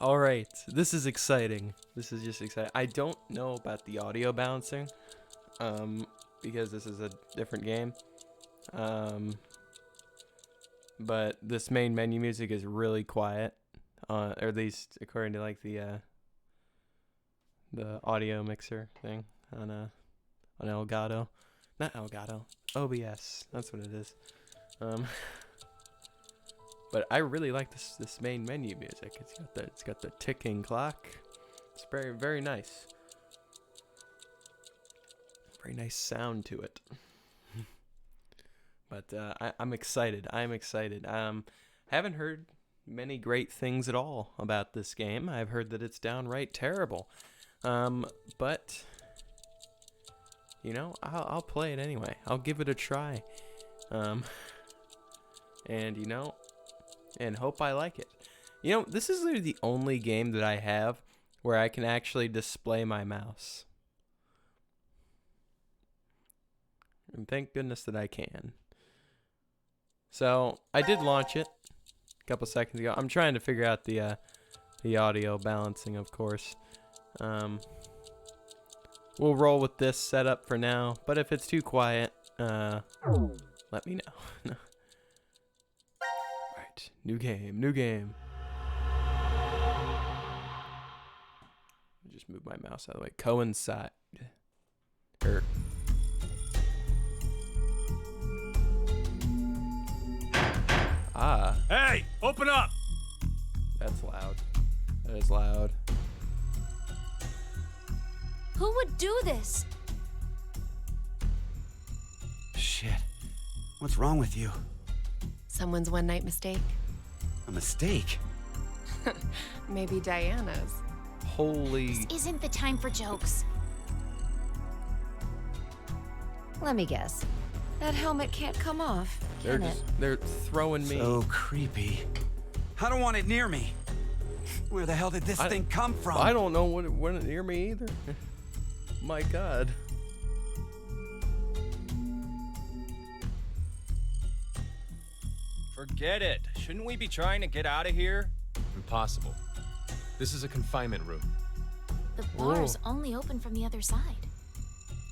All right, this is exciting. This is just exciting. I don't know about the audio balancing, because this is a different game. But this main menu music is really quiet, or at least according to like the audio mixer thing on Elgato, not Elgato, OBS. That's what it is. But I really like this main menu music. It's got the ticking clock. It's very, very nice. Very nice sound to it. But I'm excited. I'm excited. Haven't heard many great things at all about this game. I've heard that it's downright terrible. But you know, I'll play it anyway. I'll give it a try. And you know, and hope I like it. You know, this is literally the only game that I have where I can actually display my mouse. And thank goodness that I can. So, I did launch it a couple seconds ago. I'm trying to figure out the audio balancing, of course. We'll roll with this setup for now, but if it's too quiet, let me know. Right, new game. Just move my mouse out of the way. Coincide. Ah. Hey, open up! That's loud. That is loud. Who would do this? Shit. What's wrong with you? Someone's one-night mistake. A mistake? Maybe Diana's. Holy. This isn't the time for jokes. Let me guess. That helmet can't come off, can it? They're throwing me. So creepy. I don't want it near me. Where the hell did this thing come from? I don't know what it went near me either. My God. Forget it. Shouldn't we be trying to get out of here? Impossible. This is a confinement room. The bar's only open from the other side.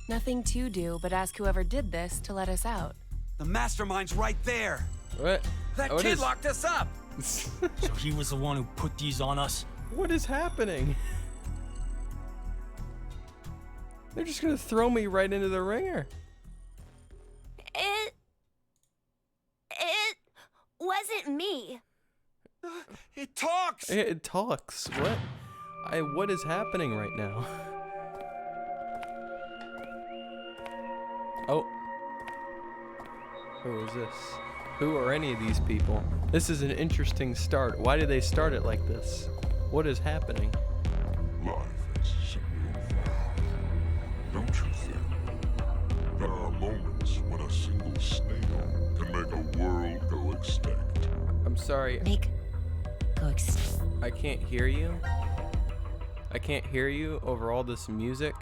Nothing to do but ask whoever did this to let us out. The mastermind's right there. What? That What kid is- locked us up. So he was the one who put these on us? What is happening? They're just gonna throw me right into the ringer. It wasn't me. It talks. It talks. What? What is happening right now? Oh. Who is this? Who are any of these people? This is an interesting start. Why did they start it like this? What is happening? Life is simply unfair. Don't you think? There are moments when a single snail can make a world go extinct. I'm sorry. I can't hear you. I can't hear you over all this music.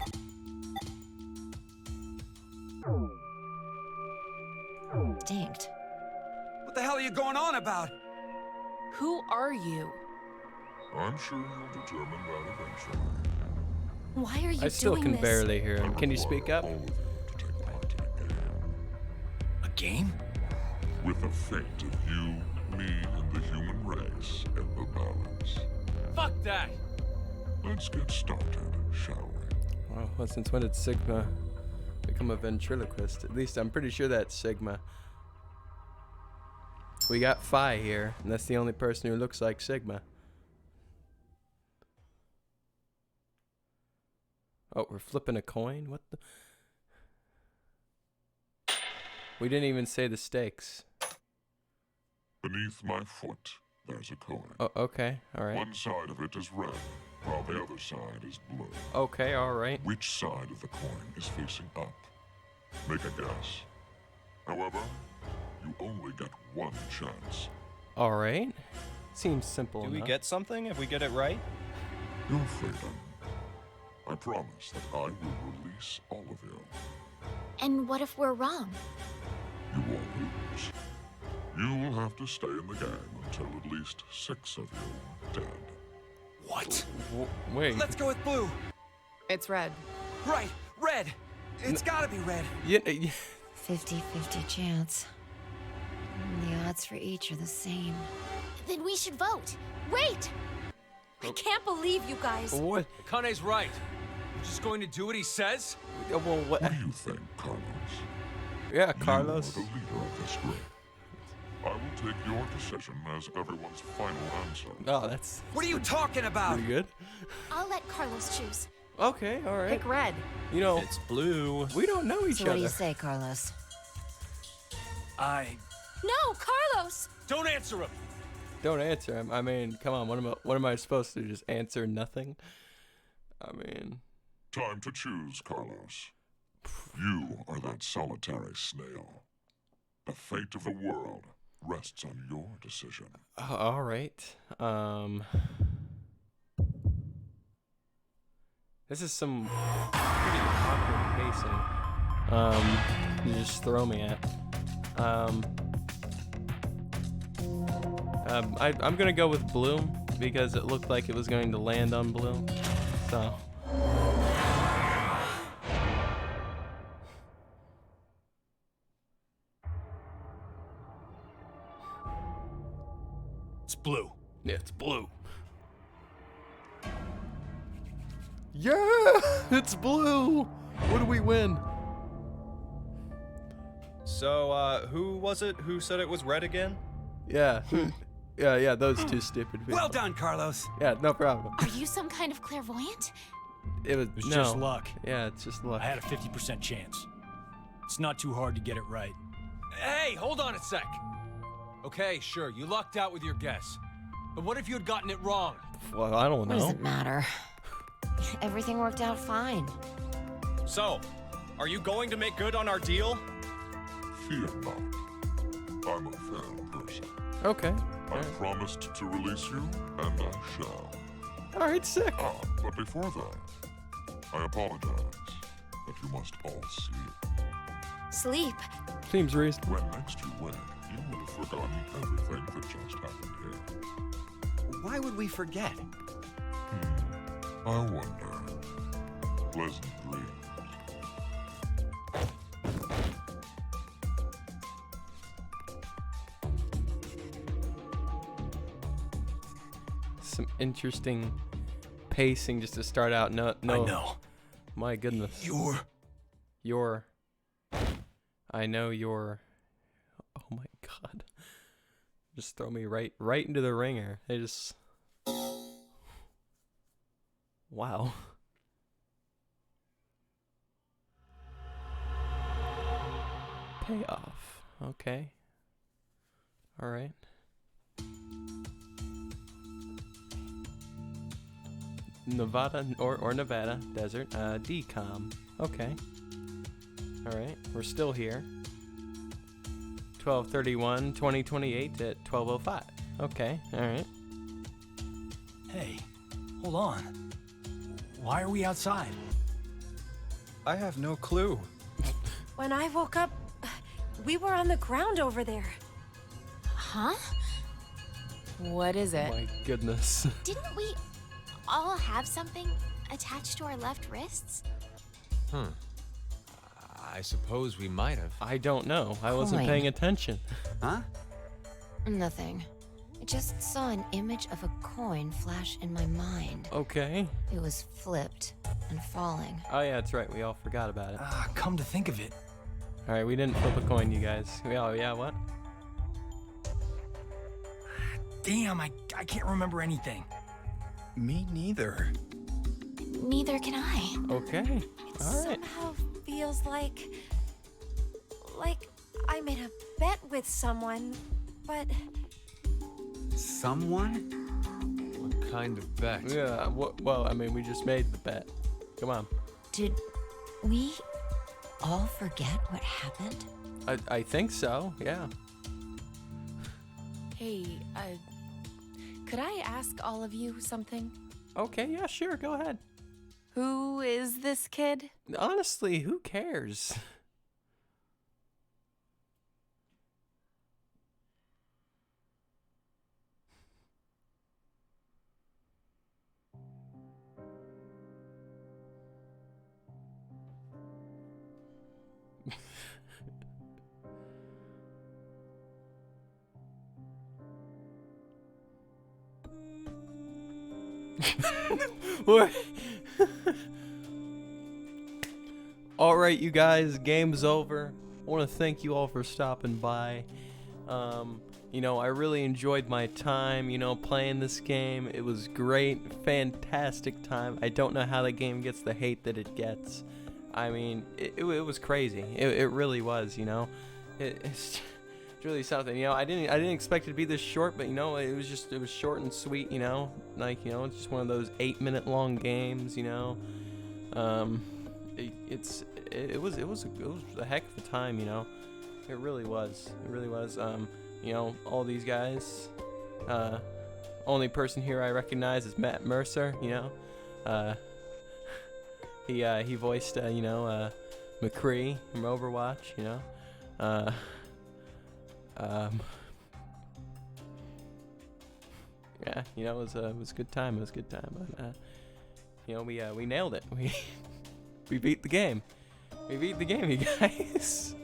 Dinked. What the hell are you going on about? Who are you? I'm sure you'll determine that eventually. Why are you I still doing can this? barely hear him. Can you speak up? All of you to take part in a game. A game? With a fate of you, me, and the human race in the balance. Fuck that! Let's get started, shall we? Well, since when did Sigma become a ventriloquist? At least I'm pretty sure that's Sigma. We got Phi here, and that's the only person who looks like Sigma. Oh, we're flipping a coin? What the? We didn't even say the stakes. Beneath my foot, there's a coin. Oh, okay, alright. One side of it is red, while the other side is blue. Okay, alright. Which side of the coin is facing up? Make a guess. However, you only get one chance. Alright. Seems simple Do we enough. get something if we get it right? Your freedom. I promise that I will release all of you. And what if we're wrong? You won't lose. You will have to stay in the game until at least 6 of you are dead. What? Wait. Let's go with blue. It's red. Right, red. It's gotta be red. Yeah, 50-50 chance. The odds for each are the same. Then we should vote. Wait! I can't believe you guys. what? Kane's right. You're just going to do what he says? Well, what? What do you think, Carlos? Yeah, Carlos. You are the leader of this group. I will take your decision as everyone's final answer. Oh, that's What are you talking about? pretty good. I'll let Carlos choose. Okay, all right. Pick red. You know, It's blue. we don't know each So what other. do you say, Carlos? No, Carlos! Don't answer him! Don't answer him. I mean, come on. What am I supposed to do? Just answer nothing? I mean, Time to choose, Carlos. You are that solitary snail. The fate of the world rests on your decision. all right. This is some pretty awkward pacing. You just throw me at. I'm gonna go with blue because it looked like it was going to land on blue. So. It's blue. Yeah, it's blue. Yeah, it's blue. What do we win? So, who was it who said it was red again? Yeah. Yeah, those two stupid people. Well done, Carlos. Yeah, no problem. Are you some kind of clairvoyant? It was, was no. just luck. Yeah, it's just luck. I had a 50% chance. It's not too hard to get it right. Hey, hold on a sec. Okay, sure, you lucked out with your guess. But what if you had gotten it wrong? Well, I don't What does know. it matter? Everything worked out fine. So, are you going to make good on our deal? Fear not. I'm a fair person. Okay. I promised to release you, and I shall. All right, sick. But before that, I apologize that you must all sleep. Sleep. Seems reasonable. When next you wake, you will have forgotten everything that just happened here. Why would we forget? I wonder. Pleasant dreams. Some interesting pacing just to start out. No. I know. My goodness. You're... I know you're. Oh my god. Just throw me right into the ringer. They just. Wow. Payoff. Okay. All right. Nevada or Nevada desert. DCOM. Okay. All right. We're still here. 12/31/2028 at 12:05. Okay. All right. Hey, hold on. Why are we outside? I have no clue. When I woke up, we were on the ground over there. Huh? What is it? My goodness. Didn't we all have something attached to our left wrists? I suppose we might have. I don't know. I wasn't Coin. paying attention. Huh? Nothing. I just saw an image of a coin flash in my mind. Okay. It was flipped and falling. Oh yeah, that's right. We all forgot about it. Come to think of it. All right, we didn't flip a coin, you guys. Oh yeah, what? Damn, I can't remember anything. Me neither. Neither can I. Okay. All right. Somehow feels like I made a bet with someone, but Someone? What kind of bet? Yeah. Well, I mean, we just made the bet. Come on. Did we all forget what happened? I think so. Yeah. hey, could I ask all of you something? Okay. Yeah. Sure. Go ahead. Who is this kid? Honestly, who cares? What? Alright, you guys, game's over. I want to thank you all for stopping by. You know, I really enjoyed my time, you know, playing this game. It was great, fantastic time. I don't know how the game gets the hate that it gets. I mean, it was crazy. It really was, you know. It's really something, you know. I didn't expect it to be this short, but you know, it was short and sweet, you know. Like, you know, it's just one of those 8-minute long games, you know. It was a heck of a time, you know. It really was. It really was. You know, all these guys. Only person here I recognize is Matt Mercer, you know. He voiced you know, McCree from Overwatch, you know. Yeah, you know, it was a good time. It was a good time. But, you know, we nailed it. We beat the game. We beat the game, you guys.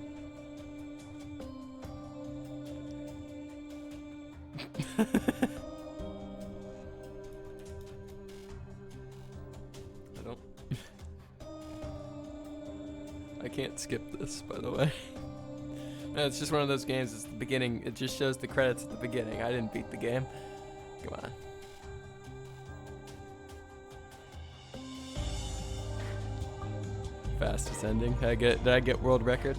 I can't skip this, by the way. No, it's just one of those games. It's the beginning. It just shows the credits at the beginning. I didn't beat the game. Come on. Fastest ending. Did I get world record?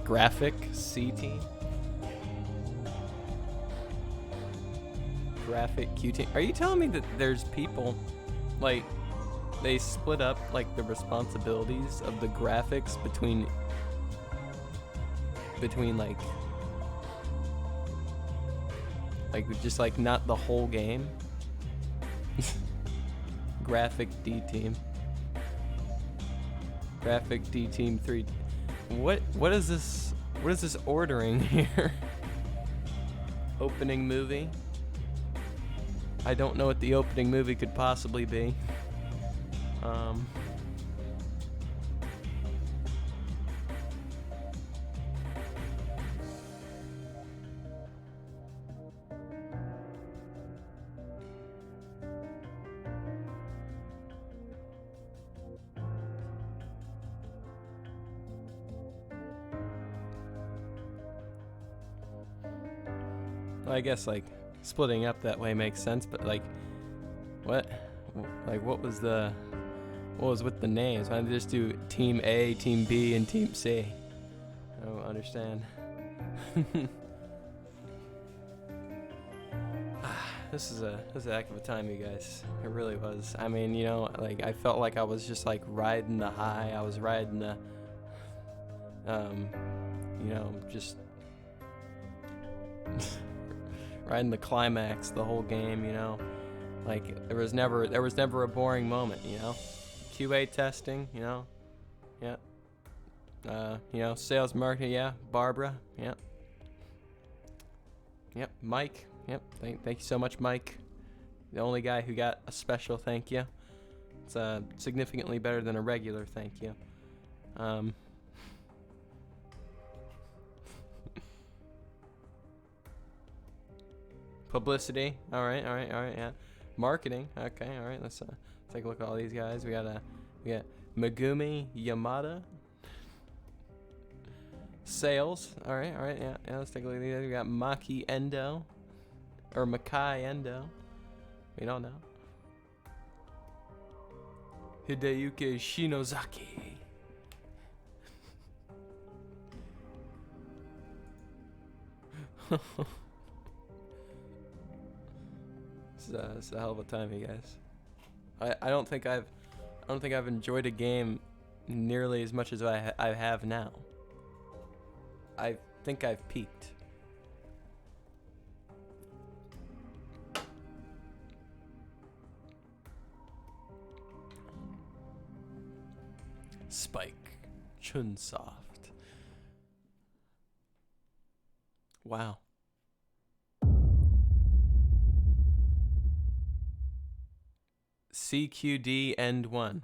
Graphic CT. Graphic QT. Are you telling me that there's people like they split up like the responsibilities of the graphics between like just like not the whole game? Graphic D team. Graphic D team 3. What is this? What is this ordering here? Opening movie. I don't know what the opening movie could possibly be. I guess like splitting up that way makes sense, but like what was with the names? Why don't they just do Team A, Team B, and Team C? I don't understand. This is a heck of a time, you guys. It really was. I mean, you know, like I felt like I was just like riding the high. I was riding the you know, just riding the climax the whole game, you know. Like there was never a boring moment, you know. QA testing, you know. Yeah. You know, sales marketing, yeah. Barbara, yeah. Yep, Mike. Yep. Thank you so much, Mike. The only guy who got a special thank you. It's significantly better than a regular thank you. Publicity. All right, yeah. Marketing. Okay, all right. Let's take a look at all these guys. We got Megumi Yamada. Sales. All right, yeah. Let's take a look at these guys. We got Maki Endo, or Makai Endo. We don't know. Hideyuki Shinozaki. It's a hell of a time, you guys. I don't think I've enjoyed a game nearly as much as I have now. I think I've peaked. Spike Chunsoft. Wow. CQD End 1.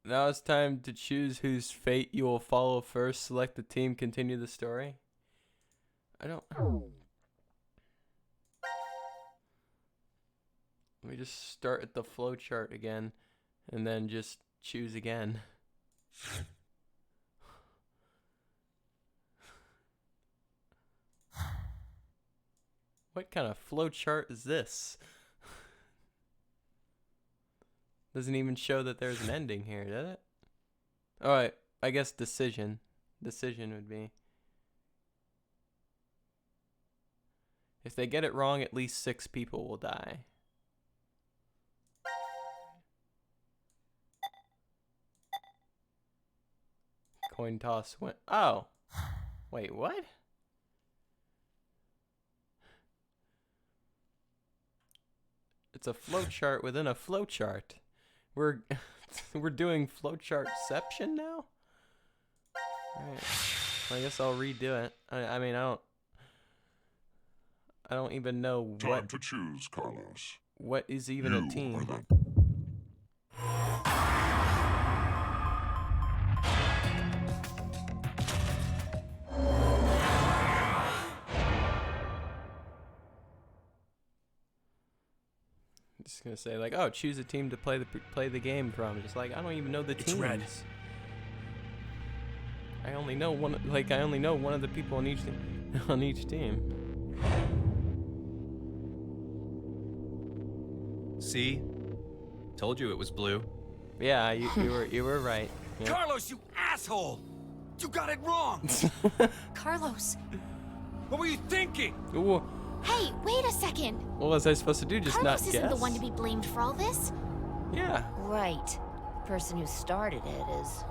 Now it's time to choose whose fate you will follow first. Select the team, continue the story. I don't... Let me just start at the flowchart again, and then just choose again. What kind of flowchart is this? Doesn't even show that there's an ending here, does it? Alright, I guess decision. Decision would be. If they get it wrong, at least 6 people will die. Coin toss went. Oh! Wait, what? It's a flowchart within a flowchart. We're doing flowchartception now? Alright. Well, I guess I'll redo it. I mean, I don't even know Time to choose, Carlos. what is even a team. Just gonna say like, oh, choose a team to play the game from. Just like I don't even know the teams. red. I only know one. Like I only know one of the people on each team. See? Told you it was blue. Yeah, you were right. Yeah. Carlos, you asshole! You got it wrong! Carlos. What were you thinking? Ooh, Hey, wait a second. what was I supposed to do? Just Carlos not isn't guess? the one to be blamed for all this. Yeah. Right. The person who started it is.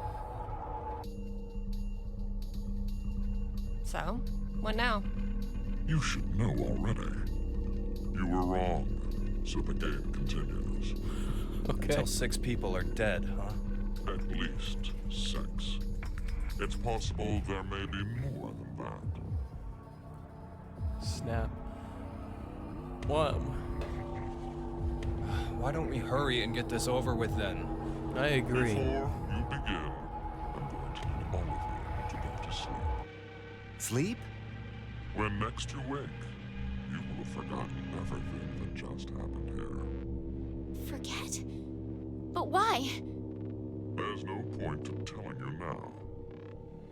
So, what now? You should know already. You were wrong, so the game continues. Okay. Until 6 people are dead, huh? At least 6. It's possible there may be more than that. Snap. What? Why don't we hurry and get this over with then? I agree. Before you begin, I'm going to need all of you to go to sleep. Sleep? When next you wake, you will have forgotten everything that just happened here. Forget? But why? There's no point in telling you now.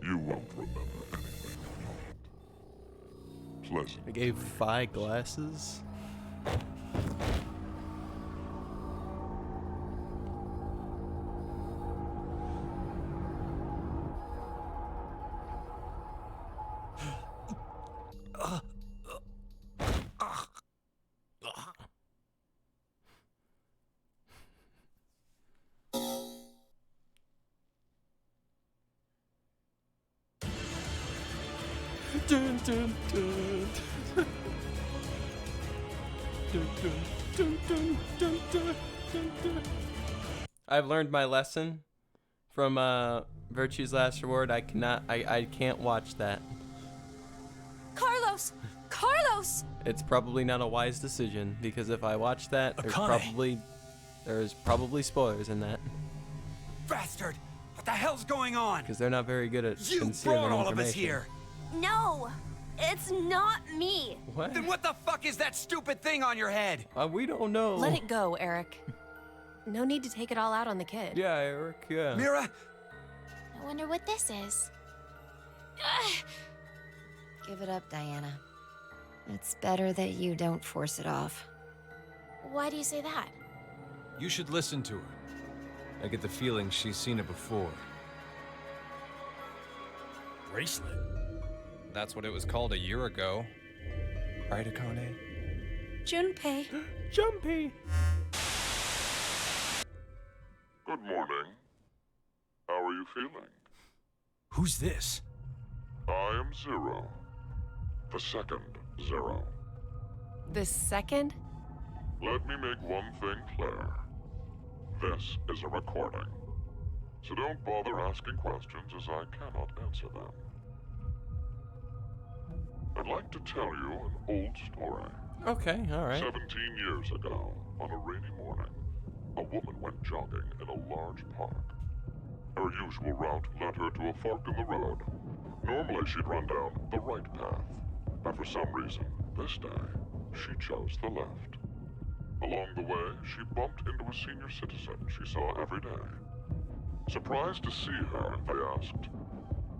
You won't remember anything at all. Pleasant. I gave 5 glasses. Dun, dun, dun. Dun, dun, dun, dun, dun, dun, dun, dun. I've learned my lesson from Virtue's Last Reward. I can't watch that. Carlos! Carlos! It's probably not a wise decision because if I watch that, Akane. there's probably spoilers in that Bastard! What the hell's going on? because they're not very good at You concealing brought all of information. us here! No! It's not me! What? Then what the fuck is that stupid thing on your head? We don't know. Let it go, Eric. No need to take it all out on the kid. Yeah, Eric. Yeah. Mira? I wonder what this is. Give it up, Diana. It's better that you don't force it off. Why do you say that? You should listen to her. I get the feeling she's seen it before. Bracelet? That's what it was called a year ago. Right, Akane? Junpei. Jumpy. Good morning. How are you feeling? Who's this? I am Zero. The second Zero. The second? Let me make one thing clear. This is a recording. So don't bother asking questions as I cannot answer them. I'd like to tell you an old story. Okay. All right. 17 years ago, on a rainy morning, a woman went jogging in a large park. Her usual route led her to a fork in the road. Normally she'd run down the right path, but for some reason, this day, she chose the left. Along the way, she bumped into a senior citizen she saw every day. Surprised to see her, they asked,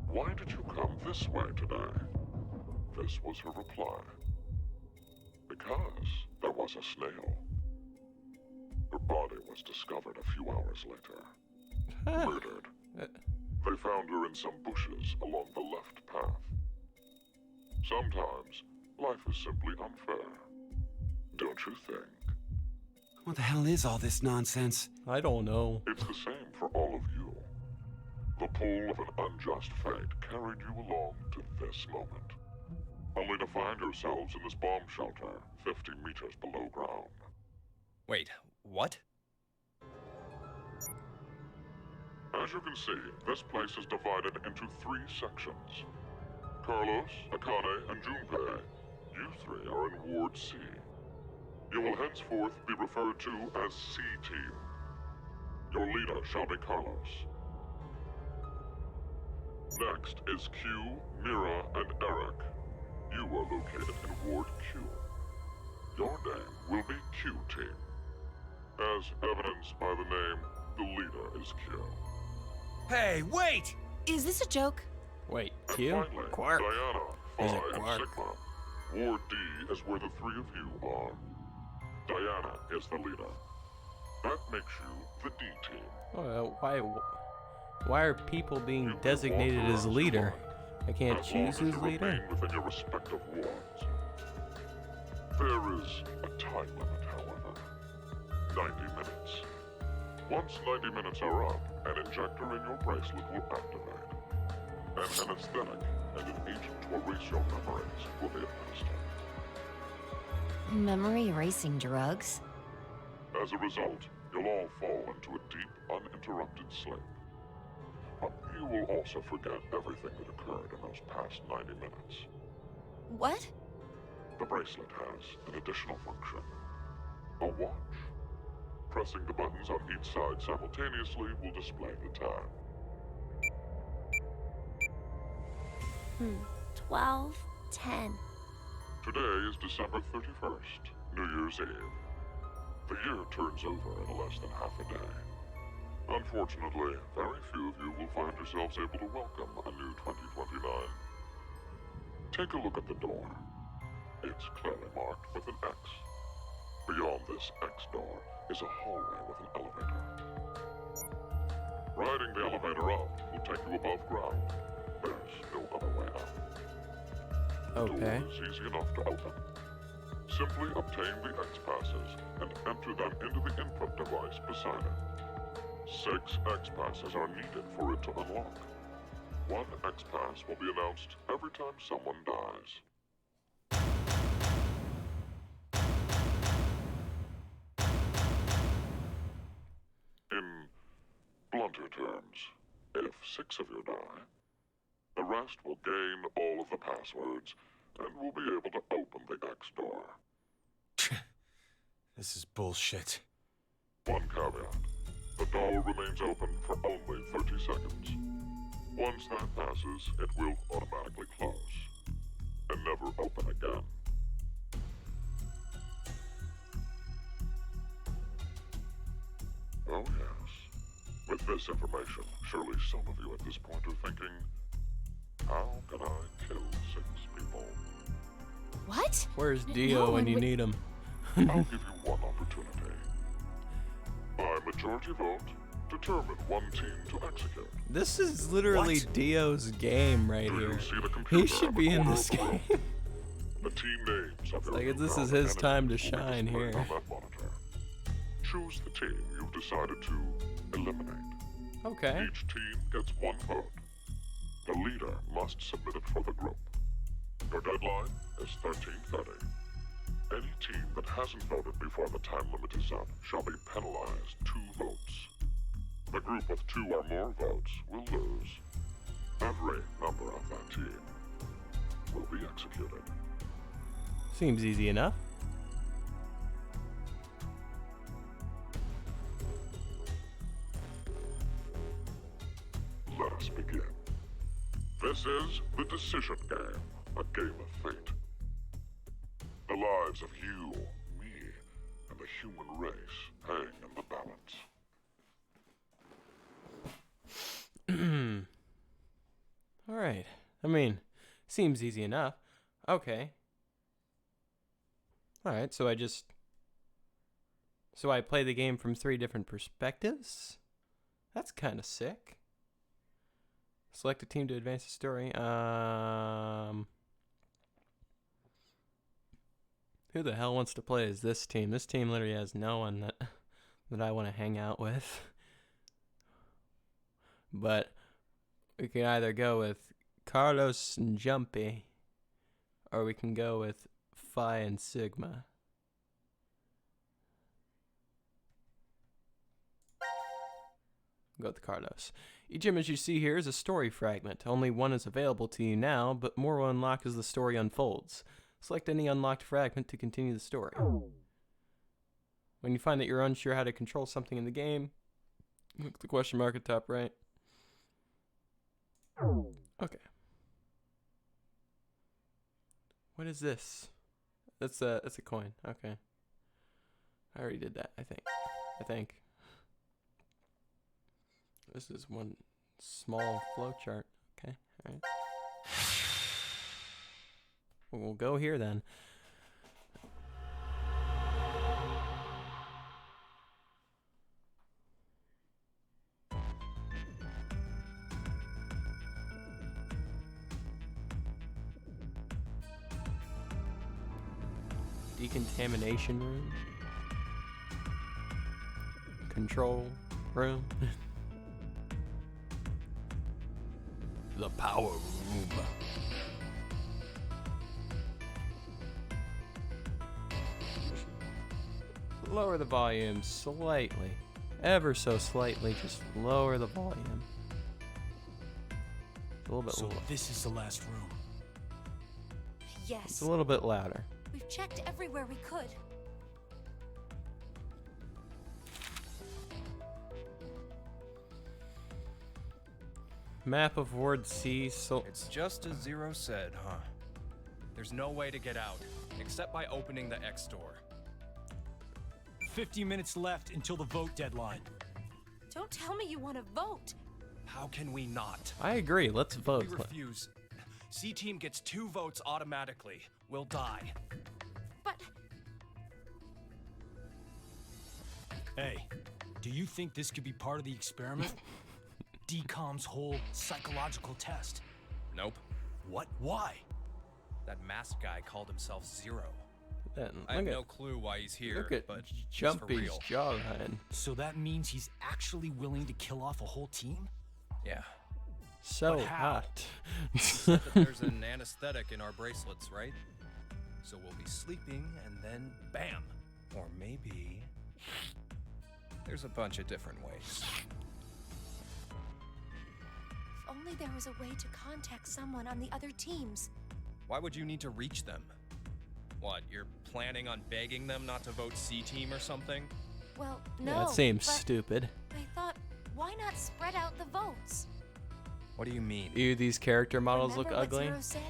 "Why did you come this way today?" This was her reply. Because there was a snail. Her body was discovered a few hours later. Murdered. They found her in some bushes along the left path. Sometimes, life is simply unfair. Don't you think? What the hell is all this nonsense? I don't know. It's the same for all of you. The pull of an unjust fate carried you along to this moment, only to find yourselves in this bomb shelter 50 meters below ground. Wait, what? As you can see, this place is divided into 3 sections. Carlos, Akane, and Junpei, you 3 are in Ward C. You will henceforth be referred to as C-Team. Your leader shall be Carlos. Next is Q, Mira, and Eric. You are located in Ward Q. Your name will be Q-Team. As evidenced by the name, the leader is Q. Hey, wait! Is this a joke? Wait, And Q? finally, Quark. Diana, Is Phi, it and Quark? Sigma. Ward D is where the 3 of you are. Diana is the leader. That makes you the D team. Why are people being You can designated walk as around leader? as I can't long as choose who's you leader. remain within your respective wards. There is a time limit, however. 90 minutes. Once 90 minutes are up, an injector in your bracelet will activate. An anesthetic and an agent to erase your memories will be administered. Memory erasing drugs? As a result, you'll all fall into a deep, uninterrupted sleep. But you will also forget everything that occurred in those past 90 minutes. What? The bracelet has an additional function. A watch. Pressing the buttons on each side simultaneously will display the time. 12:10. Today is December 31st, New Year's Eve. The year turns over in less than half a day. Unfortunately, very few of you will find yourselves able to welcome a new 2029. Take a look at the door. It's clearly marked with an X. Beyond this X door is a hallway with an elevator. Riding the elevator up will take you above ground. There's no other way up. The Okay. door is easy enough to open. Simply obtain the X passes and enter them into the input device beside it. 6 X passes are needed for it to unlock. 1 X pass will be announced every time someone dies. In blunter terms, if 6 of you die, the rest will gain all of the passwords and will be able to open the X door. This is bullshit. One caveat. The door remains open for only 30 seconds. Once that passes, it will automatically close and never open again. Oh yes. With this information, surely some of you at this point are thinking, how can I kill 6 people? What? Where's No Dio when one you would- need him? I'll give you one opportunity. By majority vote, determine one team to execute. This is literally What? Dio's game right Do here. you see the computer He should on be the in corner this of the room? game. The team names of your like new this is ground his enemies time to will be shine displayed here. on that monitor. Choose the team you've decided to eliminate. Okay. Each team gets 1 vote. The leader must submit it for the group. Your deadline is 13:30. Any team that hasn't voted before the time limit is up shall be penalized 2 votes. The group with 2 or more votes will lose. Every member of that team will be executed. Seems easy enough. decision game, a game of fate. The lives of you, me, and the human race hang in the balance. All right. I mean, seems easy enough. Okay. All right, so I play the game from 3 different perspectives? That's kind of sick. Select a team to advance the story. Who the hell wants to play as this team? This team literally has no one that I want to hang out with. But we can either go with Carlos and Jumpy, or we can go with Phi and Sigma. Go with Carlos. Each image you see here is a story fragment. Only one is available to you now, but more will unlock as the story unfolds. Select any unlocked fragment to continue the story. When you find that you're unsure how to control something in the game, click the question mark at top right. Okay. What is this? That's a coin. Okay. I already did that, I think. This is one small flowchart. Okay, alright. We'll go here then. Decontamination room. Control room. The power room. Lower the volume slightly. Ever so slightly, just lower the volume. A little bit So louder. this is the last room. It's Yes. a little bit louder. We've checked everywhere we could. Map of Ward C. It's just as Zero said, huh? There's no way to get out, except by opening the X door. 50 minutes left until the vote deadline. Don't tell me you want to vote. How can we not? I agree. Let's vote. We refuse. C team gets 2 votes automatically. We'll die. But Hey, do you think this could be part of the experiment? DCOM's whole psychological test. Nope. What? Why? That masked guy called himself Zero. Then I have look no at, clue why he's here, look at but he's for Jumpy's real. jawline. So that means he's actually willing to kill off a whole team? Yeah. So But how? hot. Said that there's an anesthetic in our bracelets, right? So we'll be sleeping and then bam. Or maybe there's a bunch of different ways. if only there was a way to contact someone on the other teams. Why would you need to reach them? What, you're planning on begging them not to vote C team or something? Well, Yeah, no. that seems but stupid. I thought, why not spread out the votes? What do you mean? Ew, these character models Remember look what ugly. Zero said?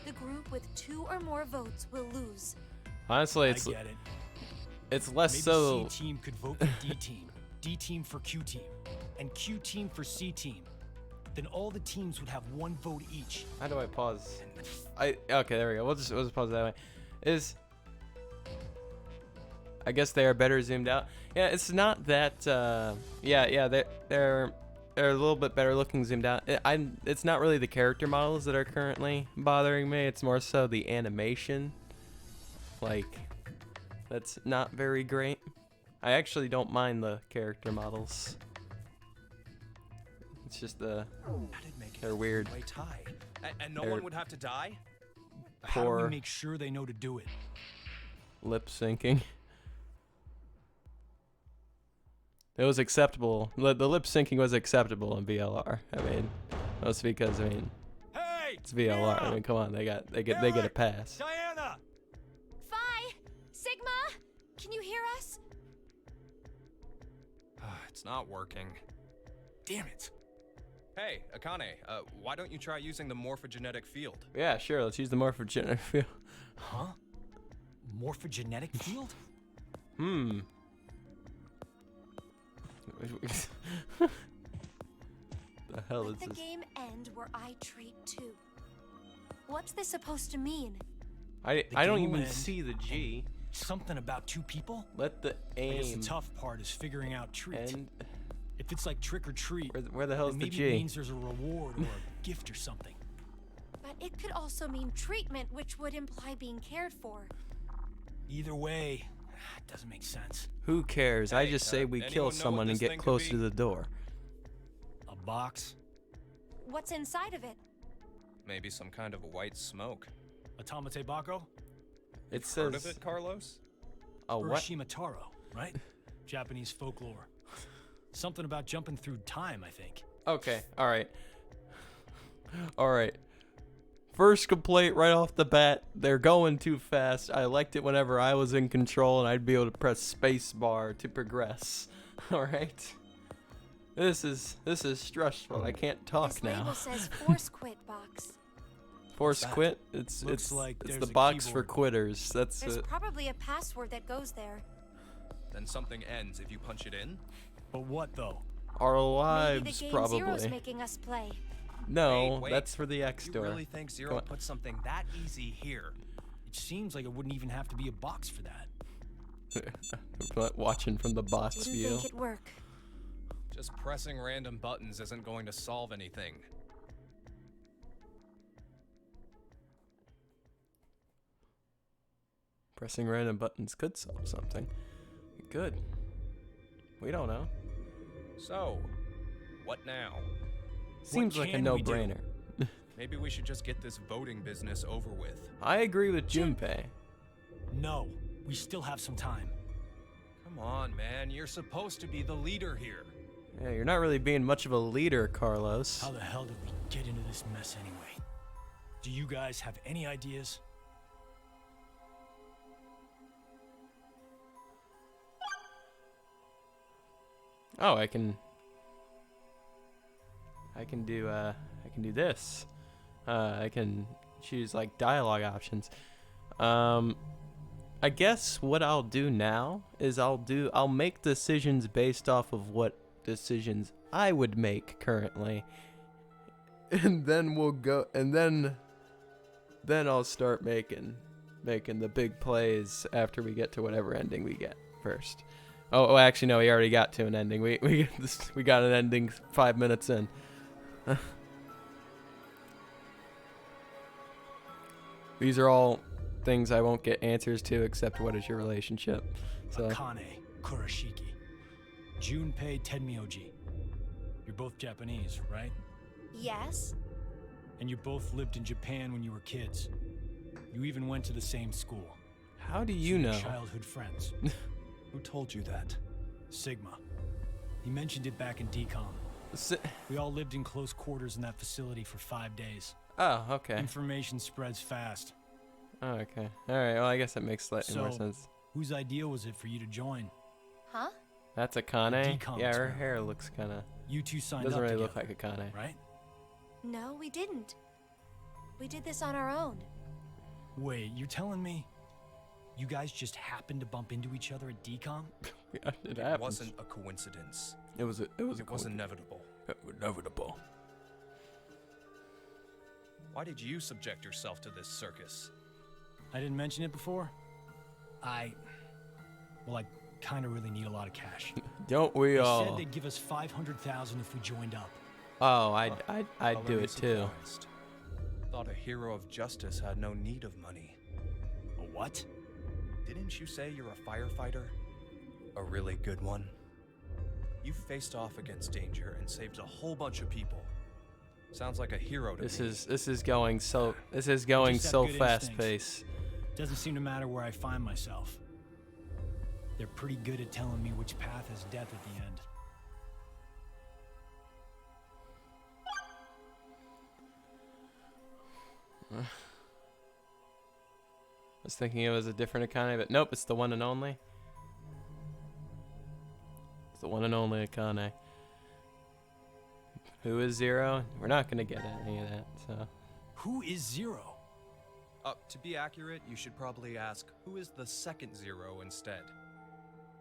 The group with 2 or more votes will lose. Honestly, I it's get it. it's less Maybe so. C team could vote for D team, D team for Q team, and Q team for C team. Then all the teams would have 1 vote each. How do I pause? Okay, there we go. We'll just pause it that way. I guess they are better zoomed out. Yeah, it's not that. Yeah, they're a little bit better looking zoomed out. It's not really the character models that are currently bothering me. It's more so the animation. Like, that's not very great. I actually don't mind the character models. It's just That'd make it they're a weird. three-way tie. And no They're- one would have to die? How do Poor we make sure they know to do it? lip syncing. It was acceptable. The lip syncing was acceptable in VLR. I mean, that's because Hey! it's VLR. I mean, come on, they get a pass. Diana! Phi! Sigma! Can you hear us? It's not working. Damn it. Hey, Akane, why don't you try using the morphogenetic field? Yeah, sure. Let's use the morphogenetic field. Huh? Morphogenetic field? Hmm. The hell is Let the this? game end where I trade too. What's this supposed to mean? I The don't game will even end. see the G. Something about two people? Let the I guess aim the tough part is figuring out treat. and If it's like trick or treat, where the hell is then the maybe G? it means there's a reward or a gift or something. But it could also mean treatment, which would imply being cared for. Either way, it doesn't make sense. Who cares? I Hey, just say we anyone kill know what someone and this get thing could close be? to the door. A box, What's inside of it? Maybe some kind of white smoke. a tamate bako, It Heard of says it, Carlos? a what? Urashima Taro, right? Japanese folklore. Something about jumping through time, I think. Okay, alright. Alright. First complaint right off the bat, they're going too fast. I liked it whenever I was in control and I'd be able to press space bar to progress. Alright. This is stressful. I can't talk This now. label says force quit box. Force that? quit? It's Looks like it's there's the a box for keyboard. quitters. That's There's it. probably a password that goes there. Then something ends if you punch it in? But what though? Our Maybe lives the game probably. Zero's making us play. No, Wait, that's for the X You door. really think Zero Come on. put something that easy here? It seems like it wouldn't even have to be a box for that. Watching from the box Didn't view. think it'd work. Just pressing random buttons isn't going to solve anything. Pressing random buttons could solve something. Good. We don't know. So, what now? Seems like a can we do? no-brainer. Maybe we should just get this voting business over with. I agree with Junpei. No, we still have some time. Come on, man. You're supposed to be the leader here. Yeah, you're not really being much of a leader, Carlos. How the hell did we get into this mess anyway? Do you guys have any ideas? Oh, I can do this. I can choose like dialogue options. I guess what I'll do now is I'll make decisions based off of what decisions I would make currently. And then we'll go and then I'll start making the big plays after we get to whatever ending we get first. Oh, actually, no, we already got to an ending. We got an ending 5 minutes in. These are all things I won't get answers to except what is your relationship. So Akane Kurashiki. Junpei Tenmyoji. You're both Japanese, right? Yes? And you both lived in Japan when you were kids. You even went to the same school. how do So you you're know? childhood friends. Who told you that? Sigma. He mentioned it back in DCOM. We all lived in close quarters in that facility for 5 days. Oh, okay. Information spreads fast. Oh, okay. All right. Well, I guess that makes slightly more So- sense. Whose idea was it for you to join? Huh? That's Akane. decom Yeah, her term. hair looks kind of You two signed doesn't up really together, look like Akane. right? No, we didn't. We did this on our own. Wait, you're telling me you guys just happened to bump into each other at DCOM? Yeah, it It happens. wasn't a coincidence. It was It was inevitable. inevitable. Why did you subject yourself to this circus? I didn't mention it before. I kind of really need a lot of cash. Don't we They all? said they'd give us 500,000 if we joined up. Oh, I'd do Colorly it too. surprised. Thought a hero of justice had no need of money. A what? Didn't you say you're a firefighter? A really good one? You faced off against danger and saved a whole bunch of people. Sounds like a hero to This me. is going so Just have so good fast instincts. paced. Doesn't seem to matter where I find myself. They're pretty good at telling me which path has death at the end. I was thinking it was a different Akane, but nope, it's the one and only. It's the one and only Akane. Who is Zero? We're not gonna get any of that. So Who is Zero? To be accurate, you should probably ask, who is the second Zero instead?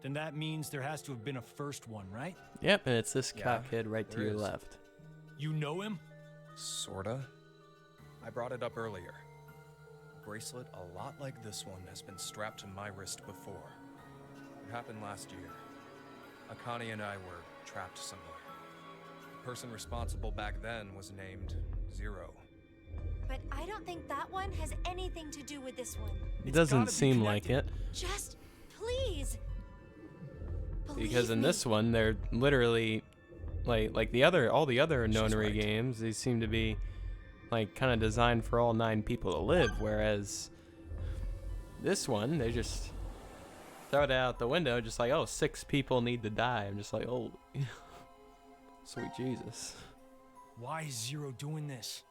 Then that means there has to have been a first one, right? yep, and it's this Yeah, cockhead right to there your is. left. You know him? Sorta. I brought it up earlier. A bracelet a lot like this one has been strapped to my wrist before. It happened last year. Akane and I were trapped somewhere. The person responsible back then was named Zero. But I don't think that one has anything to do with this one. It It's doesn't gotta be seem like it. connected. Just please. Because Believe in me. this one, they're literally like all the other She's nonary right. games. They seem to be like kind of designed for all 9 people to live, whereas this one they just throw it out the window, just like, oh, 6 people need to die. I'm just like, oh, sweet Jesus. Why is Zero doing this?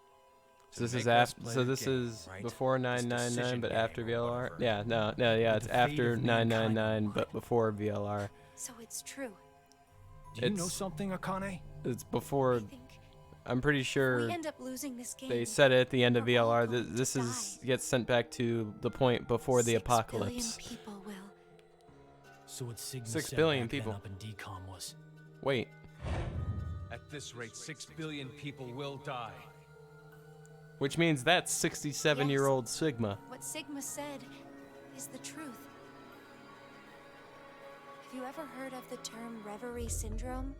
So this make is us after. play So the this game, is right? before This 999, decision but game after or VLR. whatever. Yeah, no, yeah, With it's the fate after of mankind 999, in but mind. before VLR. So it's true. Do you know It's- something, Akane? It's before. I think I'm pretty if sure. we end up losing this game. They said it at the end of we're all VLR. going This to is die. gets sent back to the point before the 6 billion apocalypse. people will. So what Sigma 6 said billion back then people. up in decom was. Wait, At this rate, 6 billion people will die. which means that's 67-year-old Sigma. What Sigma said is the truth. Have you ever heard of the term reverie syndrome?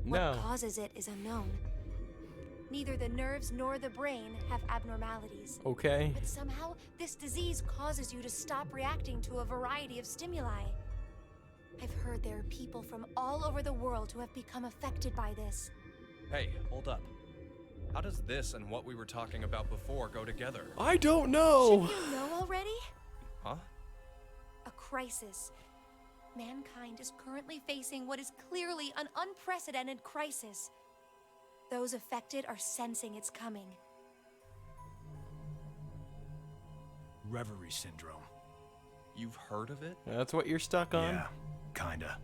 No. What causes it is unknown. Neither the nerves nor the brain have abnormalities. Okay. But somehow, this disease causes you to stop reacting to a variety of stimuli. I've heard there are people from all over the world who have become affected by this. Hey, hold up. How does this and what we were talking about before go together? I don't know. Should you know already? Huh? A crisis. Mankind is currently facing what is clearly an unprecedented crisis. Those affected are sensing it's coming. Reverie syndrome. You've heard of it? That's what you're stuck on. Yeah, kinda.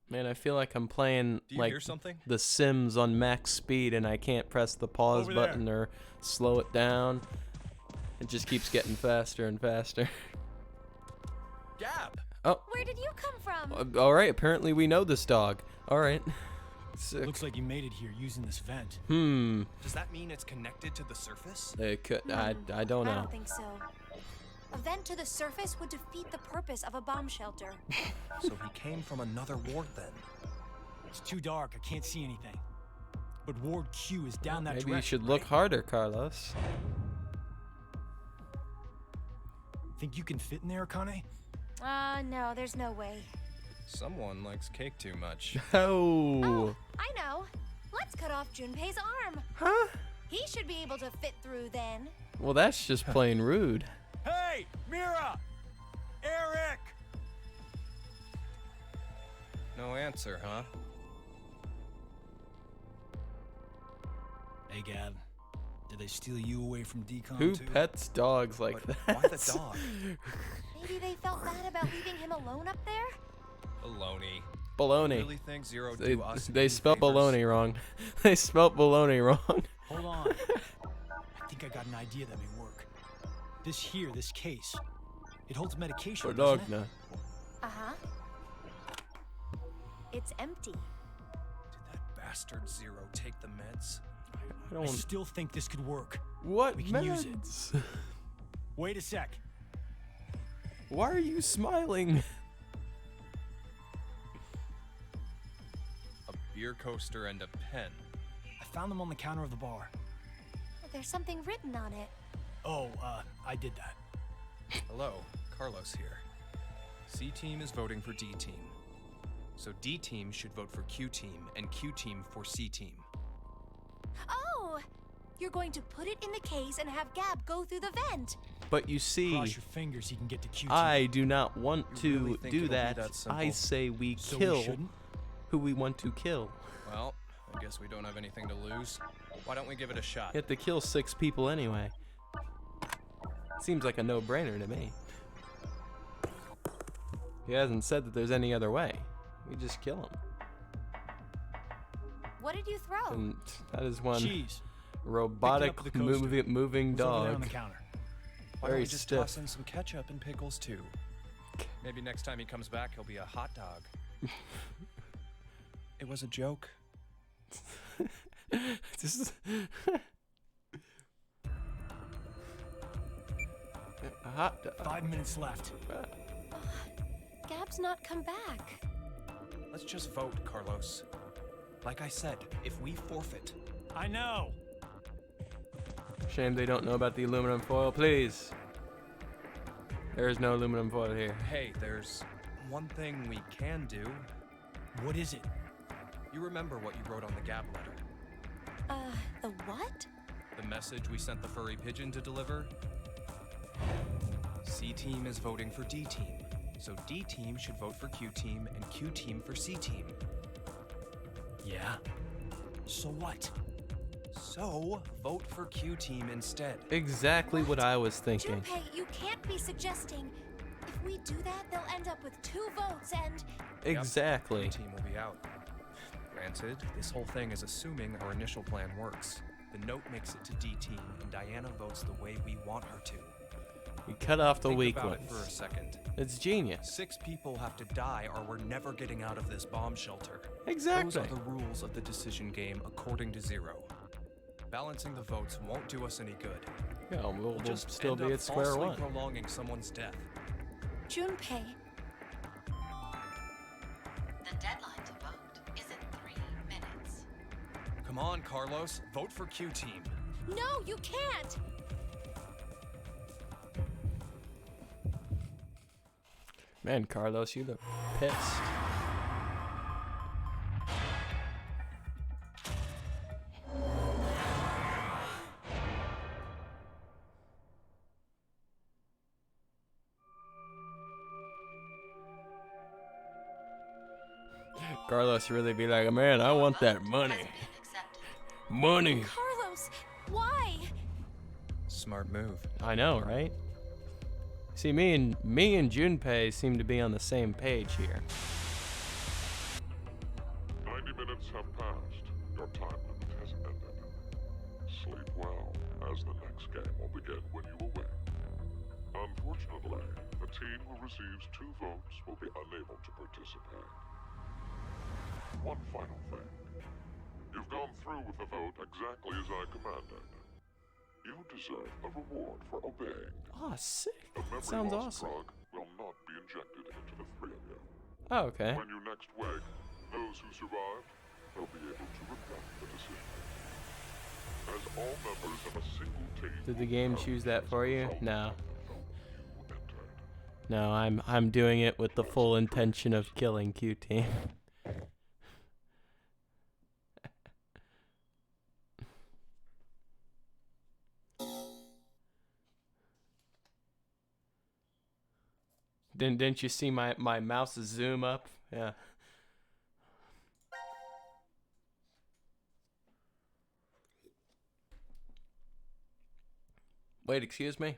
Man, I feel like I'm playing Do you like hear something? The Sims on max speed, and I can't press the pause Over there. button or slow it down. It just keeps getting faster and faster. Gab! Oh, Where did you come from? all right. Apparently, we know this dog. All right. Sick. Looks like you made it here using this vent. Does that mean it's connected to the surface? It could. I don't I know. don't think so. A vent to the surface would defeat the purpose of a bomb shelter. So he came from another ward then. It's too dark, I can't see anything. But Ward Q is down that Maybe direction. you should look right? harder, Carlos. Think you can fit in there, Akane? No, there's no way. Someone likes cake too much. Oh. I know. Let's cut off Junpei's arm. Huh? He should be able to fit through then. Well, that's just plain rude. Hey, Mira! Eric! No answer, huh? Hey, Gab. Did they steal you away from decom Who too? pets dogs like But that? why the dog? Maybe they felt bad about leaving him alone up there? Baloney. Baloney. Really think Zero They, do us they any spelled favors? baloney wrong. They spelled baloney wrong. Hold on. I think I got an idea that may work. This case, it holds medication, For doesn't dog it? now. Uh-huh. It's empty. Did that bastard Zero take the meds? I I don't. still think this could work. What we can use it. meds? Wait a sec. Why are you smiling? A beer coaster and a pen. I found them on the counter of the bar. There's something written on it. Oh, I did that. Hello, Carlos here. C Team is voting for D Team. So D Team should vote for Q Team, and Q Team for C Team. Oh! You're going to put it in the case and have Gab go through the vent. But you see, Cross your fingers he can get to Q team. I do not want You to really think do it'll be that. that simple? I say we So kill we shouldn't? who we want to kill. Well, I guess we don't have anything to lose. Why don't we give it a shot? You have to kill 6 people anyway. Seems like a no-brainer to me. He hasn't said that there's any other way. We just kill him. What did you throw? And that is one Cheese. robotic Picked it up at the coaster. moving It's over there on dog. the counter. Why Very don't we just stiff. toss in some ketchup and pickles too? Maybe next time he comes back, he'll be a hot dog. It was a joke. This is a hot dog. 5 minutes left. Gab's not come back. Let's just vote, Carlos. Like I said, if we forfeit, I know. Shame they don't know about the aluminum foil. Please. There is no aluminum foil here. hey, there's one thing we can do. What is it? You remember what you wrote on the Gab letter? The what? The message we sent the furry pigeon to deliver? C-Team is voting for D-Team, so D-Team should vote for Q-Team and Q-Team for C-Team. Yeah. So what? So, vote for Q-Team instead. Exactly what I was thinking. Junpei, you can't be suggesting. If we do that, they'll end up with 2 votes and... Exactly. Q-Team will be out. Granted, this whole thing is assuming our initial plan works. The note makes it to D-Team, and Diana votes the way we want her to. We cut off the Think weak about it ones. for a second. It's genius. 6 people have to die or we're never getting out of this bomb shelter. Exactly. Those are the rules of the decision game according to Zero. Balancing the votes won't do us any good. Yeah, we'll Just still end be up at square falsely one. prolonging someone's death. Junpei, The deadline to vote is in 3 minutes. Come on, Carlos. Vote for Q-Team. no, you can't! Man, Carlos, you look pissed. Carlos really be like, man, I want that money. Has been accepted. Money. Carlos, why? Smart move. I know, right? See, me and Junpei seem to be on the same page here. 90 minutes have passed. Your time limit has ended. Sleep well, as the next game will begin when you awake. Unfortunately, the team who receives 2 votes will be unable to participate. One final thing. You've gone through with the vote exactly as I commanded. You deserve a reward for obeying. Oh, sick. A memory Sounds loss awesome. drug will not be injected into the 3 of you. Oh, okay. When you next wake, those who survived will be able to regret the decision. As all members of a single team. Did the game choose that for you? No. You entered. No, I'm doing it with the full intention of killing Q-Team. Didn't you see my mouse zoom up? Yeah. Wait, excuse me?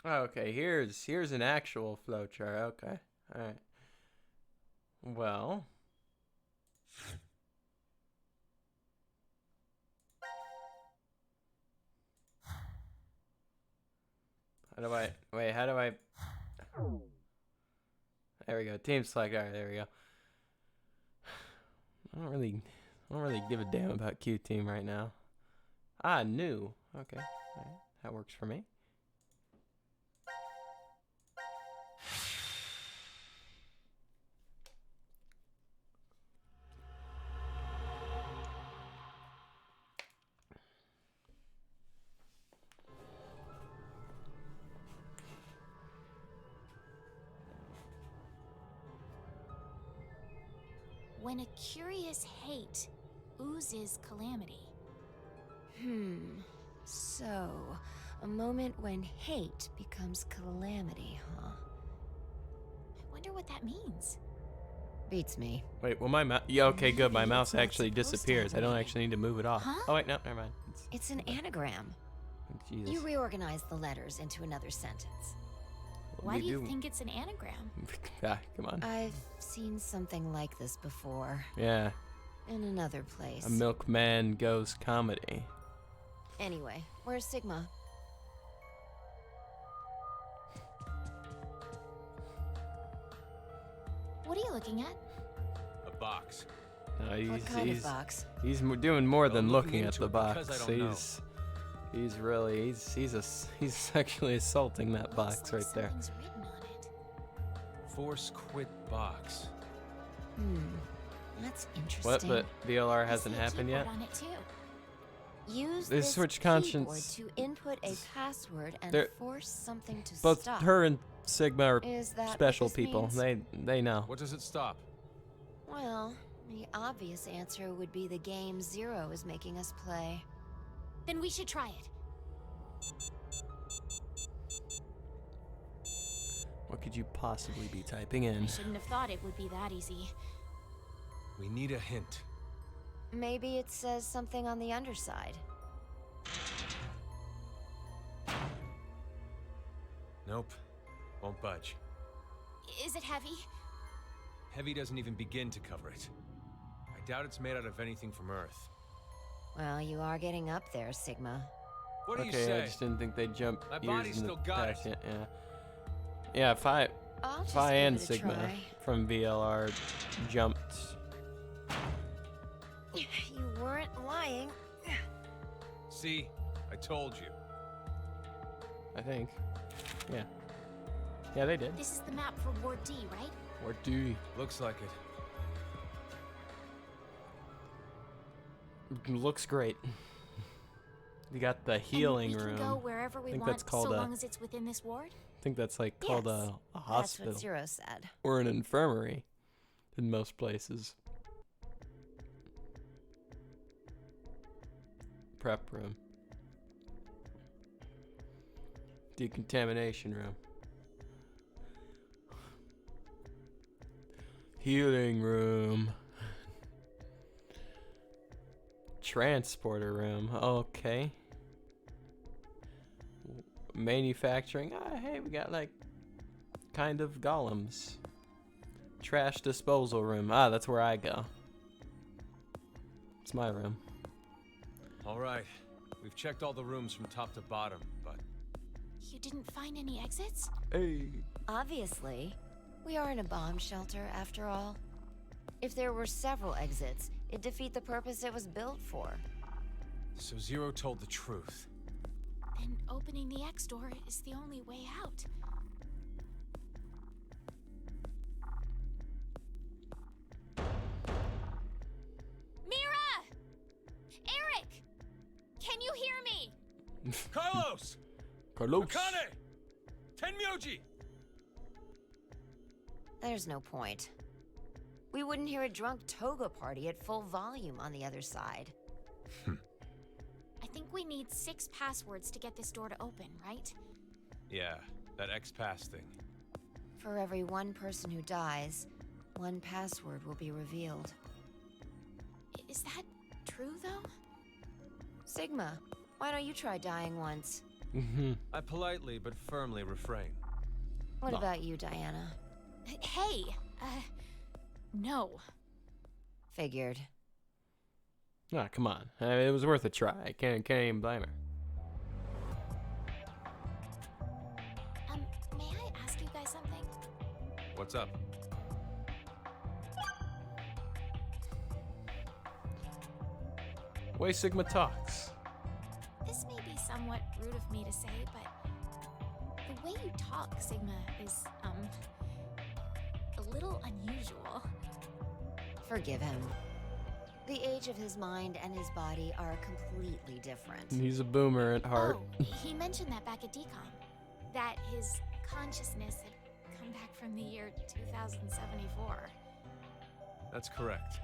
Okay, here's an actual flowchart. Okay, all right. Well, how do I wait? How do I? There we go. Team select. All right, there we go. I don't really give a damn about Q Team right now. Ah, new. Okay, all right. That works for me. When a curious hate oozes calamity. So, a moment when hate becomes calamity, huh? I wonder what that means. Beats me. Wait, well my mouse... Yeah, okay, good. My Maybe mouse it's not actually supposed to disappears. have I don't meaning. actually need to move it off. Huh? Oh, wait, no, never mind. It's an anagram. Jesus. You reorganize the letters into another sentence. Why do you think it's an anagram? Ah, come on. I've seen something like this before. Yeah. In another place. A milkman goes comedy. Anyway, where's Sigma? What are you looking at? A box. No, he's, What kind he's, of box? He's doing more than looking looking at into the it box. because I don't know. He's really he's sexually assaulting that box right there. Something's written on it. Force quit box. That's What? interesting. But VLR I hasn't see a happened keyboard yet. on it too. Use They this switch keyboard conscience. to input a password and They're- force something to Both stop. her and Sigma are Is that what special this people. means? They know. What does it stop? Well, the obvious answer would be the game Zero is making us play. Then we should try it. What could you possibly be typing in? I shouldn't have thought it would be that easy. We need a hint. Maybe it says something on the underside. Nope. Won't budge. Is it heavy? Heavy doesn't even begin to cover it. I doubt it's made out of anything from Earth. Well, you are getting up there, Sigma. What do you Okay, say? I just didn't think they'd jump My years body's in the still got past it. yet, yeah. Yeah, Phi I'll just Phi give and it a Sigma try. from VLR jumped. You weren't lying. See? I told you. I think. Yeah. Yeah, they did. This is the map for Ward D, right? Or do Looks like it. looks great. You got the healing and we room. can go wherever we think want, that's called so a- long as it's within this ward. I think that's like called Yes, a That's hospital what Zero said. or an infirmary in most places. Prep room. Decontamination room. Healing room. Transporter room. Okay. Manufacturing. Ah, hey, we got like kind of golems. Trash disposal room. Ah, that's where I go. It's my room. All right. We've checked all the rooms from top to bottom, but You didn't find any exits? Hey. Obviously, we are in a bomb shelter after all. If there were several exits, it'd defeat the purpose it was built for. so Zero told the truth. Then opening the X door is the only way out. Mira! Eric! Can you hear me? Carlos! Carlos. Akane! Tenmyoji! There's no point. We wouldn't hear a drunk toga party at full volume on the other side. I think we need 6 passwords to get this door to open, right? Yeah, that X-Pass thing. For every one person who dies, one password will be revealed. Is that true, though? Sigma, why don't you try dying once? I politely but firmly refrain. What No. about you, Diana? Hey, no. Figured. Ah, come on. It was worth a try. Can't even blame her. May I ask you guys something? What's up? Way Sigma talks. This may be somewhat rude of me to say, but the way you talk, Sigma, is, a little unusual. Forgive him. The age of his mind and his body are completely different. He's a boomer at heart. Oh, he mentioned that back at DCOM. That his consciousness had come back from the year 2074. That's correct.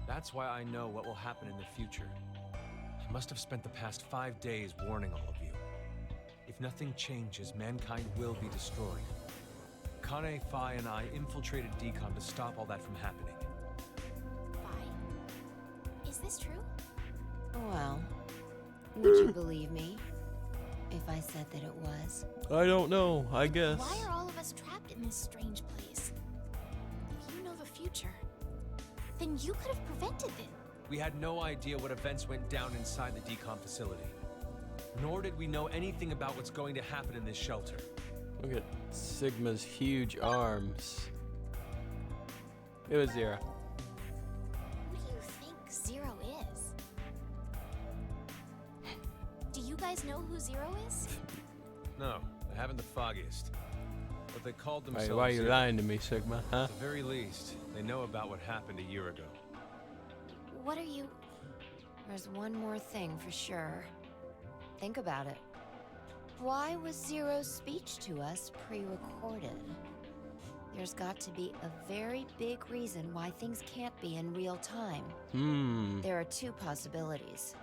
That's why I know what will happen in the future. I must have spent the past 5 days warning all of you. If nothing changes, mankind will be destroyed. Kane, Phi, and I infiltrated DCOM to stop all that from happening. Phi? Is this true? Well, would you believe me if I said that it was? I don't know, I guess. Why are all of us trapped in this strange place? If you know the future, then you could have prevented it. We had no idea what events went down inside the DCOM facility. Nor did we know anything about what's going to happen in this shelter. Look at Sigma's huge arms. It was Zero. Who do you think Zero is? Do you guys know who Zero is? No, I haven't the foggiest. But they called themselves Why are you Zero. lying to me, Sigma, huh? At the very least, they know about what happened a year ago. What are you... There's one more thing for sure. Think about it. Why was Zero's speech to us pre-recorded? There's got to be a very big reason why things can't be in real time. There are two possibilities.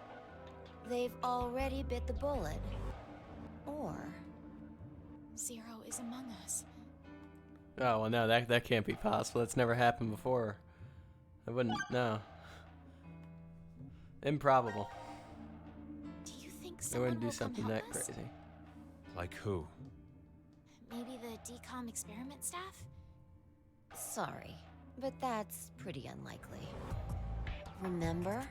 They've already bit the bullet. Or... Zero is among us. Oh, well, no, that can't be possible. That's never happened before. I wouldn't, no. Improbable. Do you think I someone wouldn't do will come something help that us? crazy. Like who? Maybe the DCOM experiment staff? Sorry, but that's pretty unlikely. Remember?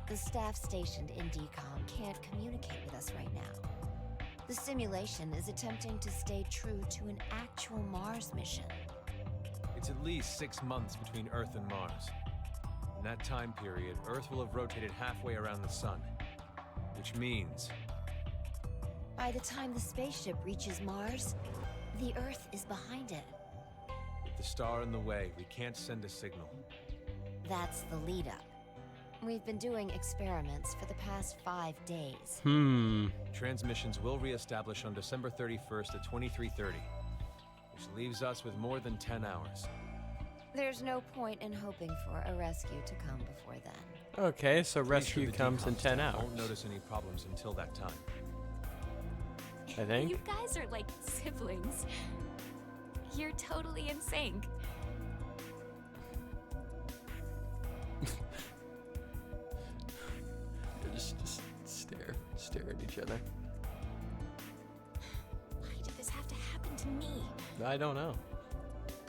The staff stationed in DCOM can't communicate with us right now. The simulation is attempting to stay true to an actual Mars mission. It's at least 6 months between Earth and Mars. In that time period, Earth will have rotated halfway around the sun. Which means... By the time the spaceship reaches Mars, the Earth is behind it. with the star in the way, we can't send a signal. That's the lead-up. We've been doing experiments for the past 5 days. Transmissions will reestablish on December 31st at 23:30, which leaves us with more than 10 hours. There's no point in hoping for a rescue to come before then. Okay, so Pretty rescue sure the comes in decom 10 staff hours. Won't notice any problems until that time. I think. You guys are like siblings. You're totally in sync. just stare at each other. Why did this have to happen to me? I don't know.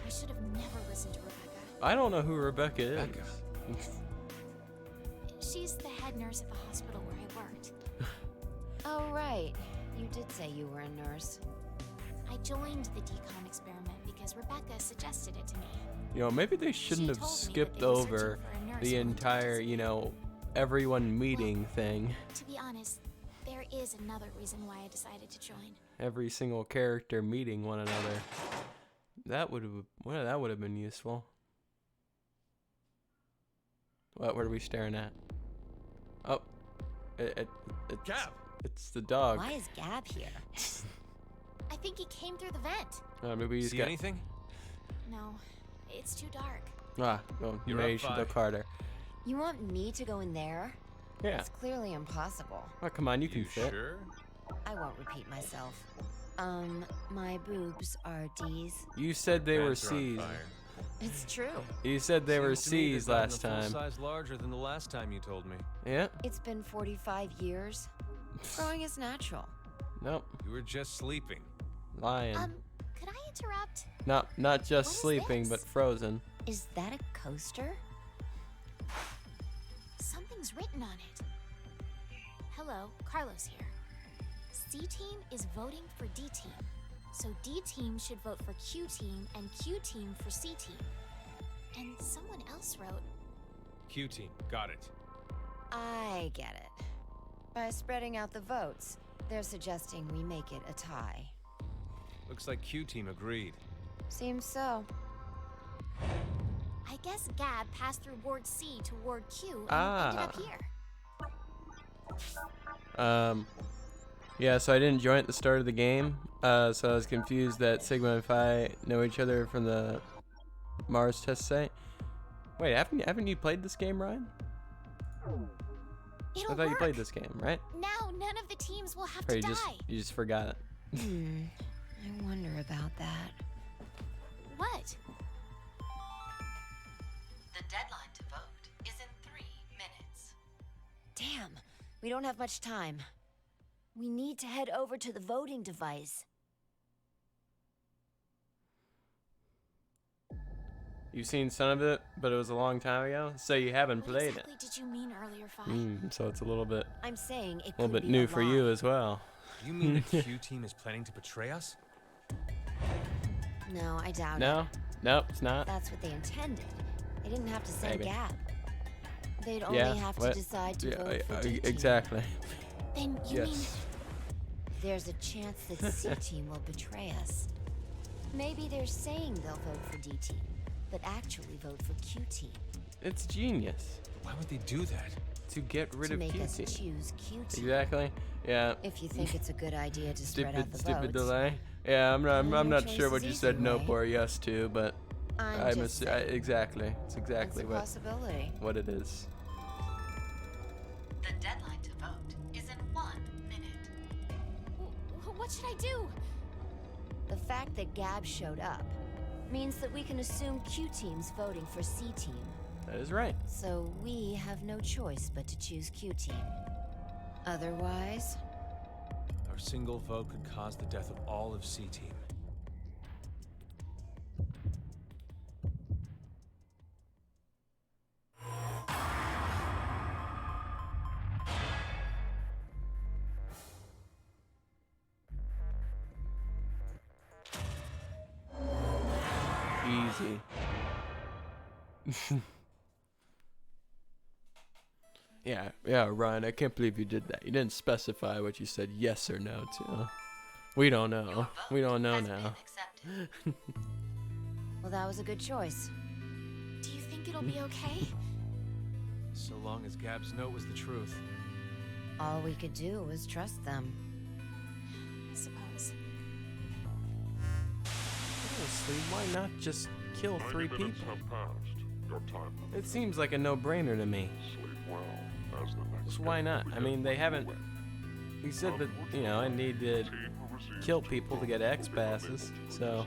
I should have never listened to Rebecca. I don't know who Rebecca is. Rebecca. She's the head nurse at the hospital where I worked. Oh, right. You did say you were a nurse. I joined the decom experiment because Rebecca suggested it to me. You know, maybe they shouldn't have told me that skipped they were over searching for a nurse the willing to entire, you know, everyone meeting thing. To be honest, there is another reason why I decided to join. Every single character meeting one another. That would have been useful. What are we staring at? Oh, it's Gab! It's the dog. Why is Gab here? I think he came through the vent. Maybe he's See got. anything? No, it's too dark. Ah, well, You're maybe up you should look 5. harder. You want me to go in there? Yeah. It's clearly impossible. Oh, come on, you can fit. Sure? I won't repeat myself. My boobs are D's. You said they were Pants are on C's. fire. It's true. You said they were Seems to me C's they've gotten last a full time. size larger than the last time you told me. Yeah? It's been 45 years. Growing is natural. Nope. You were just sleeping. Lying. Could I interrupt? No, not just What is sleeping, this? but frozen. Is that a coaster? Something's written on it. Hello, Carlos here. C-Team is voting for D-Team. So D-Team should vote for Q-Team and Q-Team for C-Team. And someone else wrote... Q-Team, got it. I get it. By spreading out the votes, they're suggesting we make it a tie. Looks like Q-Team agreed. Seems so. I guess Gab passed through Ward C to Ward Q and ended up here. Yeah, so I didn't join at the start of the game, so I was confused that Sigma and Phi know each other from the Mars test site. Wait, haven't you played this game, Ryan? It'll I thought you work. played this game, right? Now none of the teams will have Or to die. you just forgot it. I wonder about that. What? The deadline to vote is in 3 minutes. Damn, we don't have much time. We need to head over to the voting device. You've seen some of it, but it was a long time ago, so you haven't What played exactly did you mean earlier, Fi? it. So it's a little bit I'm saying it a little could bit be new a for lie. you as well. You mean the Q team is planning to betray us? No, I doubt it. No, nope, it's not. That's what they intended. They didn't have to send Maybe. Gab. They'd only Yeah, have to what? decide to Yeah, vote for D team. exactly. Then you mean Yes. There's a chance that C team will betray us. Maybe they're saying they'll vote for D team, but actually vote for Q team. It's genius Why would they do that? to get rid to of make Q us team. choose Q team. Exactly. Yeah. If you think it's a good idea to spread out the Stupid votes. delay. Yeah, I'm No not sure what choices you said either no way. or yes to, but I'm just saying. exactly. It's exactly It's a possibility. what it is. The deadline to vote is in 1 minute. what should I do? The fact that Gab showed up means that we can assume Q team's voting for C team. That is right. So we have no choice but to choose Q team. Otherwise, Our single vote could cause the death of all of C team. Easy. Yeah, Ryan, I can't believe you did that. You didn't specify what you said yes or no to. We don't know. We don't know Has been now. accepted. well, that was a good choice. Do you think it'll be okay? So long as Gab's note was the truth. All we could do was trust them. I suppose. Honestly, why not just kill 3 90 minutes people? have passed. Your time limit. It seems like a no-brainer to me. Sleep well, as the next Just why game not? I begins mean, they to haven't. win. He said that, you know, I need to Team who receives kill two people to votes get will X be unable passes, to so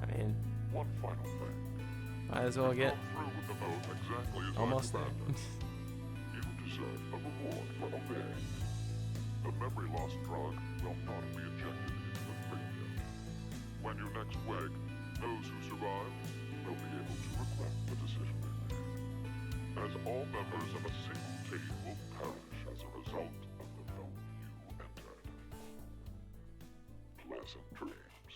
I mean, One final thing. might as well You've get gone through with the vote exactly as almost I there. demanded. You deserve a reward for obeying. The memory loss drug will not be injected into the premium. When you next wake, those who survive will be able to regret the decision they made. As all members of a single team will perish as a result of the vote you entered. Pleasant dreams.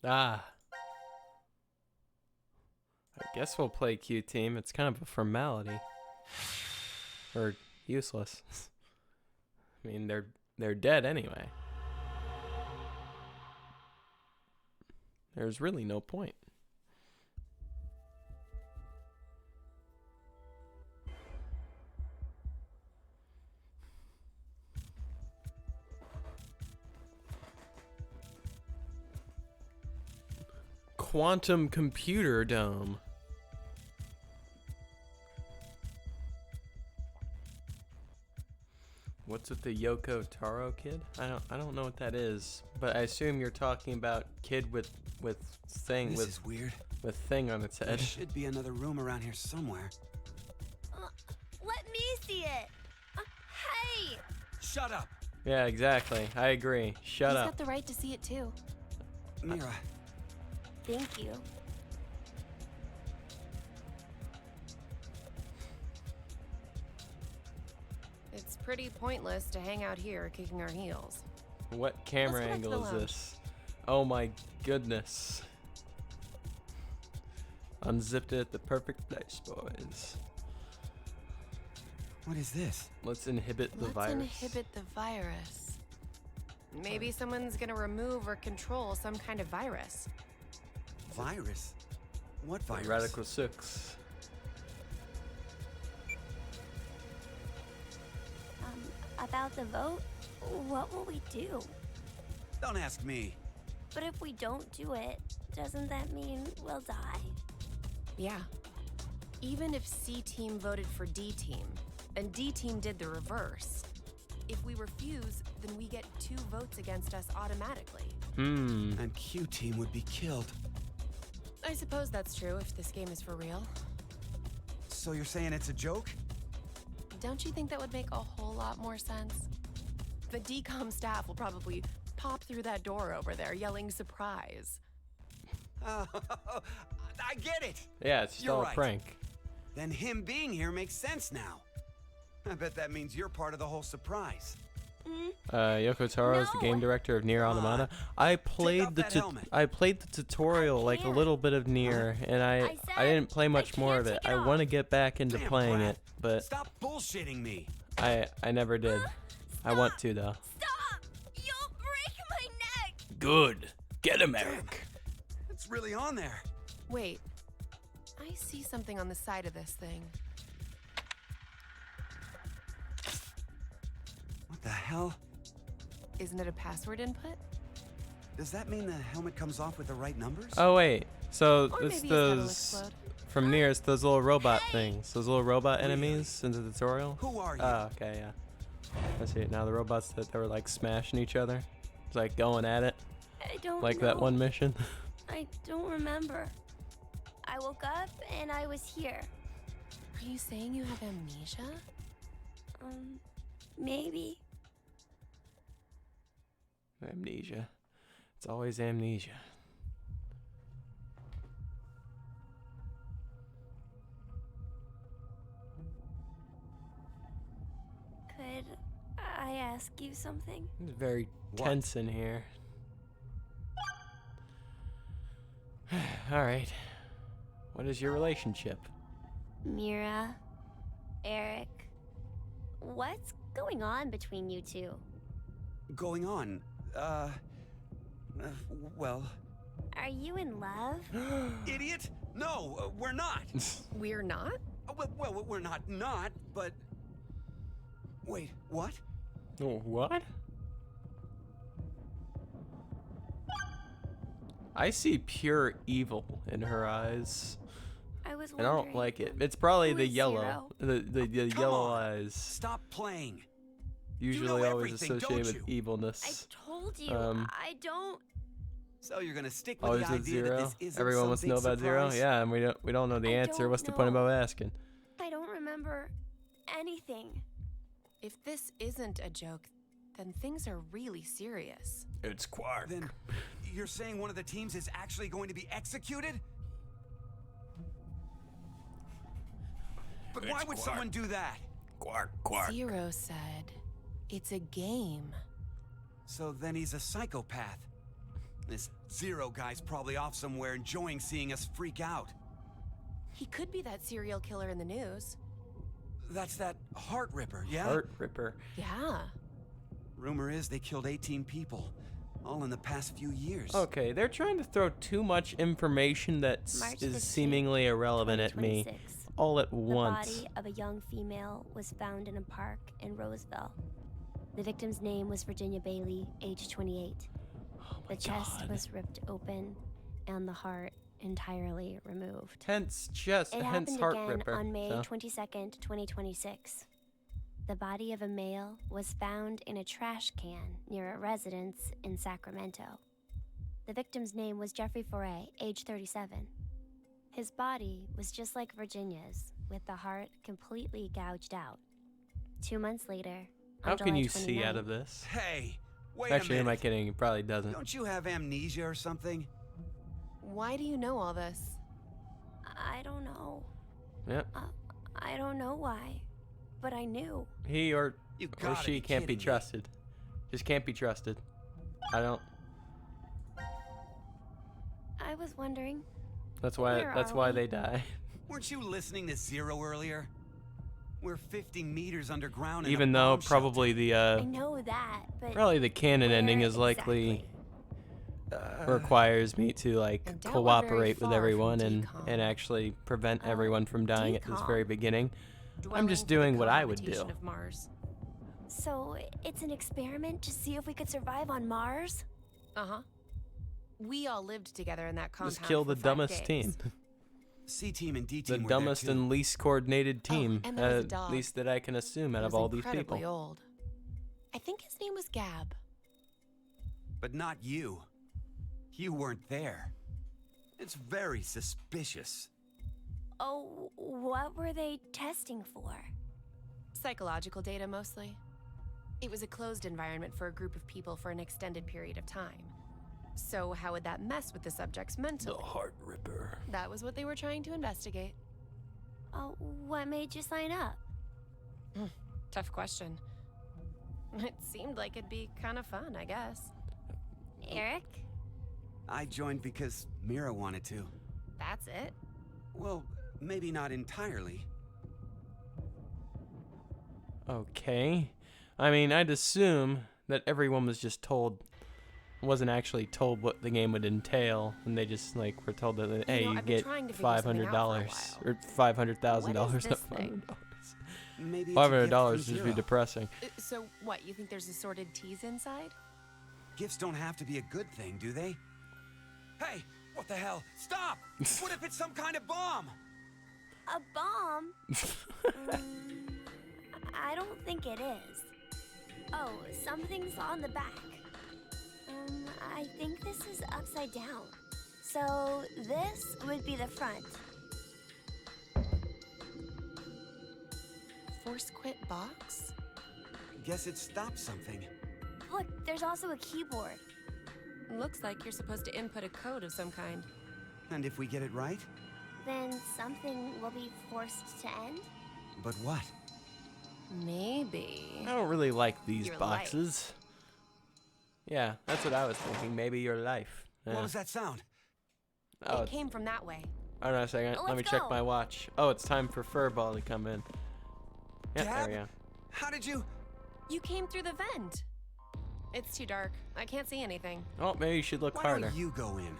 Ah. I guess we'll play Q team. It's kind of a formality. Or useless. I mean, they're dead anyway. There's really no point. Quantum Computer Dome. What's with the Yoko Taro kid? I don't know what that is, but I assume you're talking about kid with thing This is weird. with thing on its There head. should be another room around here somewhere. Let me see it. Hey! Shut up, Yeah, exactly. I agree. Shut He's up. got the right to see it too. Mira. Thank you. It's pretty pointless to hang out here kicking our heels. What camera Let's go back to angle the is lounge. this? Oh my goodness. Unzipped it at the perfect place, boys. What is this? Let's inhibit the Let's virus. inhibit the virus. Maybe someone's gonna remove or control some kind of virus. Virus? What virus? Radical 6. About the vote, what will we do? Don't ask me. But if we don't do it, doesn't that mean we'll die? Yeah. Even if C team voted for D team, and D team did the reverse. If we refuse, then we get 2 votes against us automatically. And Q team would be killed. I suppose that's true if this game is for real. So you're saying it's a joke? Don't you think that would make a whole lot more sense? The DCOM staff will probably pop through that door over there yelling surprise. I get it. Yeah, it's just You're all right. a prank. Then him being here makes sense now. I bet that means you're part of the whole surprise. Yoko Taro is the game director of Nier Automata. I played the tutorial, like a little bit of Nier, and I didn't play much more of it. I want to get back into playing it, but Stop bullshitting me. I never did. I want to though. Stop! You'll break my neck! Good. Get him, Eric. It's really on there. Wait, I see something on the side of this thing. What the hell? Isn't it a password input? Does that mean the helmet comes off with the right numbers? Oh wait, so Or it's maybe his head will those explode. from Nier. It's those little robot things, those little robot enemies in the tutorial. Who are you? Oh, okay, yeah. I see it now. The robots that they were like smashing each other, it's like going at it, I don't like know. that one mission. I don't remember. I woke up and I was here. Are you saying you have amnesia? Maybe. Amnesia. It's always amnesia. Could I ask you something? It's very What? tense in here. All right. What is your relationship? Mira, Eric, what's going on between you two? Going on? Well... Are you in love? Idiot! No, we're not. We're not? Well, we're not, but... Wait, what? Oh, what? I see pure evil in her eyes. I was And I wondering. don't like it. It's probably who the is yellow. Zero? The Come yellow on. eyes. Stop playing. Usually know always everything, associated don't with you? I evilness. told you. Um, I don't. So you're gonna stick with Always the with idea that Zero. this isn't Everyone some wants to big know about Zero. surprise? Yeah, and we don't know the I answer. don't What's the point know. about asking? I don't remember anything. If this isn't a joke, then things are really serious. It's Quark. Then you're saying one of the teams is actually going to be executed? But why It's would Quark. someone do that? Quark. Zero said, it's a game. So then he's a psychopath. This Zero guy's probably off somewhere enjoying seeing us freak out. He could be that serial killer in the news. That's that Heart Ripper, yeah? Heart Ripper. Yeah. Rumor is they killed 18 people, all in the past few years. Okay, they're trying to throw too much information that March is 15th, seemingly irrelevant at me 2026. all at The once. body of a young female was found in a park in Roseville. The victim's name was Virginia Bailey, age 28. Oh my The chest God. was ripped open and the heart entirely removed. Hence It Heart happened again Ripper. on May so. 22nd, 2026. The body of a male was found in a trash can near a residence in Sacramento. The victim's name was Jeffrey Foray, age 37. His body was just like Virginia's, with the heart completely gouged out. 2 months later, How on can July you see out 29th, of this? Hey, wait Actually, a am I minute. kidding? He probably doesn't. Don't you have amnesia or something? Why do you know all this? I don't know. Yep. I don't know why, but I knew. He or You gotta she be can't be kidding me. trusted. Just can't be trusted. I don't. I was wondering. That's why. Where That's are why we? they die. Weren't you listening to Zero earlier? We're 50 meters underground in Even a though bomb probably the I know that, but Probably the canon ending is likely requires me to like I doubt we're very cooperate with far everyone from and decom. actually prevent everyone from dying at this very decom? beginning. I'm Dwelling just for the doing what I would cohabitation do. Of Mars. So, it's an experiment to see if we could survive on Mars? Uh-huh. We all lived together in that compound Just kill for the 5 dumbest days. team. C team and D The team were dumbest there too. and least coordinated team, and there was a at dog. least that I can assume out He of was all these incredibly people. old. I think his name was Gab. But not you. You weren't there. It's very suspicious. Oh, what were they testing for? Psychological data, mostly. It was a closed environment for a group of people for an extended period of time. So how would that mess with the subjects mentally? The Heart Ripper. That was what they were trying to investigate. Oh, what made you sign up? Tough question. It seemed like it'd be kind of fun, I guess. Eric? I joined because Mira wanted to. That's it. Well, maybe not entirely. Okay. I mean, I'd assume that everyone was just told, wasn't actually told what the game would entail, and they just like were told that hey, you I've been get trying to figure something out for a $500 while. or $500,000 What is up. this thing? Maybe it's a gift $500 from would just be Zero. depressing. So what, you think there's assorted teas inside? Gifts don't have to be a good thing, do they? Hey, what the hell? Stop! What if it's some kind of bomb? A bomb? I don't think it is. Oh, something's on the back. I think this is upside down. So this would be the front. Force quit box? Guess it stopped something. Look, there's also a keyboard. Looks like you're supposed to input a code of some kind. And if we get it right? Then something will be forced to end? But what? Maybe. I don't really like these Your boxes. Yeah, that's what I was thinking. Maybe your life. Yeah. What was that sound? Oh, It came from that way. hold on a second. Let me Let's check go. my watch. Oh, it's time for Furball to come in. Yeah, Gab? there we go. How did you... You came through the vent. It's too dark. I can't see anything. Oh, maybe you should look Why harder. don't you go in?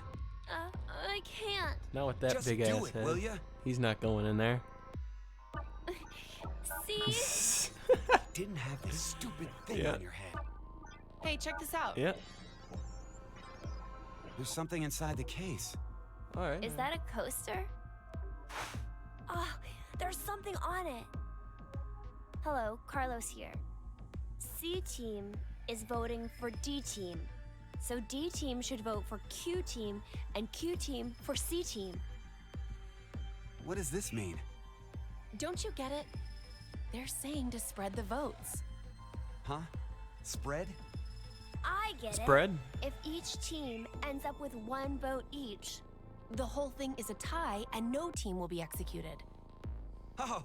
I can't. Not with that Just big do ass it, head. will ya? He's not going in there. See? Didn't have this stupid thing Yeah. on your head. Hey, check this out. Yeah. There's something inside the case. All right. Is that a coaster? Oh, there's something on it. Hello, Carlos here. C team is voting for D team. So D team should vote for Q team and Q team for C team. What does this mean? Don't you get it? They're saying to spread the votes. Huh? Spread? I get Spread? it. If each team ends up with 1 vote each. The whole thing is a tie and no team will be executed. Oh,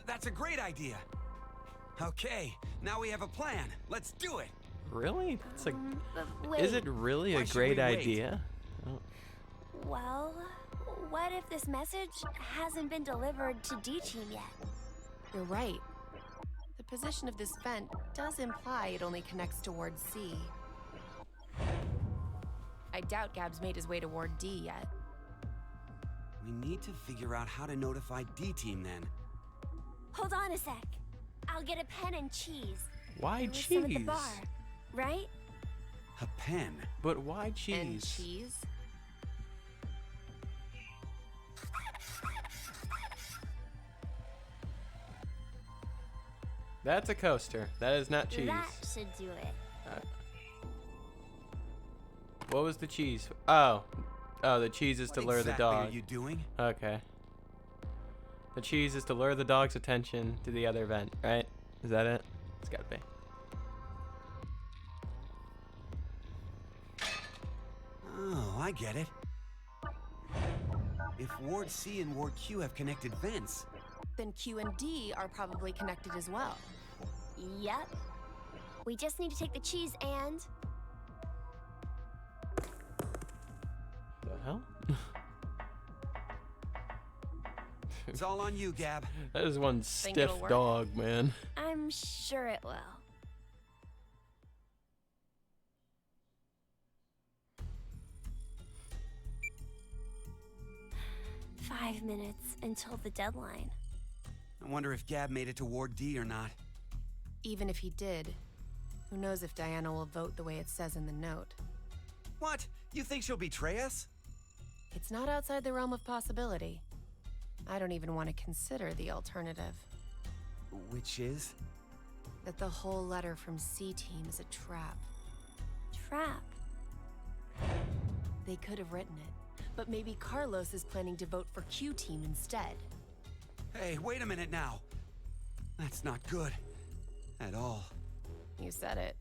that's a great idea. Okay, now we have a plan. Let's do it. Really? That's a. But wait. Is it really Why a should great we wait? idea? Well, what if this message hasn't been delivered to D team yet? You're right. The position of this vent does imply it only connects towards C. I doubt Gab's made his way toward D yet. We need to figure out how to notify D team then. Hold on a sec. I'll get a pen and cheese. Why There was some at the cheese? bar, right? A pen. But why And cheese? cheese? That's a coaster. That is not cheese. That should do it. What was the cheese? Oh. Oh, the cheese is to What lure exactly the dog. are you doing? Okay. The cheese is to lure the dog's attention to the other vent, right? Is that it? It's gotta be. Oh, I get it. If Ward C and Ward Q have connected vents, Then Q and D are probably connected as well. Yep. We just need to take the cheese and... The hell? it's all on you, Gab. That is one Think stiff it'll work? dog, man. I'm sure it will. 5 minutes until the deadline. I wonder if Gab made it to Ward D or not. Even if he did, who knows if Diana will vote the way it says in the note. What? You think she'll betray us? It's not outside the realm of possibility. I don't even want to consider the alternative. Which is? That the whole letter from C-Team is a trap. Trap? They could have written it, but maybe Carlos is planning to vote for Q-Team instead. Hey, wait a minute now. That's not good. At all. You said it.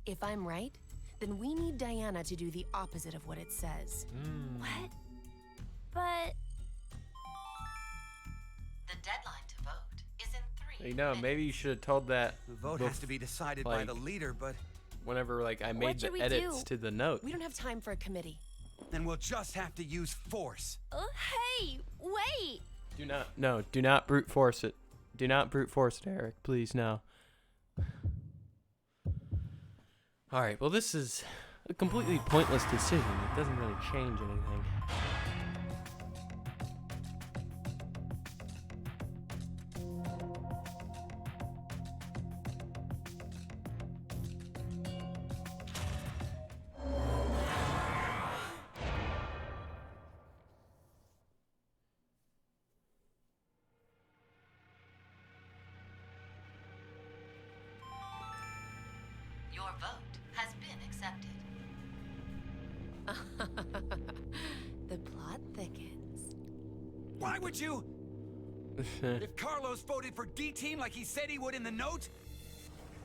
If I'm right, then we need Diana to do the opposite of what it says. What? But... The deadline to vote is in 3 You know, maybe you should have told that. The vote has to be decided by the leader, but... Whenever, like, I made should the we edits do? to the note. We don't have time for a committee. Then we'll just have to use force. Hey, wait! Do not brute force it. Do not brute force it, Eric. Please, no. Alright, well, this is a completely pointless decision. It doesn't really change anything. Your vote has been accepted. The plot thickens. Why would you? If Carlos voted for D-Team like he said he would in the note?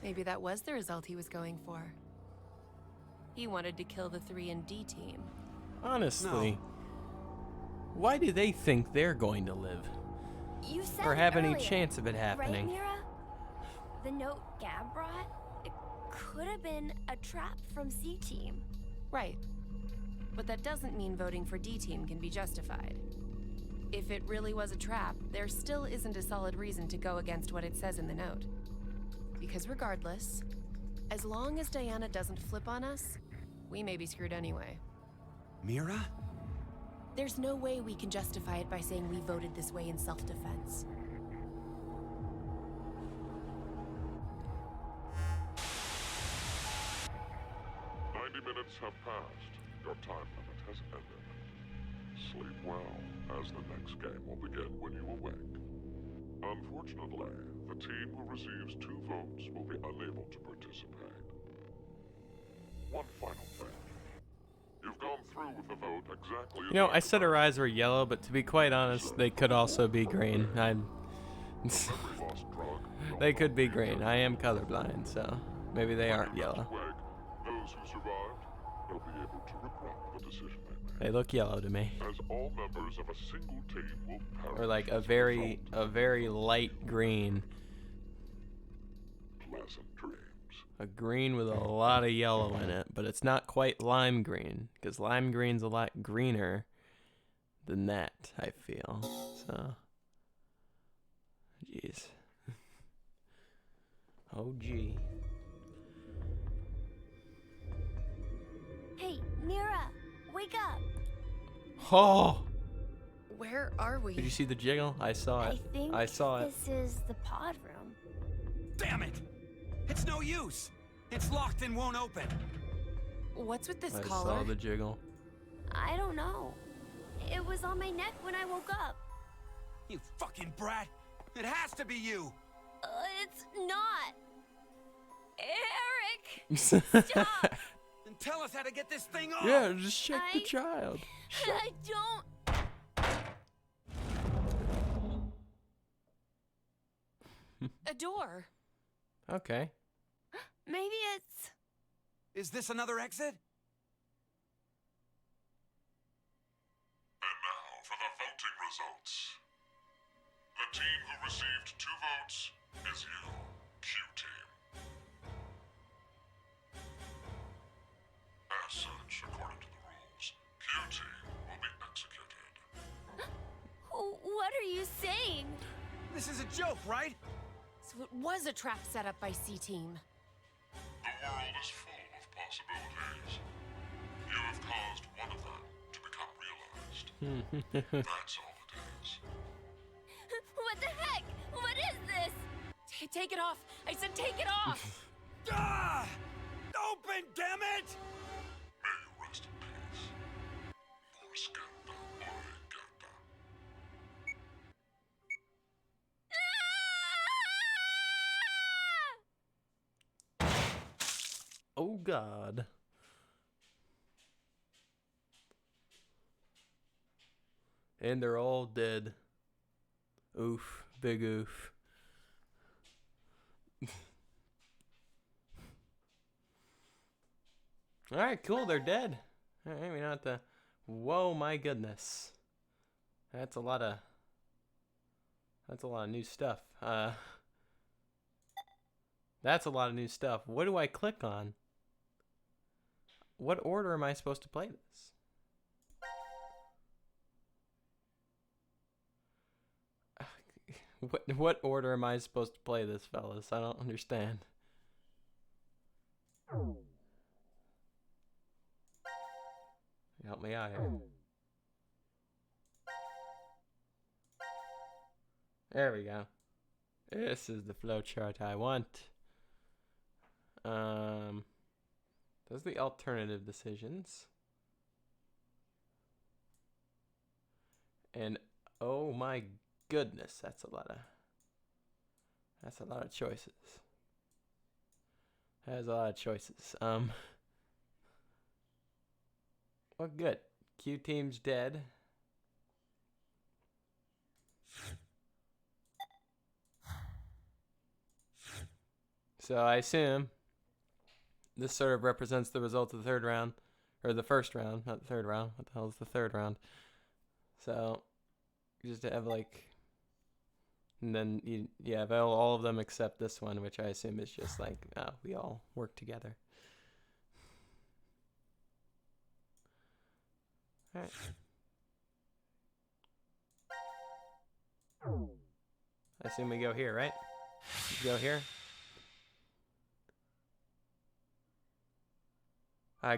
Maybe that was the result he was going for. He wanted to kill the 3 in D-Team. Honestly, why do they think they're going to live? You said Or have any earlier, chance of it happening? Right, Mira? The note Gab brought? It could have been a trap from C-Team. Right. But that doesn't mean voting for D-Team can be justified. If it really was a trap, there still isn't a solid reason to go against what it says in the note. Because regardless, as long as Diana doesn't flip on us, we may be screwed anyway. Mira? There's no way we can justify it by saying we voted this way in self-defense. Minutes have passed. Your time limit has ended. Sleep well, as the next game will begin when you awake. Unfortunately, the team who receives 2 votes will be unable to participate. One final thing. You've gone through with the vote exactly as You know, I said her eyes were yellow, but to be quite honest, they could also be green. They could be green. I am colorblind, so maybe they aren't yellow. Those who survived will be able to regret the decision they made. They look yellow to me. As all members of a single team will perish. Or like a very light green. Pleasant dreams. A green with a lot of yellow in it, but it's not quite lime green, because lime green's a lot greener than that, I feel. So, jeez. Oh, gee. Hey, Mira, wake up! Oh! Where are we? Did you see the jiggle? I saw it. I saw it. This is the pod room. Damn it! It's no use! It's locked and won't open. What's with this I collar? saw the jiggle. I don't know. It was on my neck when I woke up. You fucking brat! It has to be you! It's not. Eric! Stop! And tell us how to get this thing off! Yeah, just check the child. I don't... A door. Okay. Maybe it's... Is this another exit? And now for the voting results. The team who received 2 votes is you, Q-Team. As such, according to the rules, Q-Team will be executed. What are you saying? This is a joke, right? So it was a trap set up by C-Team. The world is full of possibilities. You have caused one of them to become realized. That's all it take it off! I said take it off! Ah! Open, damn it! May you rest in peace. Forskenta Origata. Oh God. And they're all dead. Oof. Big oof. Alright, cool, they're dead. Alright, we don't have to... Whoa, my goodness. That's a lot of new stuff. That's a lot of new stuff. What do I click on? What order am I supposed to play this? What order am I supposed to play this, fellas? I don't understand. Help me out here. There we go. This is the flowchart I want. Those are the alternative decisions. And oh my goodness, that's a lot of choices. That's a lot of choices. Well, good. Q team's dead. So I assume this sort of represents the results of the third round, or the first round, not the third round. What the hell is the third round? So just to have like, and then you have all of them except this one, which I assume is just like, oh, we all work together. All right. I assume we go here, right? Go here.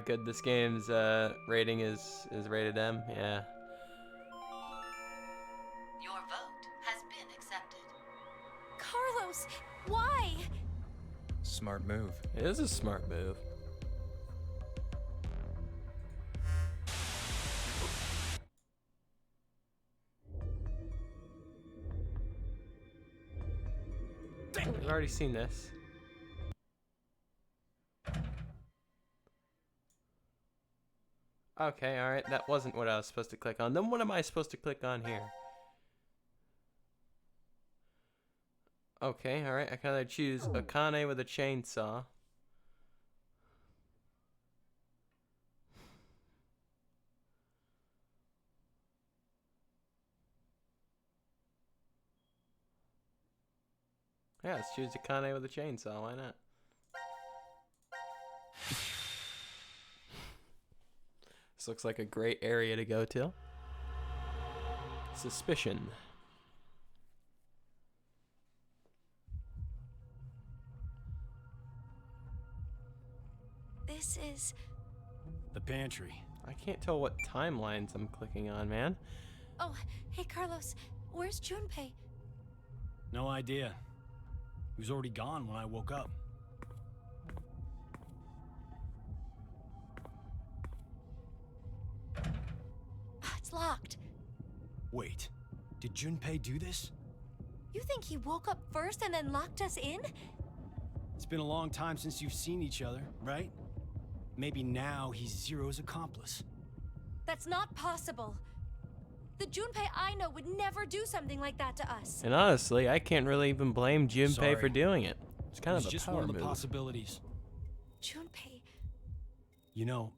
Good. This game's rating is rated M. Yeah. Your vote has been accepted. Carlos, why? Smart move. It is a smart move. We've already seen this. Okay, alright, that wasn't what I was supposed to click on. Then what am I supposed to click on here? Okay, alright, I can either choose Akane with a chainsaw. Yeah, let's choose Akane with a chainsaw, why not? This looks like a great area to go to. Suspicion. This is... The pantry. I can't tell what timelines I'm clicking on, man. Oh, hey Carlos, where's Junpei? No idea. He was already gone when I woke up. It's locked. Wait, did Junpei do this? You think he woke up first and then locked us in? It's been a long time since you've seen each other, right? Maybe now he's Zero's accomplice. That's not possible. The Junpei I know would never do something like that to us. And honestly, I can't really even blame Junpei Sorry. for doing it. It's kind of a just power one of the move. possibilities. Junpei... You know,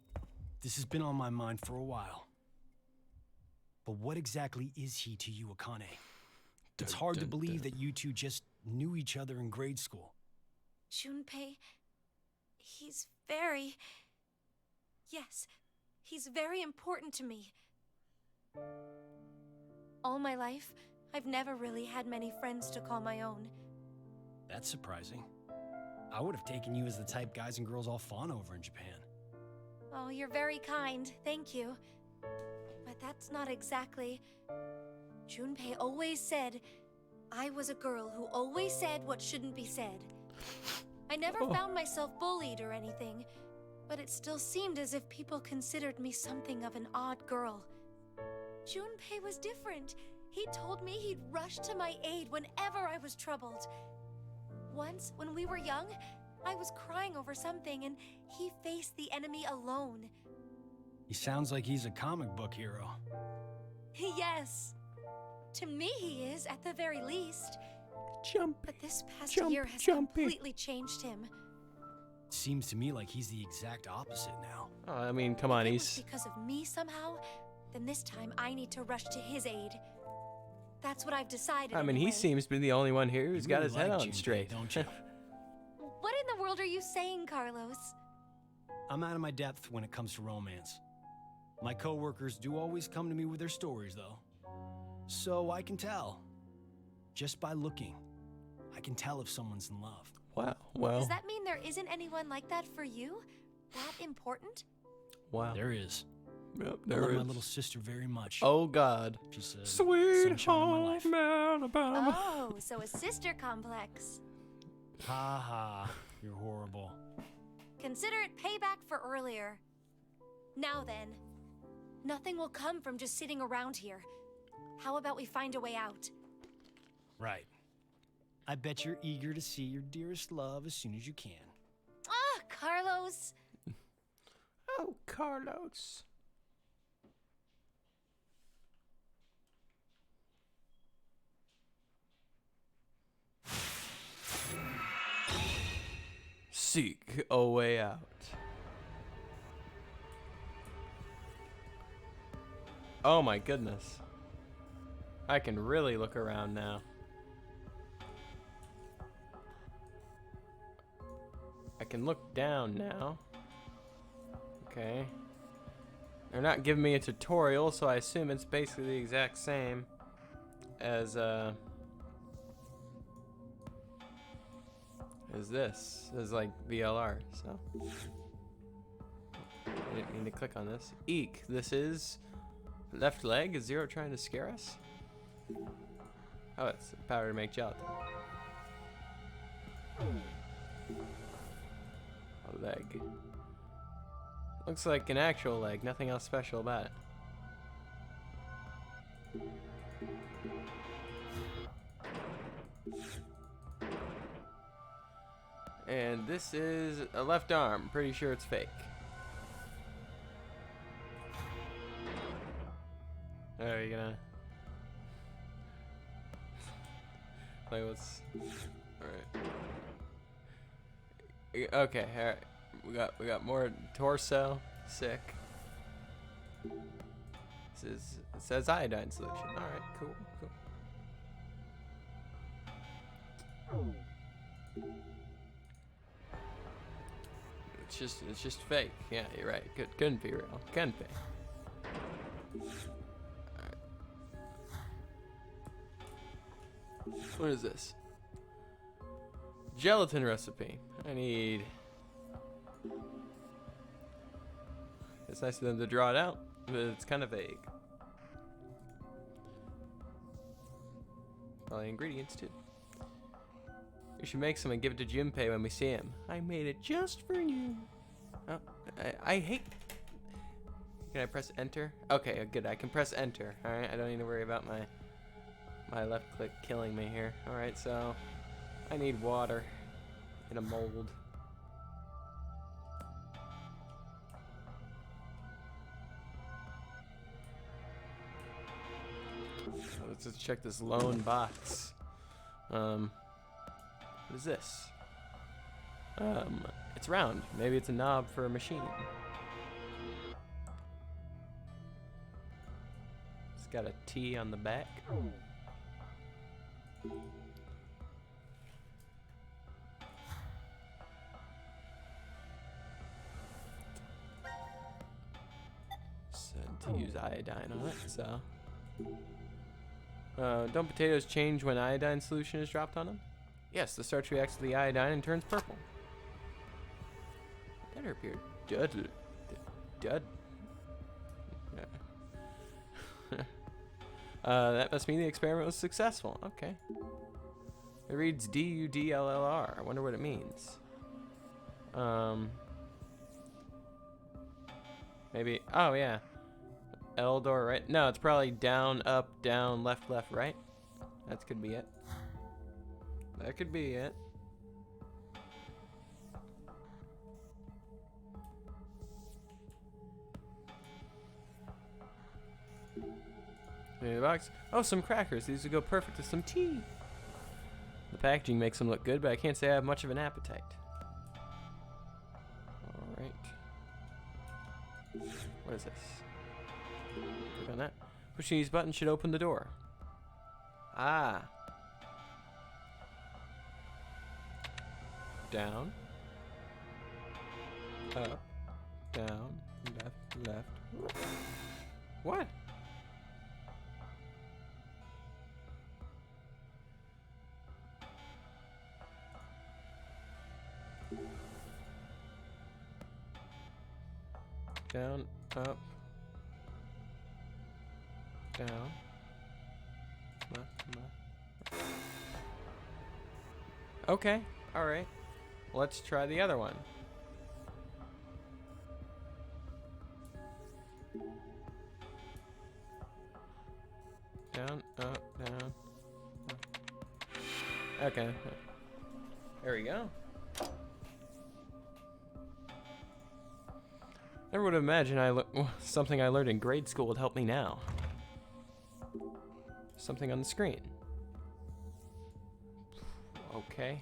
this has been on my mind for a while. But what exactly is he to you, Akane? It's hard to believe that you two just knew each other in grade school. Junpei... He's very... Yes, he's very important to me. All my life, I've never really had many friends to call my own. That's surprising. I would have taken you as the type guys and girls all fawn over in Japan. Oh, you're very kind, thank you. But that's not exactly... Junpei always said, I was a girl who always said what shouldn't be said. I never found myself bullied or anything, but it still seemed as if people considered me something of an odd girl. Junpei was different. He told me he'd rush to my aid whenever I was troubled. Once, when we were young, I was crying over something and he faced the enemy alone. He sounds like he's a comic book hero. Yes. To me he is, at the very least. But this past year has completely changed him. Seems to me like he's the exact opposite now. Oh, I mean, come on, If it was he's... because of me somehow, then this time I need to rush to his aid. That's what I've decided. I mean, anyway. he seems to be the only one here who's got his head on Junpei, straight. don't you? What in the world are you saying, Carlos? I'm out of my depth when it comes to romance. My coworkers do always come to me with their stories, though. So I can tell. Just by looking, I can tell if someone's in love. Wow, well, Does that mean there isn't anyone like that for you? That important? wow. There is. Yep, I there love my is. little sister very much. Oh, God. She's a Sweet sunshine in my home life. Alabama. Oh, so a sister complex. Ha ha, you're horrible. Consider it payback for earlier. Now then, nothing will come from just sitting around here. How about we find a way out? Right. I bet you're eager to see your dearest love as soon as you can. Ah, Carlos. Oh, Carlos. Seek a way out. Oh my goodness. I can really look around now. I can look down now. Okay. They're not giving me a tutorial, so I assume it's basically the exact same as this. As like VLR, so. I didn't mean to click on this. Eek, this is left leg. Is Zero trying to scare us? Oh, it's the power to make gelatin. A leg. Looks like an actual leg, nothing else special about it. And this is a left arm, pretty sure it's fake. Are you gonna... like, what's... Alright. Okay, alright. We got more torso. Sick. It says iodine solution. Alright, cool. It's just fake. Yeah, you're right. Couldn't be real. Couldn't be. Alright. What is this? Gelatin recipe. I need... It's nice of them to draw it out, but it's kind of vague. Probably ingredients too. We should make some and give it to Junpei when we see him. I made it just for you. Oh, I hate... Can I press enter? Okay, good. I can press enter. Alright, I don't need to worry about my left click killing me here. Alright, so I need water in a mold. Let's just check this lone box. What is this? It's round. Maybe it's a knob for a machine. It's got a T on the back. Said to use iodine on it, so. Don't potatoes change when iodine solution is dropped on them? Yes, the starch reacts to the iodine and turns purple. That appeared deadly. Dead. Yeah. That must mean the experiment was successful. Okay. It reads D-U-D-L-L-R. I wonder what it means. Maybe, oh yeah. L door, right? No, it's probably down, up, down, left, left, right. That could be it. That could be it. In the box. Oh, some crackers. These would go perfect with some tea. The packaging makes them look good, but I can't say I have much of an appetite. Alright. What is this? Click on that. Pushing these buttons should open the door. Ah. Down. Up. Down. Left. Left. What? Down, up, down, left, left. Okay, alright. Let's try the other one. Down, up, down. Up. Okay. There we go. Never would have imagined something I learned in grade school would help me now. Something on the screen. Okay.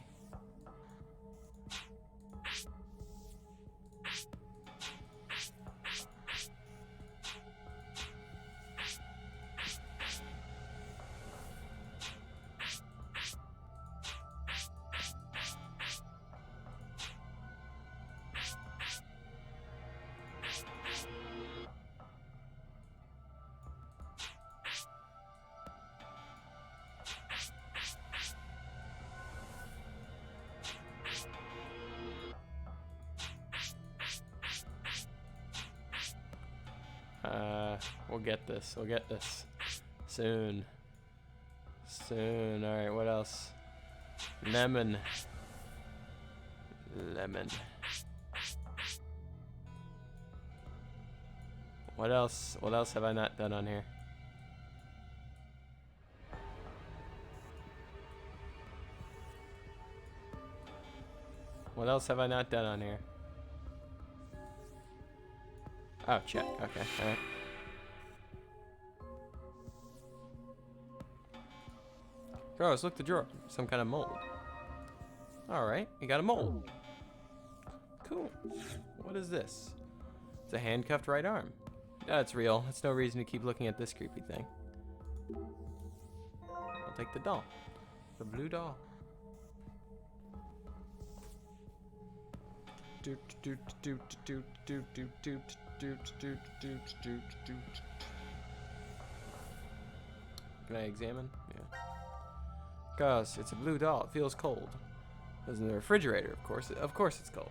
We'll get this. We'll get this. Soon. Soon. Alright, what else? Lemon. Lemon. What else? What else have I not done on here? What else have I not done on here? Oh, check. Okay, alright. Gross, look, the drawer. Some kind of mold. Alright, you got a mold. Cool. What is this? It's a handcuffed right arm. That's real. That's no reason to keep looking at this creepy thing. I'll take the doll. The blue doll. Doot doot doot doot doot doot doot doot doot doot doot doot. Can I examine? Yeah. Cause it's a blue doll. It feels cold. It's in the refrigerator, of course. Of course it's cold.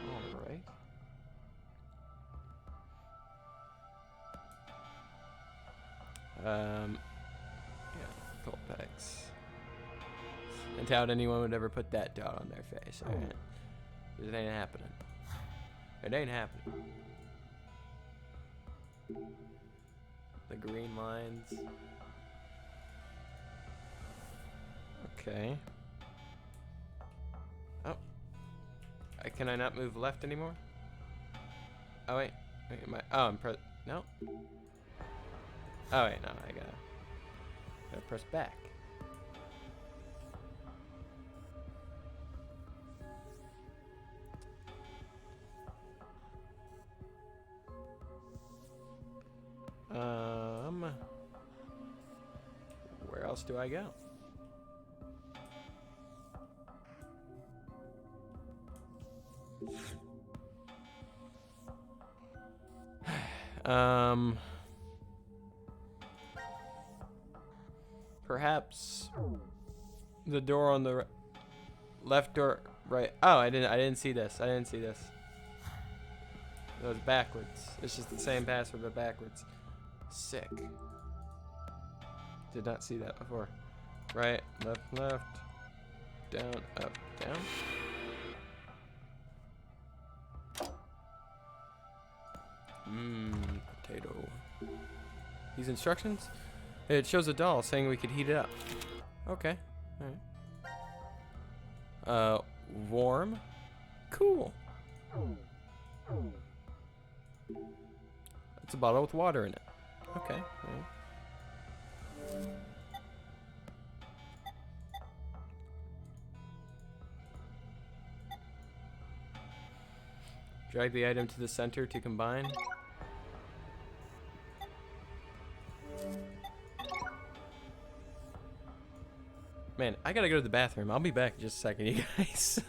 All right. Yeah, cold packs. I doubt anyone would ever put that dot on their face. All right. It ain't happening. It ain't happening. The green lines. Okay. Oh. Can I not move left anymore? Oh wait. Wait, I'm no. Oh wait, no, I gotta press back. Where else do I go? Perhaps the door on the left door, right? Oh, I didn't see this. I didn't see this. It was backwards. It's just the same password but backwards. Sick. Did not see that before. Right, left, left. Down, up, down. Potato. These instructions? It shows a doll saying we could heat it up. Okay. Alright. Warm. Cool. It's a bottle with water in it. Okay. Alright. Drag the item to the center to combine. Man, I gotta go to the bathroom. I'll be back in just a second, you guys.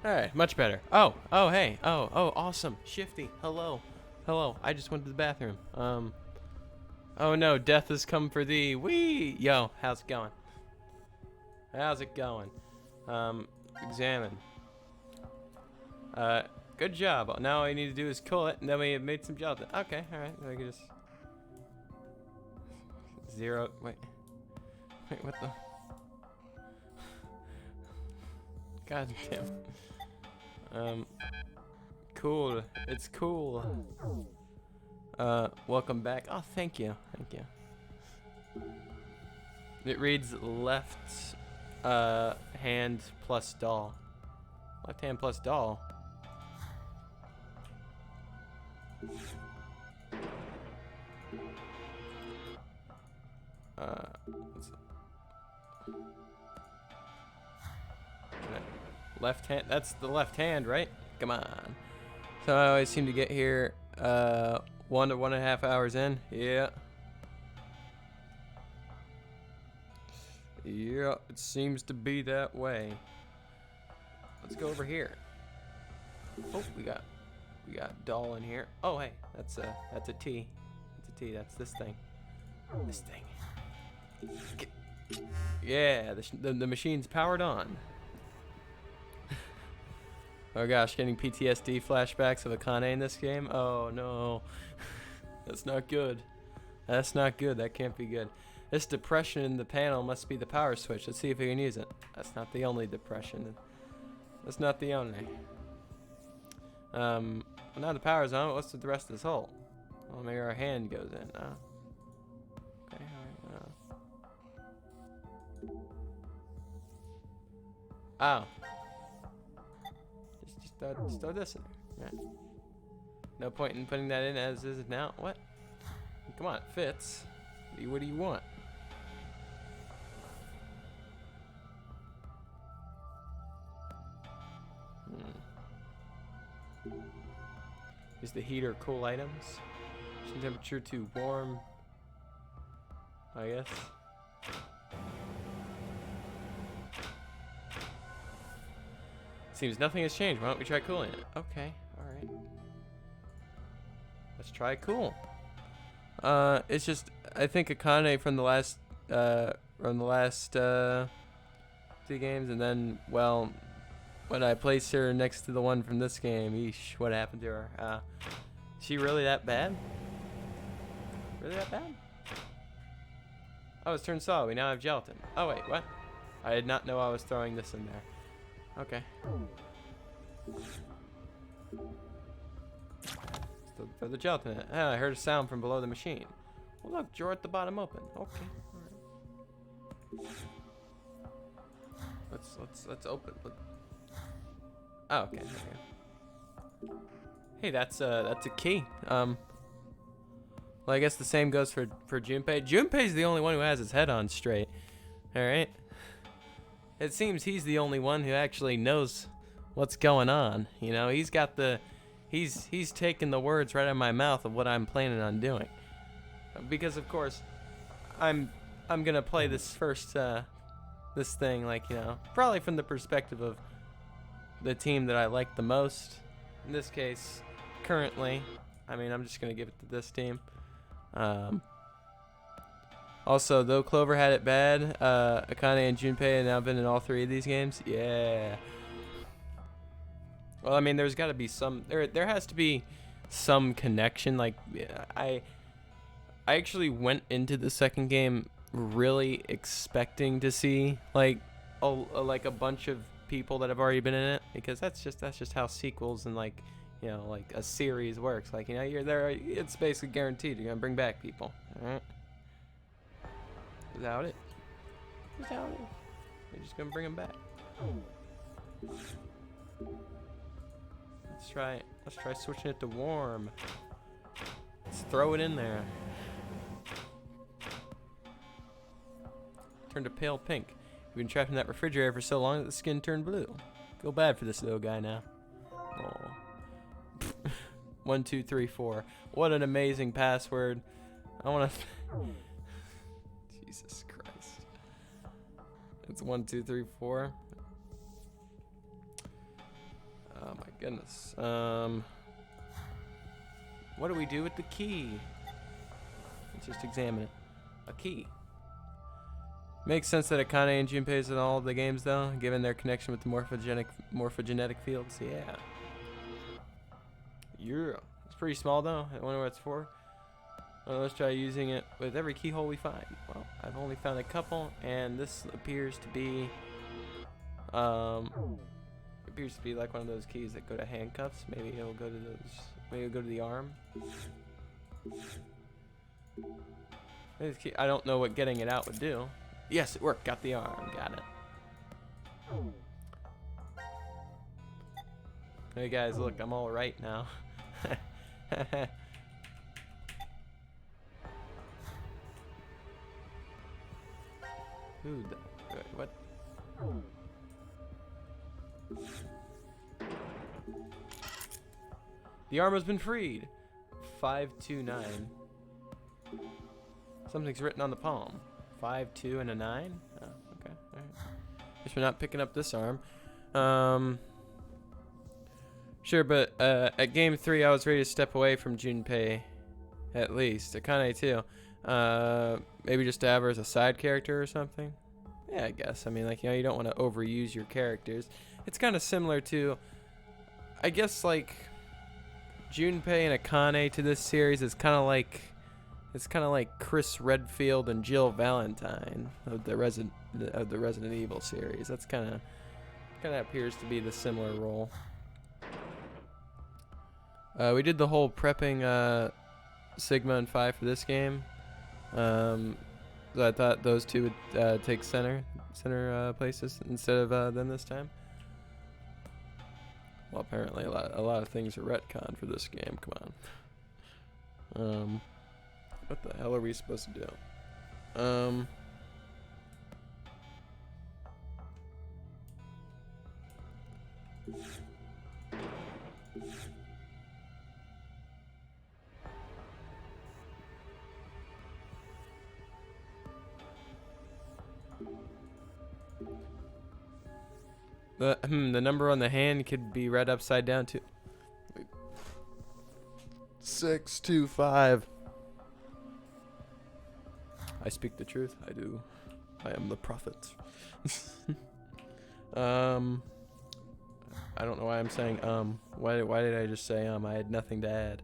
Alright, much better. Oh, hey. Oh, awesome. Shifty. Hello. I just went to the bathroom. Oh no, death has come for thee. Wee! Yo, how's it going? Examine. Good job. Now all I need to do is cool it, and then we made some gelatin. Okay, alright. I can just... Zero... Wait, what the... God damn. Cool. It's cool. Welcome back. Oh, thank you. It reads left hand plus doll. Left hand plus doll. Left hand, that's the left hand, right? Come on. So I always seem to get here 1 to 1.5 hours in. Yeah, it seems to be that way. Let's go over here. Oh, we got doll in here. Oh, hey, that's a T. That's a T. That's this thing. Yeah, the machine's powered on. Oh gosh, getting PTSD flashbacks of Akane in this game? Oh no. That's not good. That can't be good. This depression in the panel must be the power switch. Let's see if we can use it. That's not the only depression. That's not the only. Well, now the power's on. What's with the rest of this hole? Well, maybe our hand goes in. Okay, alright. Oh. Just throw this in there. Yeah. No point in putting that in as is now. What? Come on, it fits. What do you want? Is the heater cool items? Temperature to warm, I guess. Seems nothing has changed. Why don't we try cooling it? Okay, alright. Let's try cool. It's just, I think Akane from the last 2 games, and then, well, when I placed her next to the one from this game, eesh, what happened to her? Is she really that bad? Really that bad? Oh, it's turned solid. We now have gelatin. Oh, wait, what? I did not know I was throwing this in there. Okay. Still throw the gelatin in it. Ah, I heard a sound from below the machine. Well, look, drawer at the bottom open. Okay. All right. Let's open. Oh, okay. There we go. Hey, that's a key. Well, I guess the same goes for Junpei. Junpei's the only one who has his head on straight. All right. It seems he's the only one who actually knows what's going on. You know, he's got he's taken the words right out of my mouth of what I'm planning on doing. Because of course, I'm gonna play this first this thing, like, you know, probably from the perspective of the team that I like the most. In this case, currently, I mean, I'm just gonna give it to this team. Also, though Clover had it bad, Akane and Junpei have now been in all 3 of these games. Yeah. Well, I mean, there's got to be some. There has to be some connection. Like, I actually went into the second game really expecting to see like a bunch of people that have already been in it, because that's just how sequels and, like, you know, like a series works. Like, you know, you're there, it's basically guaranteed you're gonna bring back people. All right. Without it. You're just gonna bring them back. Let's try switching it to warm. Let's throw it in there. Turned to pale pink. You've been trapped in that refrigerator for so long that the skin turned blue. Feel bad for this little guy now. Oh. 1, 2, 3, 4. What an amazing password. I wanna Jesus Christ. It's 1, 2, 3, 4. Oh my goodness. What do we do with the key? Let's just examine it. A key. Makes sense that Akane and Junpei's in all of the games, though, given their connection with the morphogenetic fields. Yeah. It's pretty small, though. I wonder what it's for. Well, let's try using it with every keyhole we find. Well, I've only found a couple, and this appears to be like one of those keys that go to handcuffs. Maybe it'll go to those. Maybe it'll go to the arm. I don't know what getting it out would do. Yes, it worked. Got the arm. Got it. Hey guys, look, I'm all right now. Who what? The arm has been freed. 529. Something's written on the palm. 5, 2, and a 9. Oh, okay. All right. Guess we're not picking up this arm. Sure, but at game 3, I was ready to step away from Junpei. At least Akane too. Maybe just to have her as a side character or something. Yeah, I guess. I mean, like, you know, you don't want to overuse your characters. It's kind of similar to, I guess, like, Junpei and Akane to this series is kind of like, it's kind of like Chris Redfield and Jill Valentine of the Resident Evil series. That's kind of appears to be the similar role. We did the whole prepping Sigma and Phi for this game. So I thought those two would take center places instead of them this time. Well, apparently a lot of things are retconned for this game. Come on. What the hell are we supposed to do? The number on the hand could be read upside down too. 625. I speak the truth. I do. I am the prophet. I don't know why I'm saying Why did I just say I had nothing to add.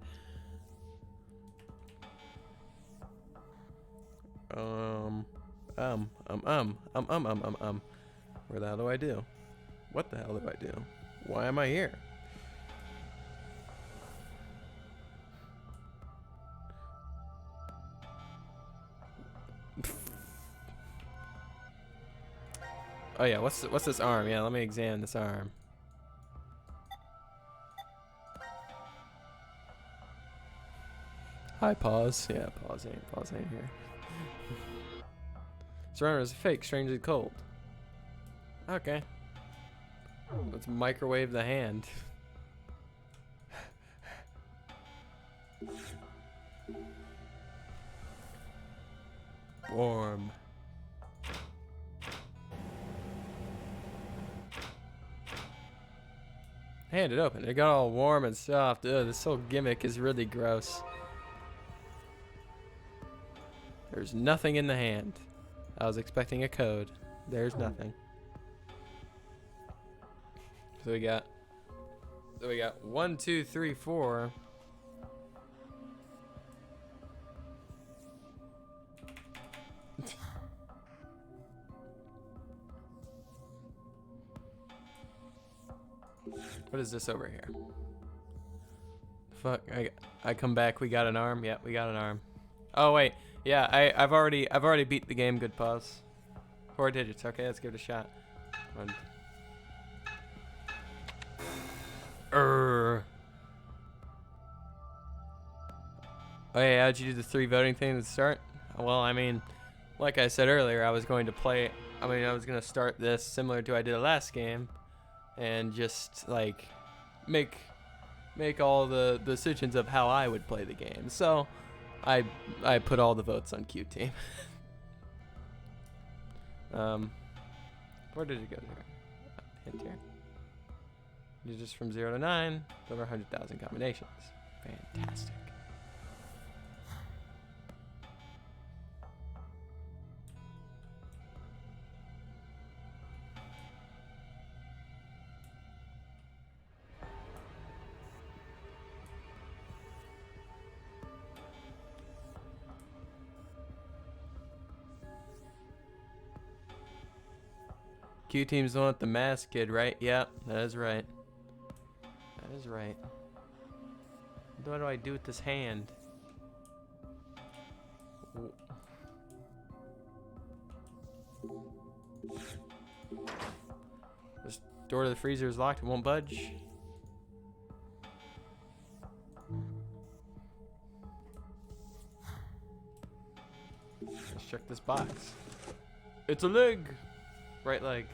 Where the hell do I do? What the hell do I do? Why am I here? Oh yeah, what's this arm? Yeah, let me examine this arm. Hi, pause. Yeah, pause ain't here. Surrounded is fake, strangely cold. Okay. Let's microwave the hand. Warm. Hand it open. It got all warm and soft. Ugh, this whole gimmick is really gross. There's nothing in the hand. I was expecting a code. There's nothing. So we got 1, 2, 3, 4. What is this over here? Fuck, I come back, we got an arm. Yeah, we got an arm. Oh wait, yeah, I've already beat the game. Goodpawz. 4 digits. Okay, let's give it a shot. Oh yeah, how'd you do the 3 voting thing at the start? Well, I mean, like I said earlier, I was going to start this similar to I did the last game, and just like make all the decisions of how I would play the game. So I put all the votes on Q Team. Where did it go there? Hint here. Digits from 0 to 9, over 100,000 combinations. Fantastic. Q Team's the one with the mask kid, right? Yep, that is right. That is right. What do I do with this hand? This door to the freezer is locked. It won't budge. Let's check this box. It's a leg. Right leg.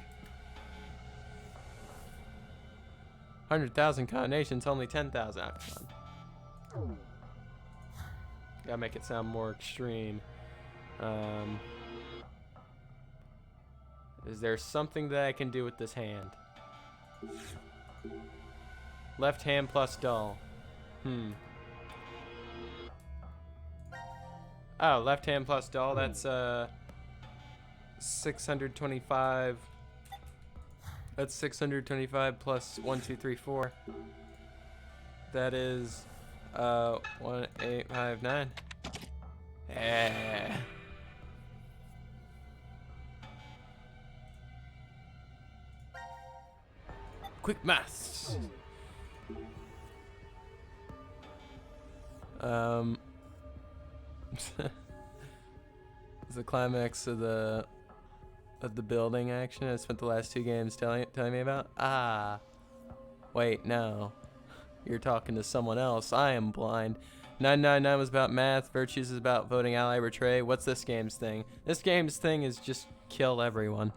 100,000 combinations, only 10,000. Oh, come on. Gotta make it sound more extreme. Is there something that I can do with this hand? Left hand plus dull. Oh, left hand plus dull. That's 625. That's 625 plus 1, 2, 3, 4. That is 1, 8, 5, 9. Yeah. Quick maths. It's the climax of the building action I spent the last 2 games telling me about. Ah, wait, no, you're talking to someone else. I am blind. 999 was about math. Virtues is about voting ally betray. What's this game's thing? This game's thing is just kill everyone.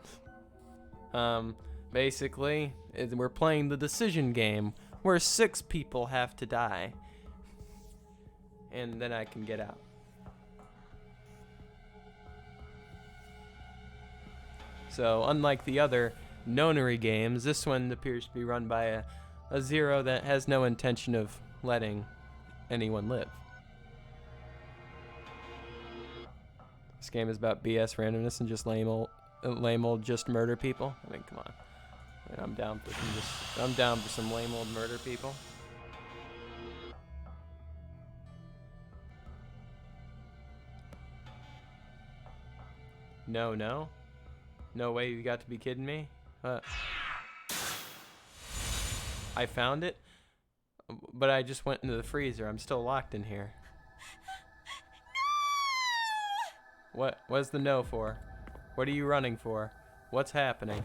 Basically, we're playing the decision game where 6 people have to die, and then I can get out. So, unlike the other nonary games, this one appears to be run by a zero that has no intention of letting anyone live. This game is about BS randomness and just lame old just murder people. I mean, come on. I mean, I'm down for some lame old murder people. No, no. No way, you got to be kidding me. I found it, but I just went into the freezer. I'm still locked in here. No! What's the no for? What are you running for? What's happening?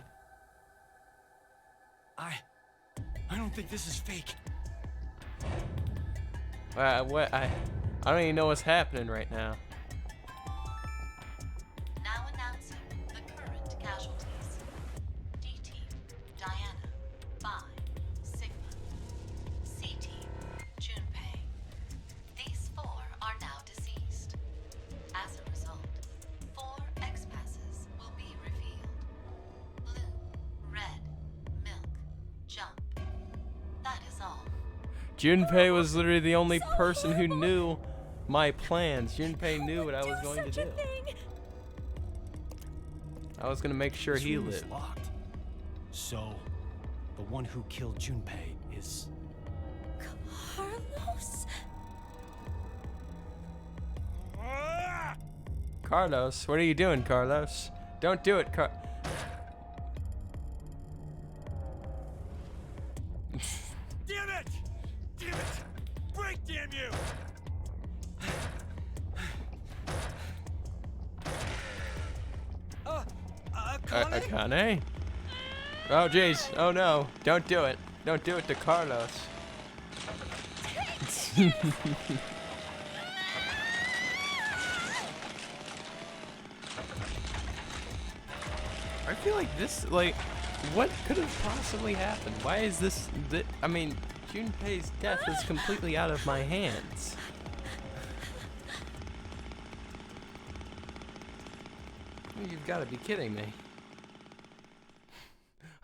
I don't think this is fake. What? I don't even know what's happening right now. Now announcing the current casualties. D-Team, Diana, Phi, Sigma. C-Team, Junpei. These 4 are now deceased. As a result, 4 X-passes will be revealed. Blue, red, milk, jump. That is all. Junpei was literally the only person who knew my plans. Junpei knew what I was going to do. I was going to make sure he lived. Locked. So, the one who killed Junpei is... Carlos? Carlos, what are you doing, Carlos? Don't do it, Damn it! Damn it! Break, damn you! Akane? Oh, jeez. Oh, no. Don't do it. Don't do it to Carlos. I feel like this, like, what could have possibly happened? Why is this, I mean, Junpei's death is completely out of my hands. You've got to be kidding me.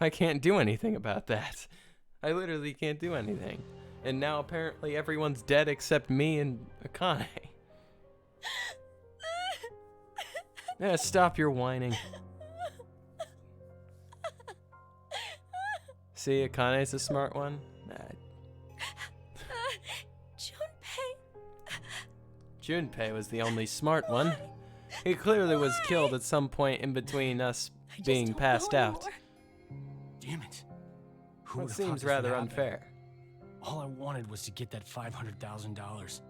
I can't do anything about that. I literally can't do anything. And now apparently everyone's dead except me and Akane. Yeah, stop your whining. See, Akane's the smart one. Junpei was the only smart one. He clearly was killed at some point in between us being passed out. Damn it. That seems rather unfair. All I wanted was to get that $500,000.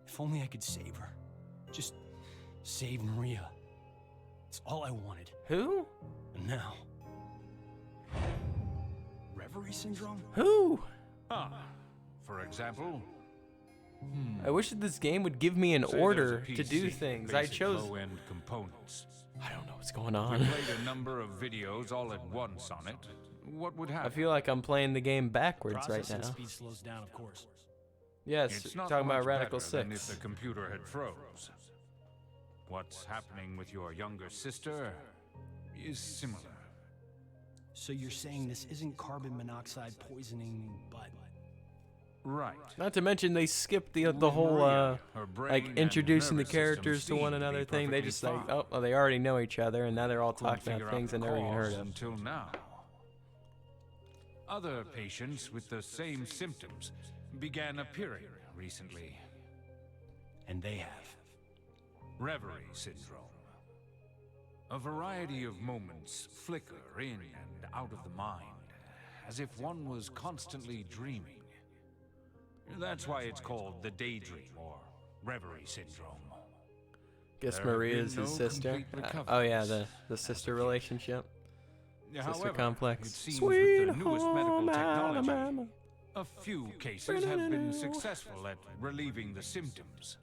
If only I could save her. Just save Maria. It's all I wanted. Who? And now... Reverie syndrome? Who? For example... I wish that this game would give me an order to do things. I chose... low-end components. I don't know what's going If on. we played a number of videos all at once on it, what would happen? I feel like I'm playing the game backwards right Processing now. speed slows down, of course. Yes, It's not talking about much Radical better than 6. if the computer had froze. What's happening with your younger sister is similar. So you're saying this isn't carbon monoxide poisoning, but... Right. Not to mention they skipped the whole like introducing the characters to one another thing. They just like, oh, they already know each other, and now they're all talking about things I never even heard of. Until now. Other patients with the same symptoms began appearing recently. And they have. Reverie syndrome. A variety of moments flicker in and out of the mind, as if one was constantly dreaming. That's why it's called the daydream or reverie syndrome. Guess Maria's his sister. Oh yeah, the sister relationship. Sister However, complex. it seems Sweet with the newest medical home technology, Alabama. a few cases have been successful at relieving the symptoms.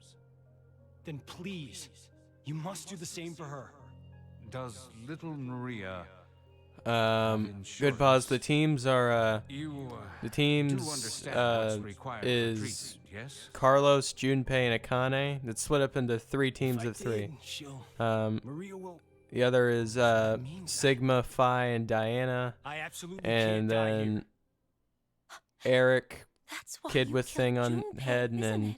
Then please, you must do the same for her. Does little Maria... Goodpawz, the teams are, the teams, is treatment, yes? Carlos, Junpei, and Akane. It's split up into 3 teams of 3. Maria will... The other is, Sigma, Phi, and Diana. I absolutely and can't die then here. Eric, That's why kid you with killed thing on Junpei, head, and isn't then... it?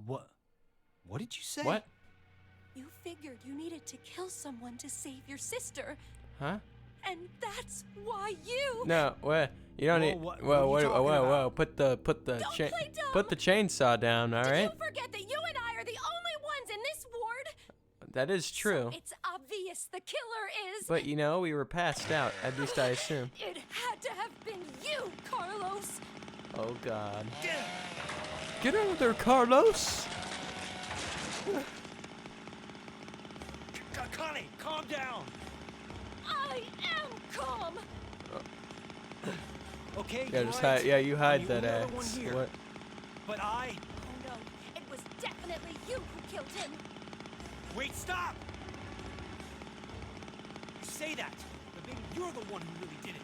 What did you say? What? You figured you needed to kill someone to save your sister, Huh? and that's why you... No, what? You don't need... what Whoa, are you talking whoa, about? put the play dumb. put the chainsaw down, all Did right? you forget that you and I are the only ones in this ward? That is true. So it's obvious obvious the killer is... But you know, we were passed out. At least I assume. It had to have been you, Carlos! Oh God. Get out of there, Carlos! Connie, calm down! I am calm! Okay, Yeah, just hide. Yeah, you hide that axe. What? But I... Oh no, it was definitely you who killed him! Wait, stop! You say that, but maybe you're the one who really did it.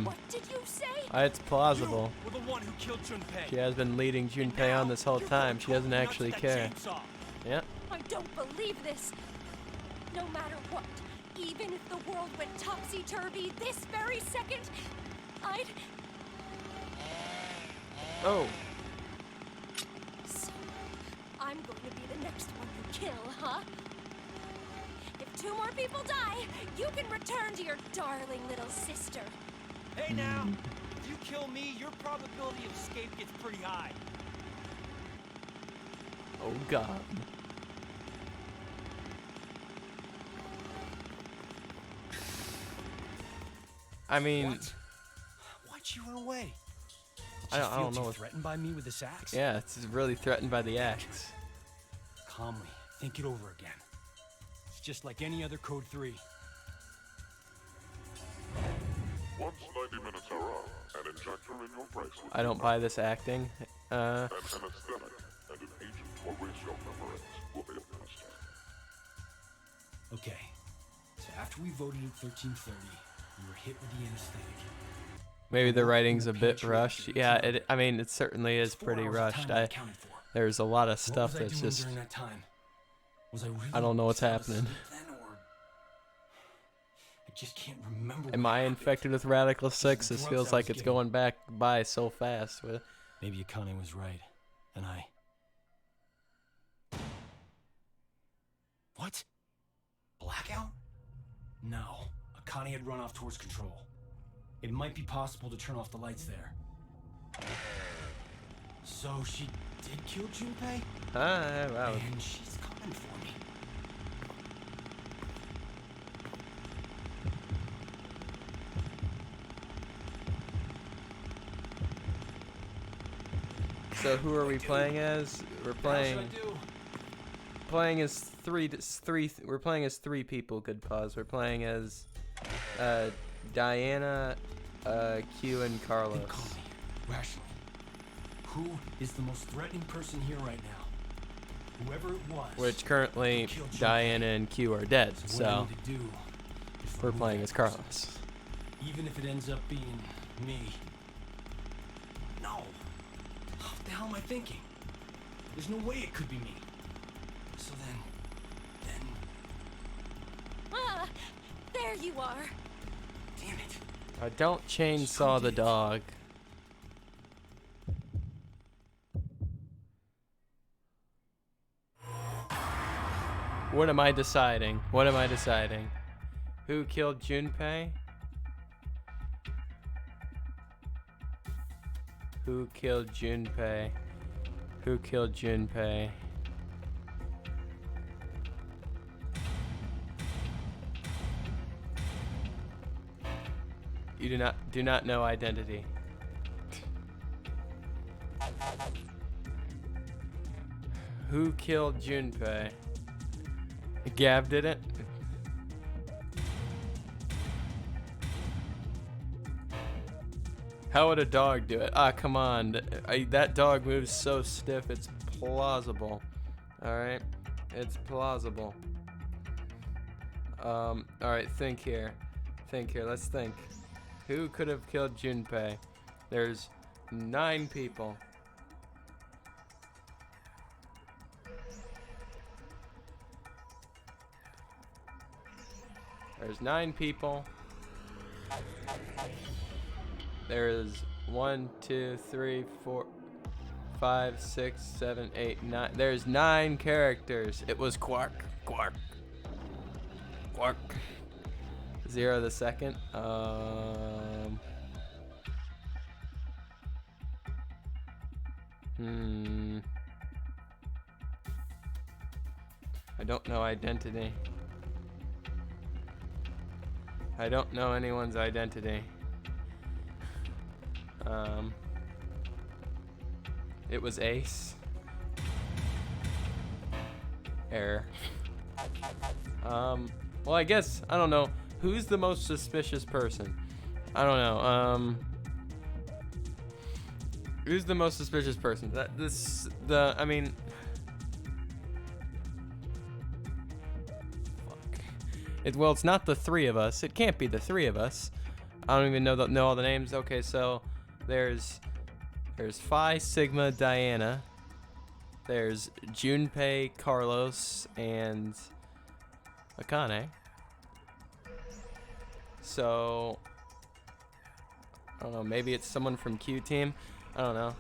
What did you say? It's plausible. You were the one who killed Junpei. She has been leading Junpei on this whole time. She doesn't actually care. Yeah. I don't believe this. No matter what, even if the world went topsy-turvy this very second, I'd... Oh. So, I'm going to be the next one you kill, huh? If 2 more people die, you can return to your darling little sister. Hey now, if you kill me, your probability of escape gets pretty high. Oh God. I mean, Why'd she run away? I don't know. Threatened by me with this axe? Yeah, it's really threatened by the axe. Calmly, think it over again. It's just like any other Code 3. Once 90 minutes are up, an injector in your bracelet. I don't buy this acting. An anesthetic and an agent always your memories will be administered. Okay, so after we voted at 13:30, we were hit with the anesthetic. Maybe the writing's a bit rushed. Yeah, I mean, it certainly is pretty rushed. There's a lot of stuff that's just... During that time? Was I really I don't know what's happening. I just can't remember. Am I infected with Radical 6? This feels like it's going back by so fast. Maybe Akane was right, and I... What? Blackout? No. Akane had run off towards control. It might be possible to turn off the lights there. So she did kill Junpei? Wow. And she's coming for me. So who are we playing as? We're playing as three people. Goodpawz. We're playing as Diana, Q, and Carlos. Think calmly, rationally. Who is the most threatening person here right now? Whoever it was. Which currently Diana and Q are dead, so we're playing as Carlos. Even if it ends up being me. No. What the hell am I thinking? There's no way it could be me. So then... Ah, there you are. Damn it. Don't chainsaw the dog. What am I deciding? What am I deciding? Who killed Junpei? Who killed Junpei? Who killed Junpei? You do not know identity. Who killed Junpei? Gav did it? How would a dog do it? Ah, come on. That dog moves so stiff, it's plausible. Alright? It's plausible. Alright, think here. Think here, let's think. Who could have killed Junpei? There's 9 people. There's 9 people. There's 1, 2, 3, 4, 5, 6, 7, 8, 9. There's 9 characters. It was Quark. Quark. Quark. 0 the second. I don't know identity. I don't know anyone's identity. It was Ace. Error. Well, I guess, I don't know. Who's the most suspicious person? I don't know. Who's the most suspicious person? I mean... Fuck. Well, it's not the three of us. It can't be the three of us. I don't even know all the names. Okay, so there's Phi, Sigma, Diana. There's Junpei, Carlos, and Akane. So I don't know, maybe it's someone from Q Team. I don't know.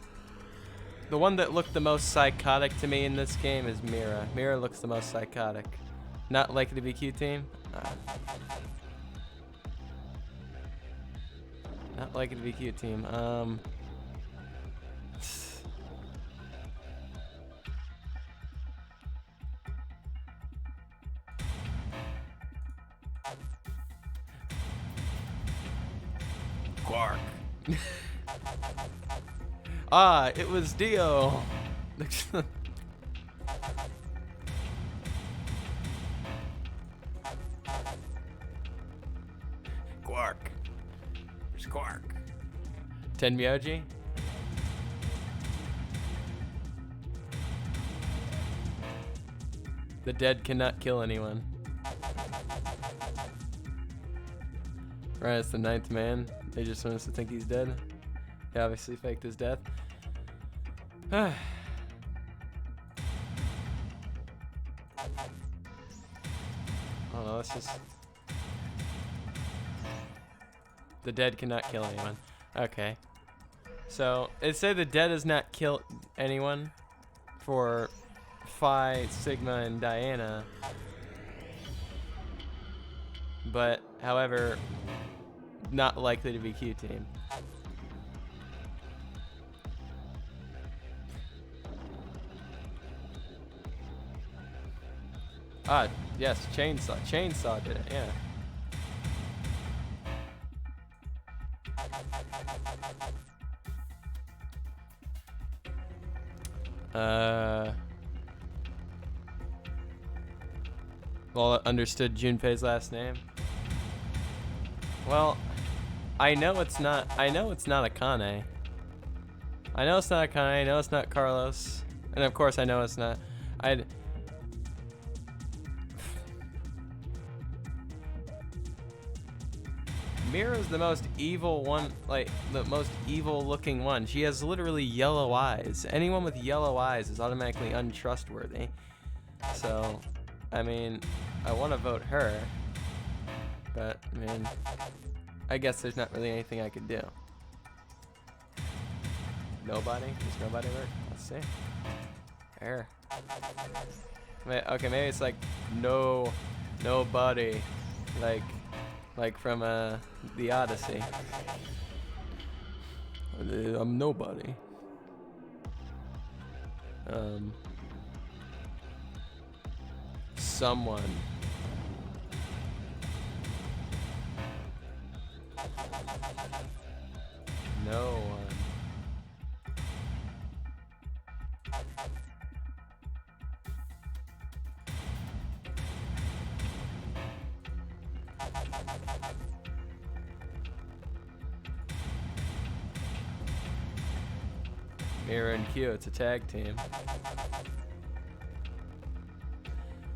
The one that looked the most psychotic to me in this game is Mira. Mira looks the most psychotic. Not likely to be Q Team. Not likely to be Q Team. Quark. It was Dio. Quark. There's Quark. Tenmyoji? The dead cannot kill anyone. Right, it's the ninth man. They just want us to think he's dead. He obviously faked his death. Oh no, let's just... The dead cannot kill anyone. Okay. So, it said the dead does not kill anyone for Phi, Sigma, and Diana. But, however, not likely to be Q Team. Yes, Chainsaw did it, yeah. Well, understood Junpei's last name. Well, I know it's not Akane. I know it's not Akane. I know it's not Carlos. And of course I know it's not... Mira's the most evil one, like, the most evil looking one. She has literally yellow eyes. Anyone with yellow eyes is automatically untrustworthy. So, I mean, I want to vote her. But, I mean, I guess there's not really anything I could do. Nobody? Does nobody work? Let's see. Error. Okay, maybe it's like nobody. Like from the Odyssey. I'm nobody. Someone. No one. Mira and Q, it's a tag team.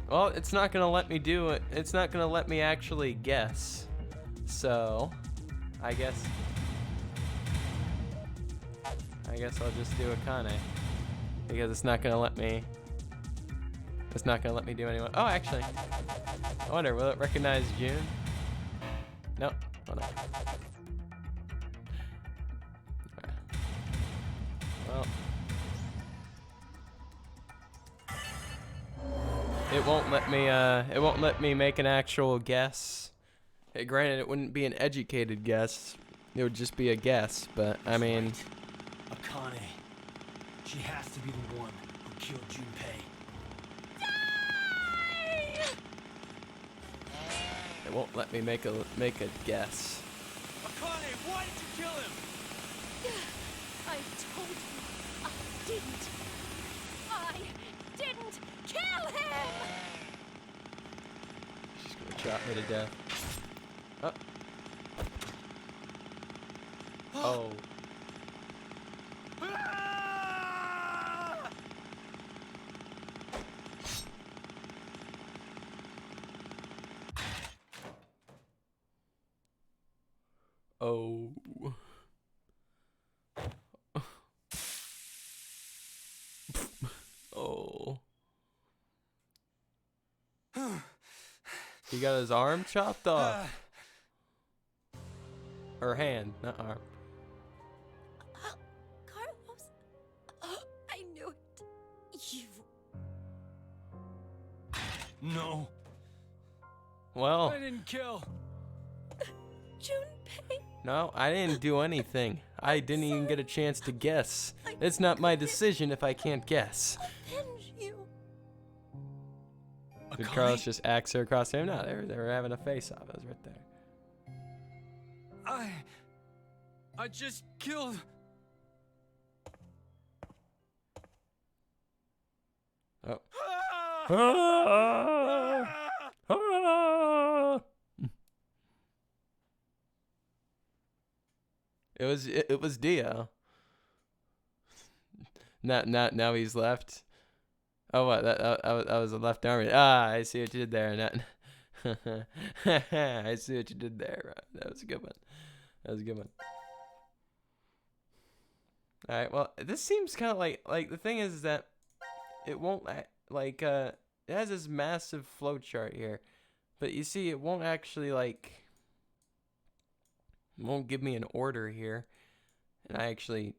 Well, it's not gonna let me do it. It's not gonna let me actually guess. So, I guess I'll just do Akane. Because it's not gonna let me do anyone. Oh, actually. I wonder, will it recognize June? Nope. Hold on. Well, it won't let me make an actual guess. Granted, it wouldn't be an educated guess. It would just be a guess, but I mean, Akane. She has to be the one who killed Junpei. It won't let me make a guess. Akane, why did you kill him? I told you I didn't. I didn't kill him! She's gonna chop me to death. Oh. Oh. Oh. Oh. He got his arm chopped off. Or hand, not arm. Carlos, I knew it. You. No. Well. I didn't kill. Junpei. No, I didn't do anything. I didn't even get a chance to guess. It's not my decision if I can't guess. Avenge you. Did Carlos just axe her across him? No, they were having a face-off. It was right there. I just killed. Oh. Ah! Ah! It was Dio. Now he's left. Oh, what? That was a left arm. Ah, I see what you did there. I see what you did there. That was a good one. That was a good one. All right. Well, this seems kind of like the thing is that it won't like it has this massive flow chart here, but you see it won't actually like it won't give me an order here, and I actually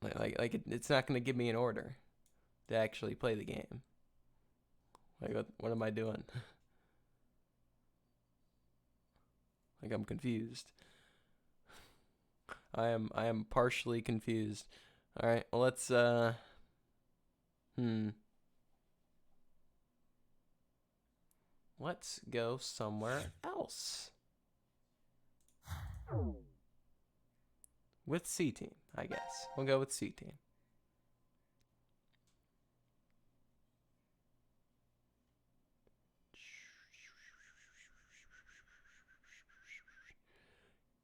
it's not gonna give me an order to actually play the game. Like what am I doing? Like I'm confused. I am partially confused. All right, well let's let's go somewhere else. With C team, I guess. We'll go with C team.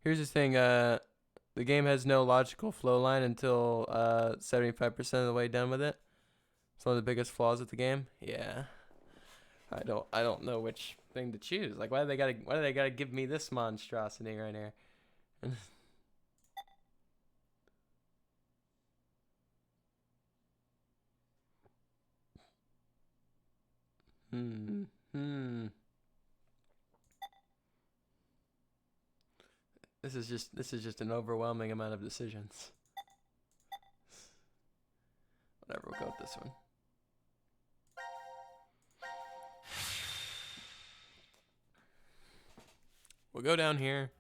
Here's the thing, the game has no logical flow line until 75% of the way done with it. It's one of the biggest flaws with the game. Yeah. I don't know which thing to choose. Like why do they gotta give me this monstrosity right here? This is just an overwhelming amount of decisions. Whatever, we'll go with this one. We'll go down here,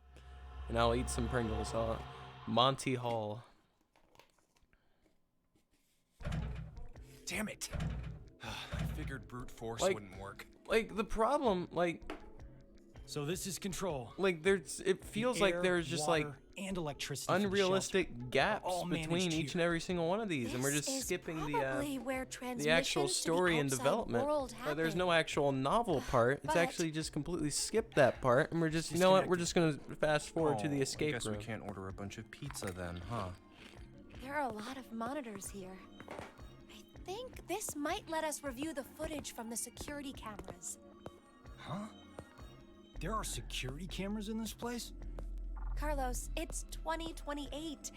and I'll eat some Pringles. Monty Hall. Damn it! I figured brute force wouldn't work. Like the problem, like. So this is control. Like it feels like there's just like and electricity unrealistic gaps between each and every single one of these, and we're just skipping the actual story and development. There's no actual novel part. It's actually just completely skipped that part, and we're just you know what? We're just gonna fast forward to the escape room. I guess we can't order a bunch of pizza then, huh? There are a lot of monitors here. I think this might let us review the footage from the security cameras. Huh? There are security cameras in this place? Carlos, it's 2028.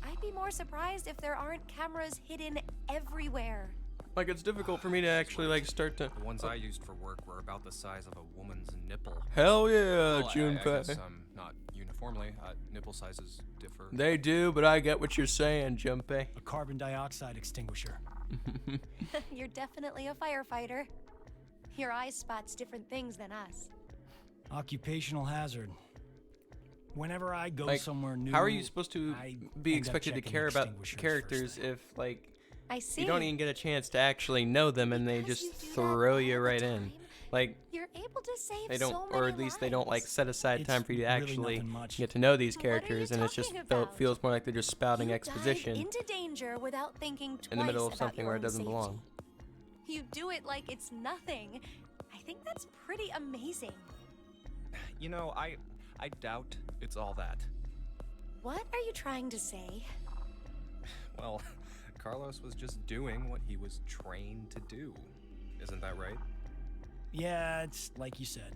I'd be more surprised if there aren't cameras hidden everywhere. Like, it's difficult for me to actually, like, start to... The ones I used for work were about the size of a woman's nipple. Hell yeah, well, Junpei. I guess, not uniformly. Nipple sizes differ. They do, but I get what you're saying, Junpei. A carbon dioxide extinguisher. You're definitely a firefighter. Your eye spots different things than us. Occupational hazard. Whenever I go like, somewhere new, how are you supposed to be expected to care about characters if, like, I see. you don't even get a chance to actually know them and they just throw you right in? Like, You're able to save they don't, so or many at least they don't like lives. set aside time for you to really actually nothing much. get to know these What are you characters, and it's just talking about? feels more like they're just spouting You exposition dive into danger without thinking twice in the middle of about something your where it own doesn't safety. belong. You do it like it's nothing. I think that's pretty amazing. You know, I doubt it's all that. What are you trying to say? Well, Carlos was just doing what he was trained to do. Isn't that right? Yeah, it's like you said.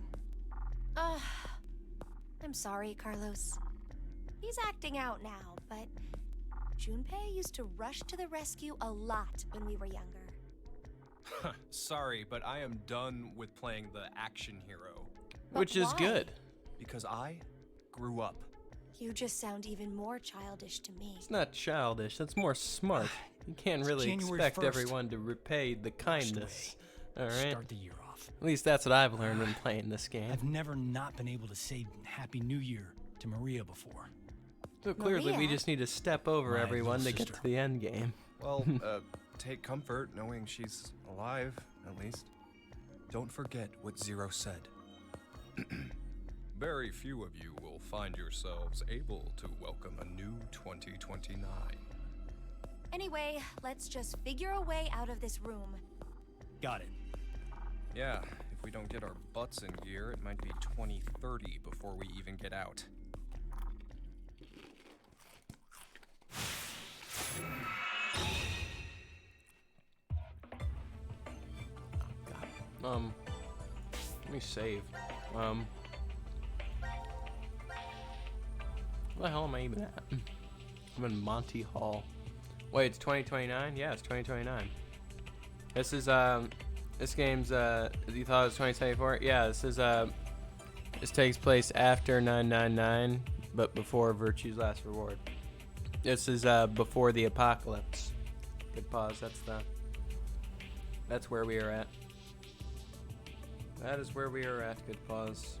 I'm sorry, Carlos. He's acting out now, but Junpei used to rush to the rescue a lot when we were younger. Sorry, but I am done with playing the action hero. But Which is why? good. Because I grew up. You just sound even more childish to me. It's not childish, that's more smart. You can't It's really January expect 1st. everyone to repay the kindness. Alright? Start the year off. At least that's what I've learned when playing this game. I've never not been able to say Happy New Year to Maria before. So clearly we Maria? just need to step over My everyone to little get sister. to the end game. Well, take comfort knowing she's alive, at least. Don't forget what Zero said. Very few of you will find yourselves able to welcome a new 2029. Anyway, let's just figure a way out of this room. Got it. Yeah, if we don't get our butts in gear, it might be 2030 before we even get out. Let me save. Where the hell am I even at? I'm in Monty Hall. Wait, it's 2029? Yeah, it's 2029. This is, this game's, you thought it was 2024? Yeah, this is, this takes place after 999, but before Virtue's Last Reward. This is, before the apocalypse. Goodpawz, that's where we are at. That is where we are at, Goodpawz.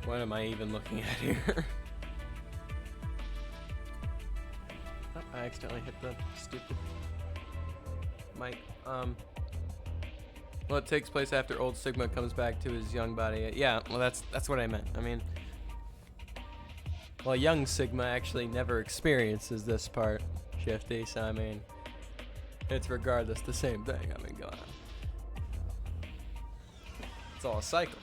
What am I even looking at here? Oh, I accidentally hit the stupid mic. Well, it takes place after old Sigma comes back to his young body. Yeah, well, that's what I meant. I mean, well, young Sigma actually never experiences this part, Shifty, so I mean, it's regardless the same thing. I mean, go on. It's all a cycle.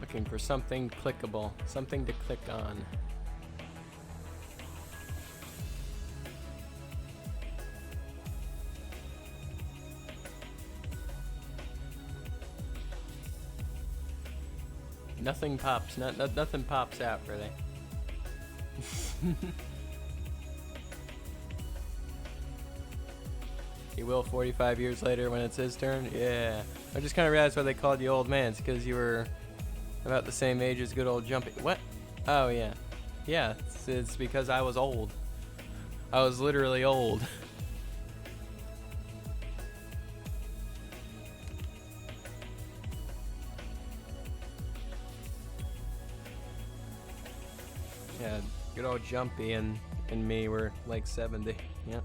Looking for something clickable, something to click on. Nothing pops. Nothing pops out, really. He will 45 years later when it's his turn? Yeah. I just kind of realized why they called you old man. It's because you were about the same age as good old Jumpy. What? Oh, yeah. Yeah, it's because I was old. I was literally old. Yeah, good old Jumpy and me were like 70. Yep.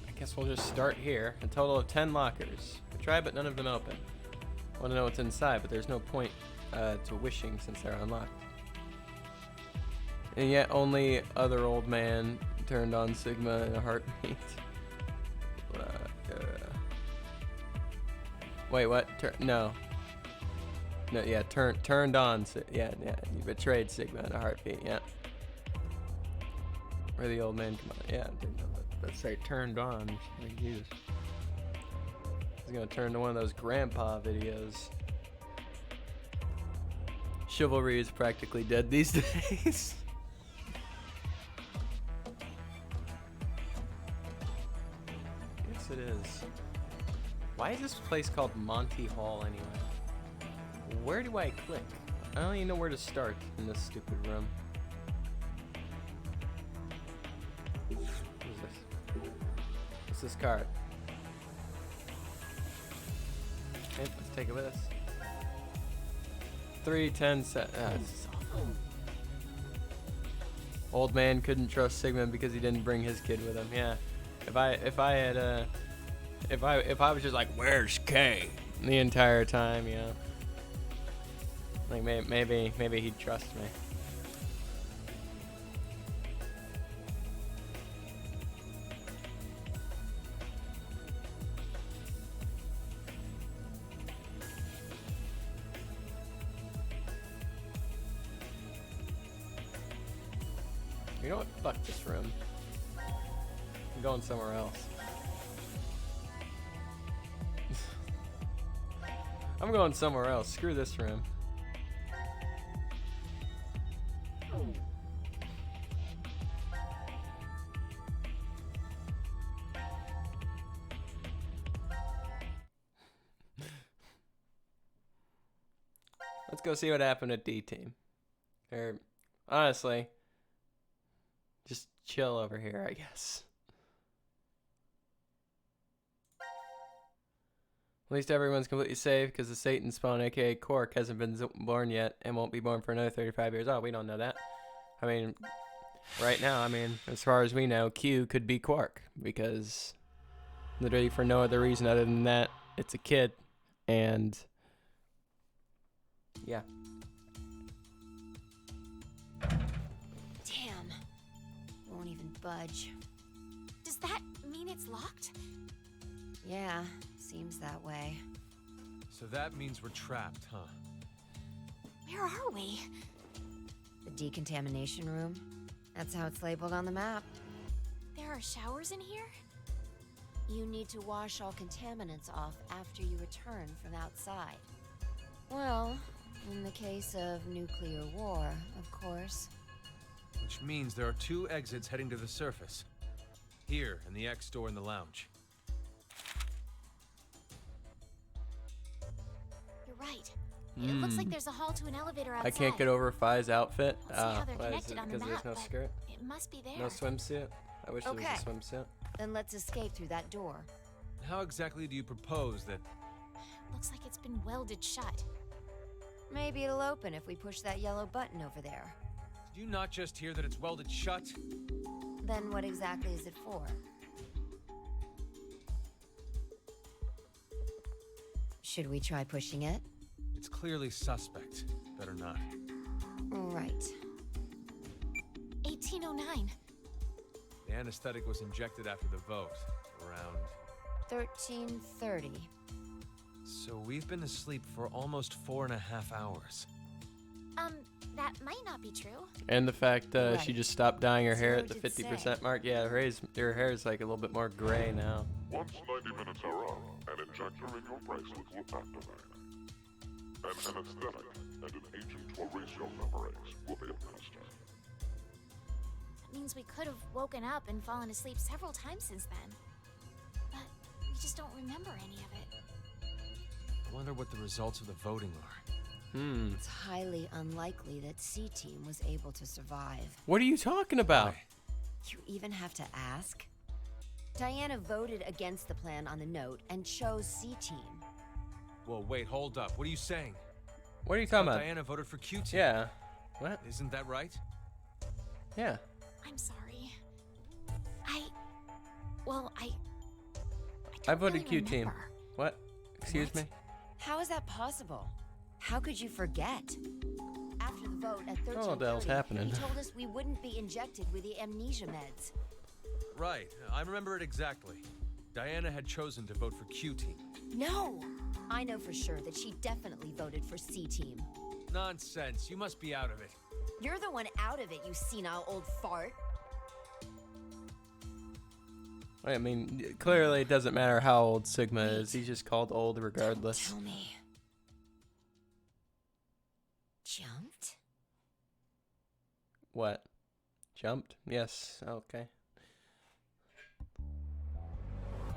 I guess we'll just start here. A total of 10 lockers. I tried, but none of them open. I want to know what's inside, but there's no point to wishing since they're unlocked. And yet only other old man turned on Sigma in a heartbeat. Wait, what? No. No, yeah, turned on. Yeah, you betrayed Sigma in a heartbeat, yeah. Where the old man come on. Yeah, let's say turned on. Like, Jesus. He's gonna turn to one of those grandpa videos. Chivalry is practically dead these days. Yes, it is. Why is this place called Monty Hall anyway? Where do I click? I don't even know where to start in this stupid room. What is this? What's this card? Okay, let's take it with us. 3, 10, this is awful. Old man couldn't trust Sigmund because he didn't bring his kid with him. Yeah, if I was just like, "Where's Kay?" the entire time, you know, like maybe he'd trust me. You know what? Fuck this room. I'm going somewhere else. I'm going somewhere else. Screw this room. Let's go see what happened at D Team. Or, honestly, just chill over here, I guess. At least everyone's completely safe because the Satan spawn, aka Quark, hasn't been born yet and won't be born for another 35 years. Oh, we don't know that. I mean, right now, I mean, as far as we know, Q could be Quark because literally for no other reason other than that, it's a kid. And yeah. Damn. Won't even budge. Does that mean it's locked? Yeah, seems that way. So that means we're trapped, huh? Where are we? The decontamination room. That's how it's labeled on the map. There are showers in here? You need to wash all contaminants off after you return from outside. Well, in the case of nuclear war, of course. Which means there are 2 exits heading to the surface. Here, and the X door in the lounge. You're right. It looks like there's a hall to an elevator outside. I can't get over Fi's outfit. Let's see how they're Why is connected it? on the Because there's map, no but skirt? It must be there. No swimsuit? I wish there was a swimsuit. Then let's escape through that door. How exactly do you propose that... Looks like it's been welded shut. Maybe it'll open if we push that yellow button over there. Did you not just hear that it's welded shut? Then what exactly is it for? Should we try pushing it? It's clearly suspect. Better not. Right. 1809. The anesthetic was injected after the vote, around... 1330. So we've been asleep for almost 4.5 hours. That might not be true. And the fact Right. she just stopped dyeing her hair at the So did 50% say. mark. Yeah, her hair is like a little bit more gray now. Once 90 minutes are up, an injector in your bracelet will activate. An anesthetic and an agent Horatio number 8 will be administered. That means we could have woken up and fallen asleep several times since then. But we just don't remember any of it. I wonder what the results of the voting are. It's highly unlikely that C-Team was able to survive. What are you talking about? Why? You even have to ask? Diana voted against the plan on the note and chose C-Team. Whoa, wait, hold up. What are you saying? What are you talking about? Diana voted for Q-Team. Yeah. What? Isn't that right? Yeah. I'm sorry. I I voted really Q-Team. remember. What? Excuse me? How is that possible? How could you forget? After the vote at 13:30, what the hell's happening? you told us we wouldn't be injected with the amnesia meds. Right. I remember it exactly. Diana had chosen to vote for Q-Team. No! I know for sure that she definitely voted for C-Team. Nonsense. You must be out of it. You're the one out of it, you senile old fart. I mean, clearly it doesn't matter how old Sigma is. He's just called old regardless. Tell me. Junk? jumped. Yes. Okay.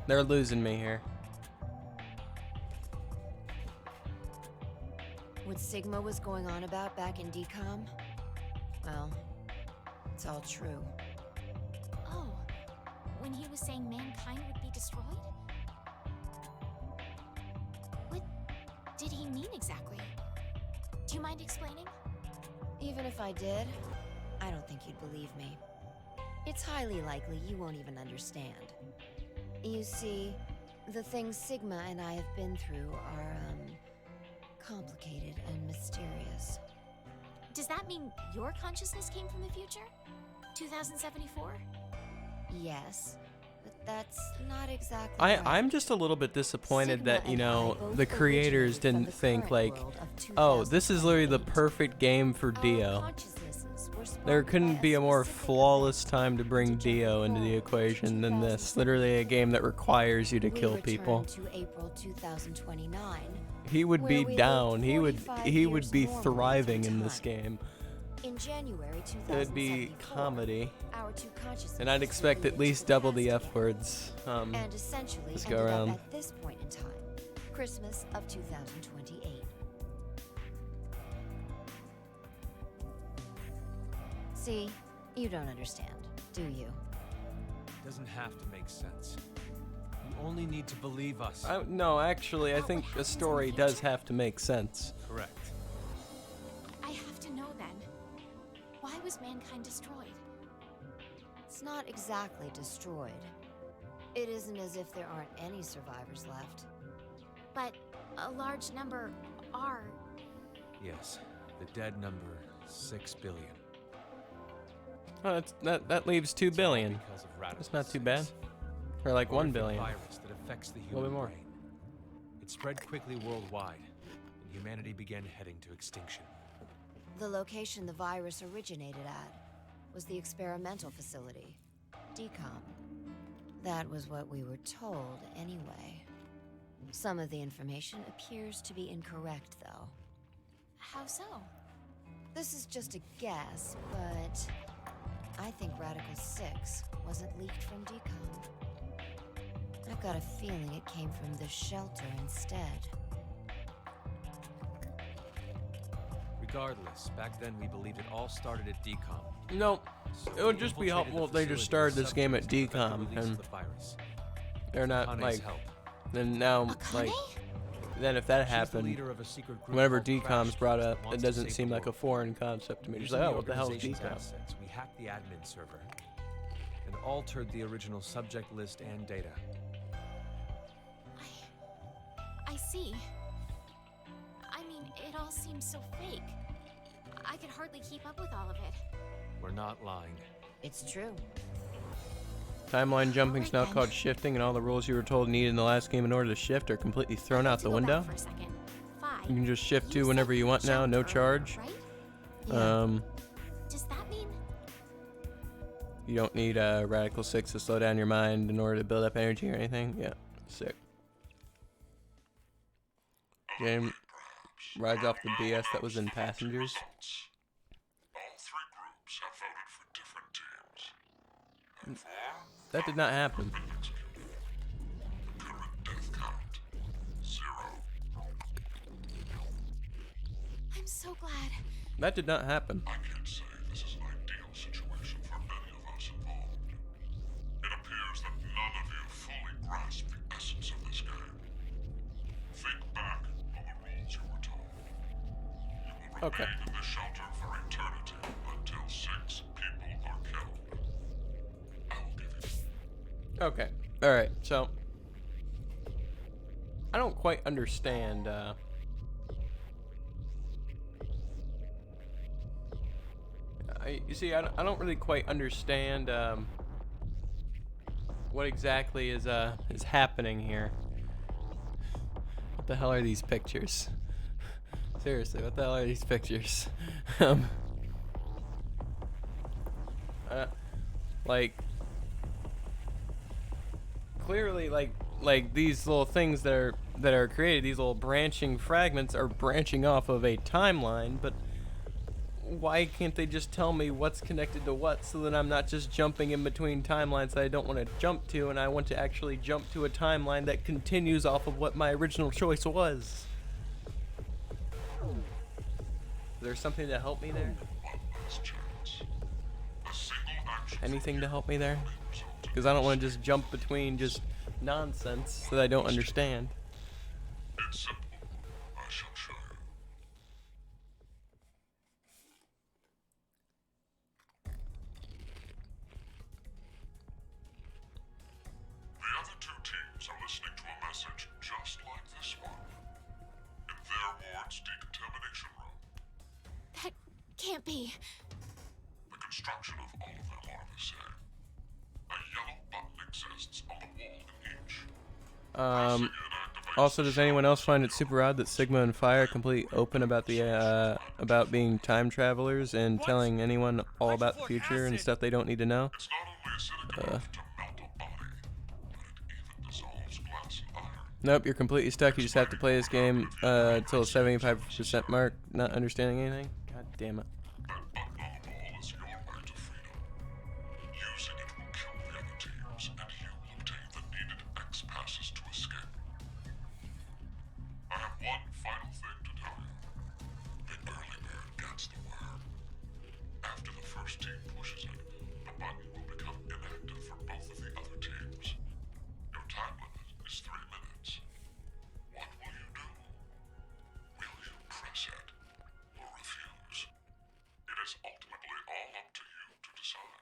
They're losing me here. What Sigma was going on about back in DCOM? Well, it's all true. Oh, when he was saying mankind would be destroyed? What did he mean exactly? Do you mind explaining? Even if I did, I don't think you'd believe me. It's highly likely you won't even understand. You see, the things Sigma and I have been through are, complicated and mysterious. Does that mean your consciousness came from the future? 2074? Yes, but that's not exactly right. I'm just a little bit disappointed Sigma that, you and I know, both the creators originated from didn't the think current like, world of oh, this is literally the 2028. perfect game for Our Dio. consciousnesses were spawned There by couldn't be a more specific flawless event time to bring to Dio into the jump forward to equation than this. Literally a game that requires you to We kill people. return to April 2029. He would where be we lived down. He would 45 he would years be normally thriving through in this time. game. In January It'd be 2074, comedy. our two consciousnesses And I'd expect would at lead least into the double the past F again. words. And essentially Let's ended go up around. at this point in time, Christmas of 2028. See, you don't understand, do you? Doesn't have to make sense. You only need to believe us. No, actually, I But think what the happens in the story does future? have to make sense. Correct. I have to know then. Why was mankind destroyed? It's not exactly destroyed. It isn't as if there aren't any survivors left. But a large number are. Yes, the dead number 6 billion. Oh, that leaves 2 It's all billion. because of Radical That's not too 6, bad. Or like a 1 horrific billion. virus that affects the A little human bit more. brain. It spread quickly worldwide, and humanity began heading to extinction. The location the virus originated at was the experimental facility, DCOM. That was what we were told, anyway. Some of the information appears to be incorrect, though. How so? This is just a guess, but I think Radical 6 wasn't leaked from DCOM. I've got a feeling it came from the shelter instead. Regardless, back then we believed it all started at DCOM. No, So it would we just be infiltrated helpful the if they just facility started with this game at subjects to prevent the DCOM release of and the virus. they're not Kane's like. help. Then now, like, then if that She's the happened, leader of a secret group whenever called DCOM's Crash brought Teams up, that it wants to doesn't save seem the like a world. foreign concept to me. Just Using like, the oh, what the hell is organization's DCOM? assets, we hacked the admin server and altered the original subject list and data. I see. I mean, it all seems so fake. I could hardly keep up with all of it. We're not lying. It's true. Timeline jumping's now Alright, called then. shifting, and all the rules you were told needed in the last game in order to shift are completely thrown out To the go back window. For a second. Fi, You can just shift you to whenever said you want now, no jump charge. earlier, right? Yeah. Does that mean You don't need Radical 6 to slow down your mind in order to build up energy or anything. Yeah, sick. Game rides off the BS that was in Passengers. All three groups have voted for different teams. That did not happen. The current death count, 0. I'm so glad. That did not happen. I can't say this is an ideal situation for any of us involved. It appears that none of you fully grasp the essence of this game. Think back on the rules you were told. You will Okay. remain in this shelter for eternity until 6 people are killed. I will give you. Okay. Alright, so. I don't quite understand. You see, I don't really quite understand what exactly is happening here. What the hell are these pictures? Seriously, what the hell are these pictures? Like, clearly, like these little things that are created, these little branching fragments are branching off of a timeline, but why can't they just tell me what's connected to what so that I'm not just jumping in between timelines that I don't want to jump to, and I want to actually jump to a timeline that continues off of what my original choice was? Is there something to help me there? Anything to help me there? Because I don't want to just jump between just nonsense that I don't understand. It's simple. I shall show you. The other two teams are listening to a message just like this one. In their ward's decontamination room. That can't be. The construction of all of them are the same. A yellow button exists on the wall in each. Also, does anyone else find it super odd that Sigma and Phi are completely open about the about being time travelers and telling anyone all about the future and stuff they don't need to know? It's not only acidic enough to melt a body, but it even dissolves glass and iron. Nope, you're completely stuck. You just have to play this game till the 75% mark, not understanding anything. God damn it. That button on the wall is your right to freedom. Using it will kill the other teams, and you will obtain the needed X passes to escape. I have one final thing to tell you. The early bird gets the worm. After the first team pushes it, the button will become inactive for both of the other teams. Your time limit is 3 minutes. What will you do? Will you press it or refuse? It is ultimately all up to you to decide.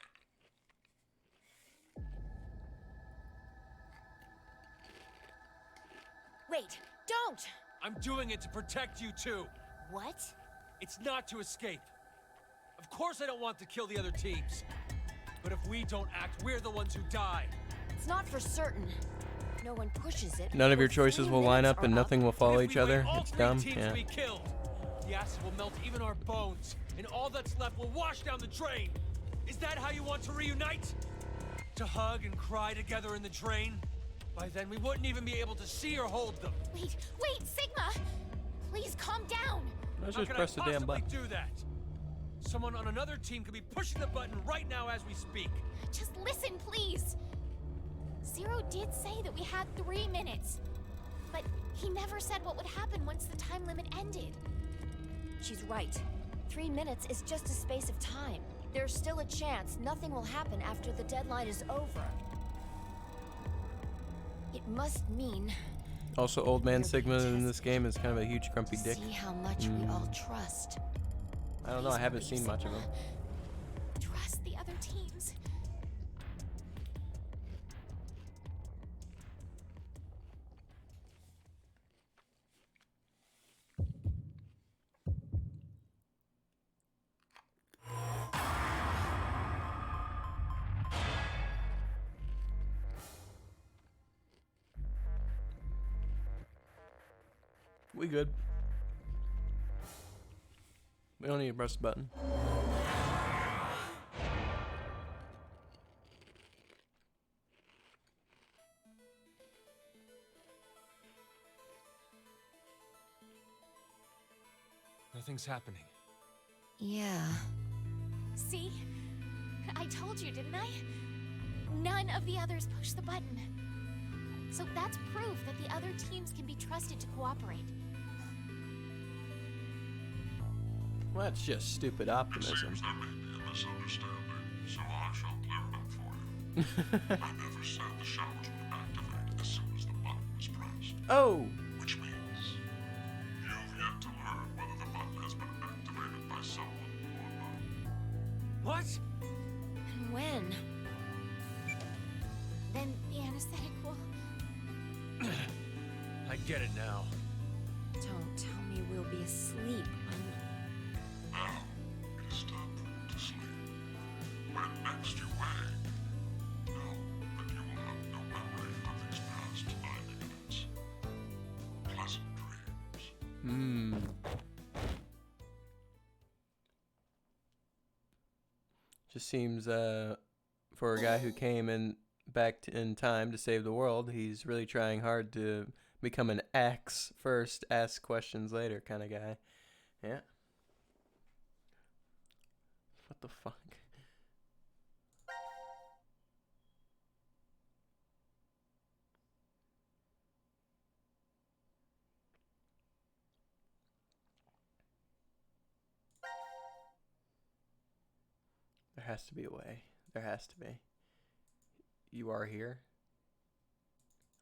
Wait, don't! I'm doing it to protect you too. What? It's not to escape. Of course I don't want to kill the other teams. But if we don't act, we're the ones who die. It's not for certain. No one pushes it. None of your before choices 3 will line minutes up and are nothing will follow If each we wait, other. all It's three dumb. teams Yeah. will be killed. The acid will melt even our bones, and all that's left will wash down the drain. Is that how you want to reunite? To hug and cry together in the drain? By then, we wouldn't even be able to see or hold them. Wait, Sigma! Please calm down! Let's How just can press the I damn possibly button. do that? Someone on another team could be pushing the button right now as we speak. Just listen, please! Zero did say that we had 3 minutes. But he never said what would happen once the time limit ended. She's right. 3 minutes is just a space of time. There's still a chance nothing will happen after the deadline is over. It must mean Also, Old Man Sigma in this game is kind of a huge grumpy dick. see how much we all trust. I don't know, I haven't seen much of him. Trust the other teams. We good. We don't need to press the button. Nothing's happening. Yeah. See? I told you, didn't I? None of the others pushed the button. So that's proof that the other teams can be trusted to cooperate. Well, that's just stupid optimism. Seems there may be a misunderstanding, so I shall clear it up for you. I never said the showers would activate as soon as the button was pressed. Oh! Which means you've yet to learn whether the button has been activated by someone or not. What? And when? Then the anesthetic will... I get it now. Don't tell me we'll be asleep when... Now, it is time for you to sleep. When next you wake, know that you will have no memory of these past 90 minutes. Pleasant dreams. Just seems, for a guy who came in back in time to save the world, he's really trying hard to become an X first, ask questions later kind of guy. Yeah. the fuck? There has to be a way. There has to be. You are here.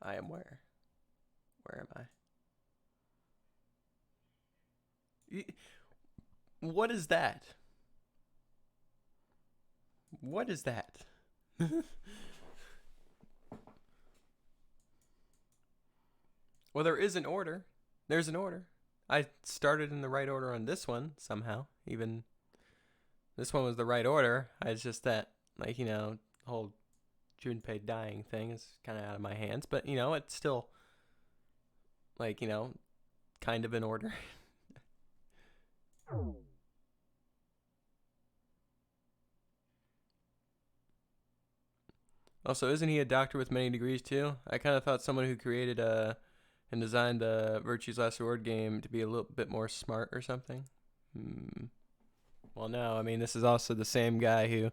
I am where? Where am I? What is that? What is that? Well, there is an order. There's an order. I started in the right order on this one somehow. Even this one was the right order. It's just that, like, you know, the whole Junpei dying thing is kind of out of my hands. But, you know, it's still, like, you know, kind of in order. Also, isn't he a doctor with many degrees too? I kind of thought someone who created and designed the Virtue's Last Reward game to be a little bit more smart or something. Well, no. I mean, this is also the same guy who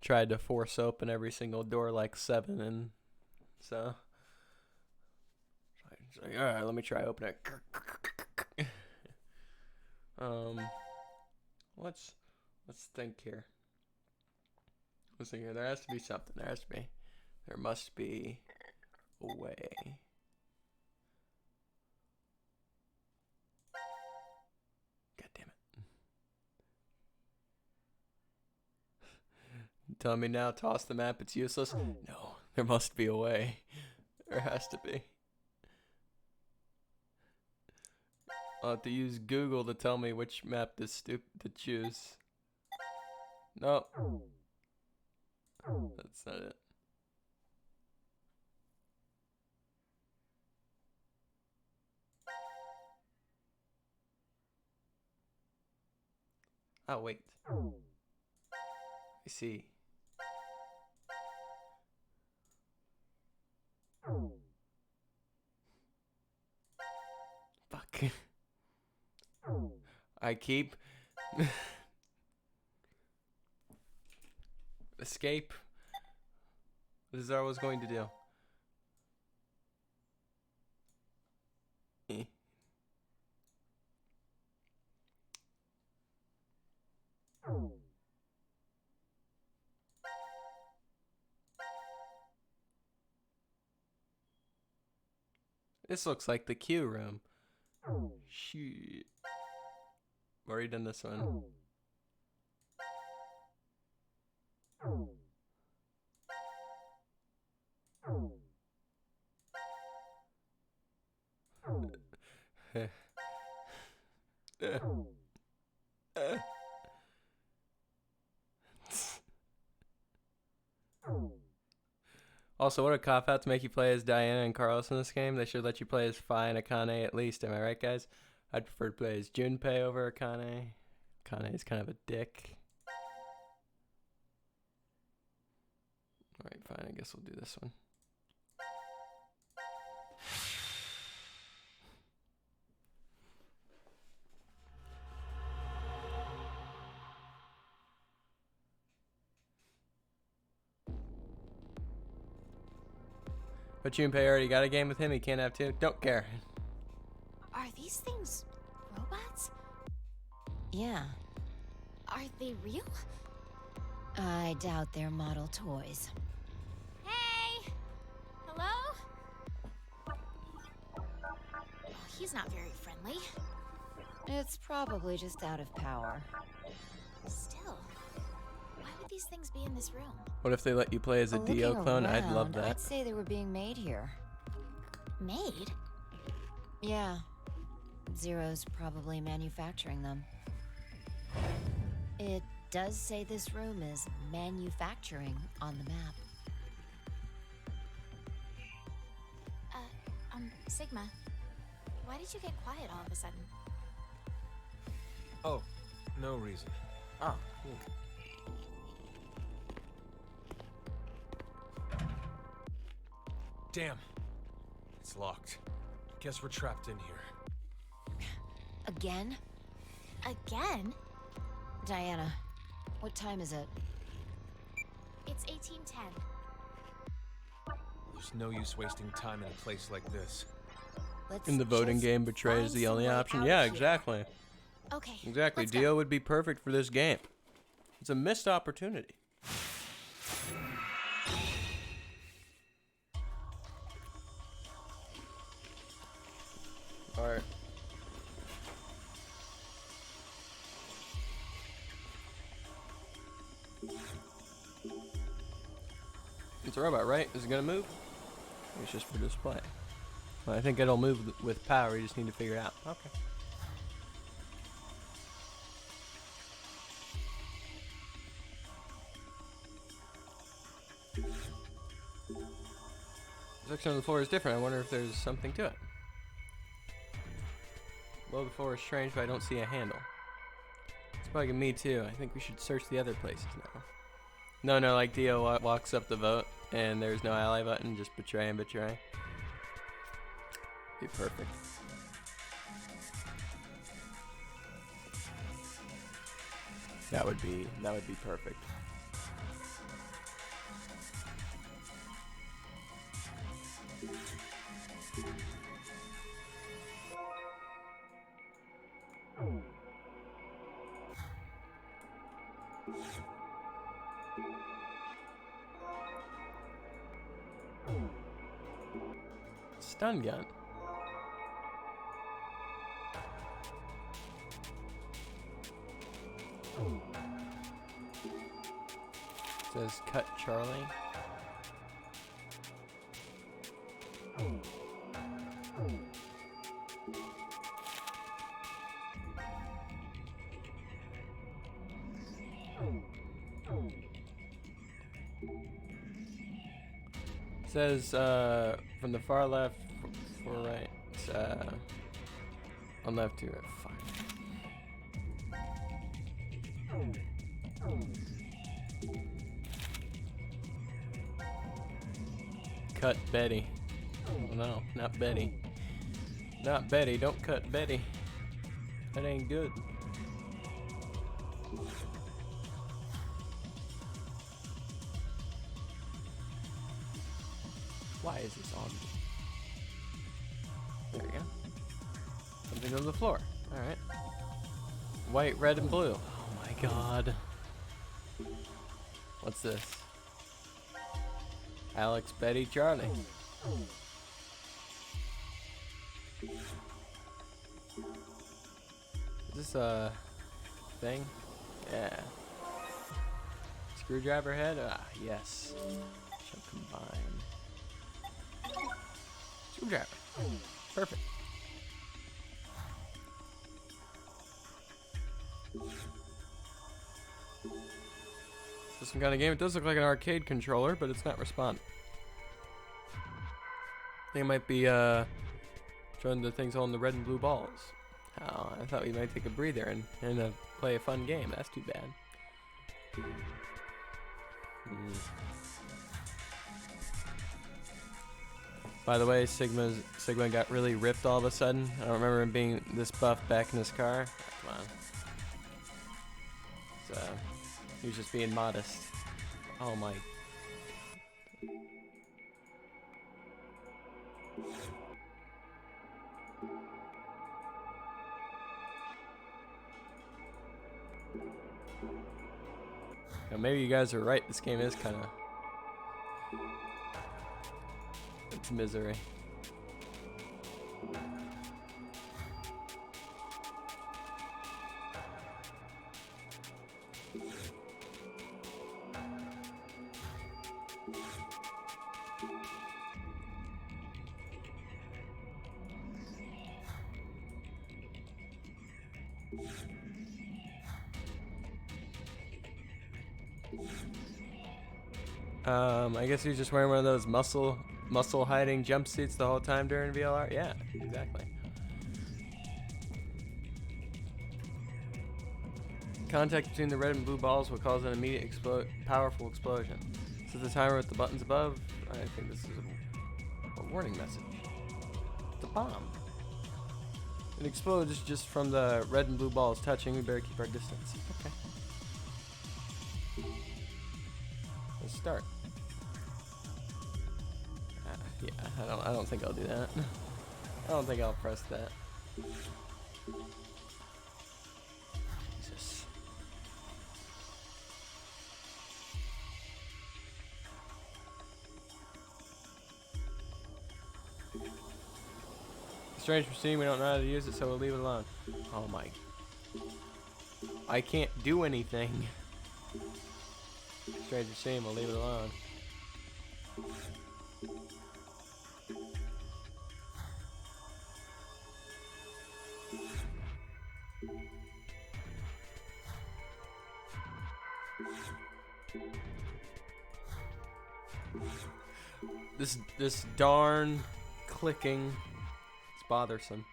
tried to force open every single door like 7, and so it's like, all right, let me try open it. Let's think here. Let's think here. There has to be something. There has to be. There must be a way. God damn it. You telling me now, toss the map, it's useless? No, there must be a way. There has to be. I'll have to use Google to tell me which map to choose. No. That's not it. Oh, wait. I see. Fuck. I keep... Escape. This is what I was going to do. This looks like the queue room. Shit. I've already done this one. Also, what a cop-out to make you play as Diana and Carlos in this game. They should let you play as Fi and Akane at least. Am I right, guys? I'd prefer to play as Junpei over Akane. Akane is kind of a dick. Alright, fine. I guess we'll do this one. But Junpei already got a game with him. He can't have two. Don't care. Are these things robots? Yeah. Are they real? I doubt they're model toys. Hey! Hello? Oh, he's not very friendly. It's probably just out of power. Still, why would these things be in this room? What if they let you play as a Dio clone? I'd love that. I'd say they were being made here. Made? Yeah. Zero's probably manufacturing them. It does say this room is manufacturing on the map. Sigma, why did you get quiet all of a sudden? Oh, no reason. Oh, cool. Damn. It's locked. Guess we're trapped in here. Again? Again? Diana, What time is it? It's 1810. There's no use wasting time in a place like this. Let's In the voting just game, betray find is the some only way option. out Yeah, of here. exactly. Okay. Exactly. let's go. Dio would be perfect for this game. It's a missed opportunity. All right. It's a robot, right? Is it gonna move? It's just for display. Well, I think it'll move with power. You just need to figure it out. Okay. The section on the floor is different. I wonder if there's something to it. Below the floor is strange, but I don't see a handle. It's bugging me too. I think we should search the other places now. No, like Dio walks up the vote, and there's no ally button, just betray and betray. Be perfect. That would be perfect. Stun gun. Says cut Charlie. Says from the far left, far right. It's on left to right. Fine. Cut Betty. Oh, no, not Betty. Not Betty. Don't cut Betty. That ain't good. Why is this on me? There we go. Something on the floor. Alright. White, red, and blue. Oh my god. What's this? Alex, Betty, Charlie. Is this a thing? Yeah. Screwdriver head? Ah, yes. Shall combine. Screwdriver. Perfect. Is this some kind of game? It does look like an arcade controller, but it's not responding. I think it might be showing the things on the red and blue balls. Oh, I thought we might take a breather and play a fun game. That's too bad. By the way, Sigma got really ripped all of a sudden. I don't remember him being this buff back in his car. Come on. So, he was just being modest. Oh my. Now maybe you guys are right. This game is kind of... it's misery. I guess he was just wearing one of those muscle hiding jumpsuits the whole time during VLR. Yeah, exactly. Contact between the red and blue balls will cause an immediate powerful explosion. Set the timer with the buttons above. I think this is a warning message. It's a bomb. It explodes just from the red and blue balls touching. We better keep our distance. Okay. start. Yeah, I don't think I'll do that. I don't think I'll press that. Jesus. Strange machine, we don't know how to use it, so we'll leave it alone. Oh my. I can't do anything. Strange machine, we'll leave it alone. This darn clicking, it's bothersome.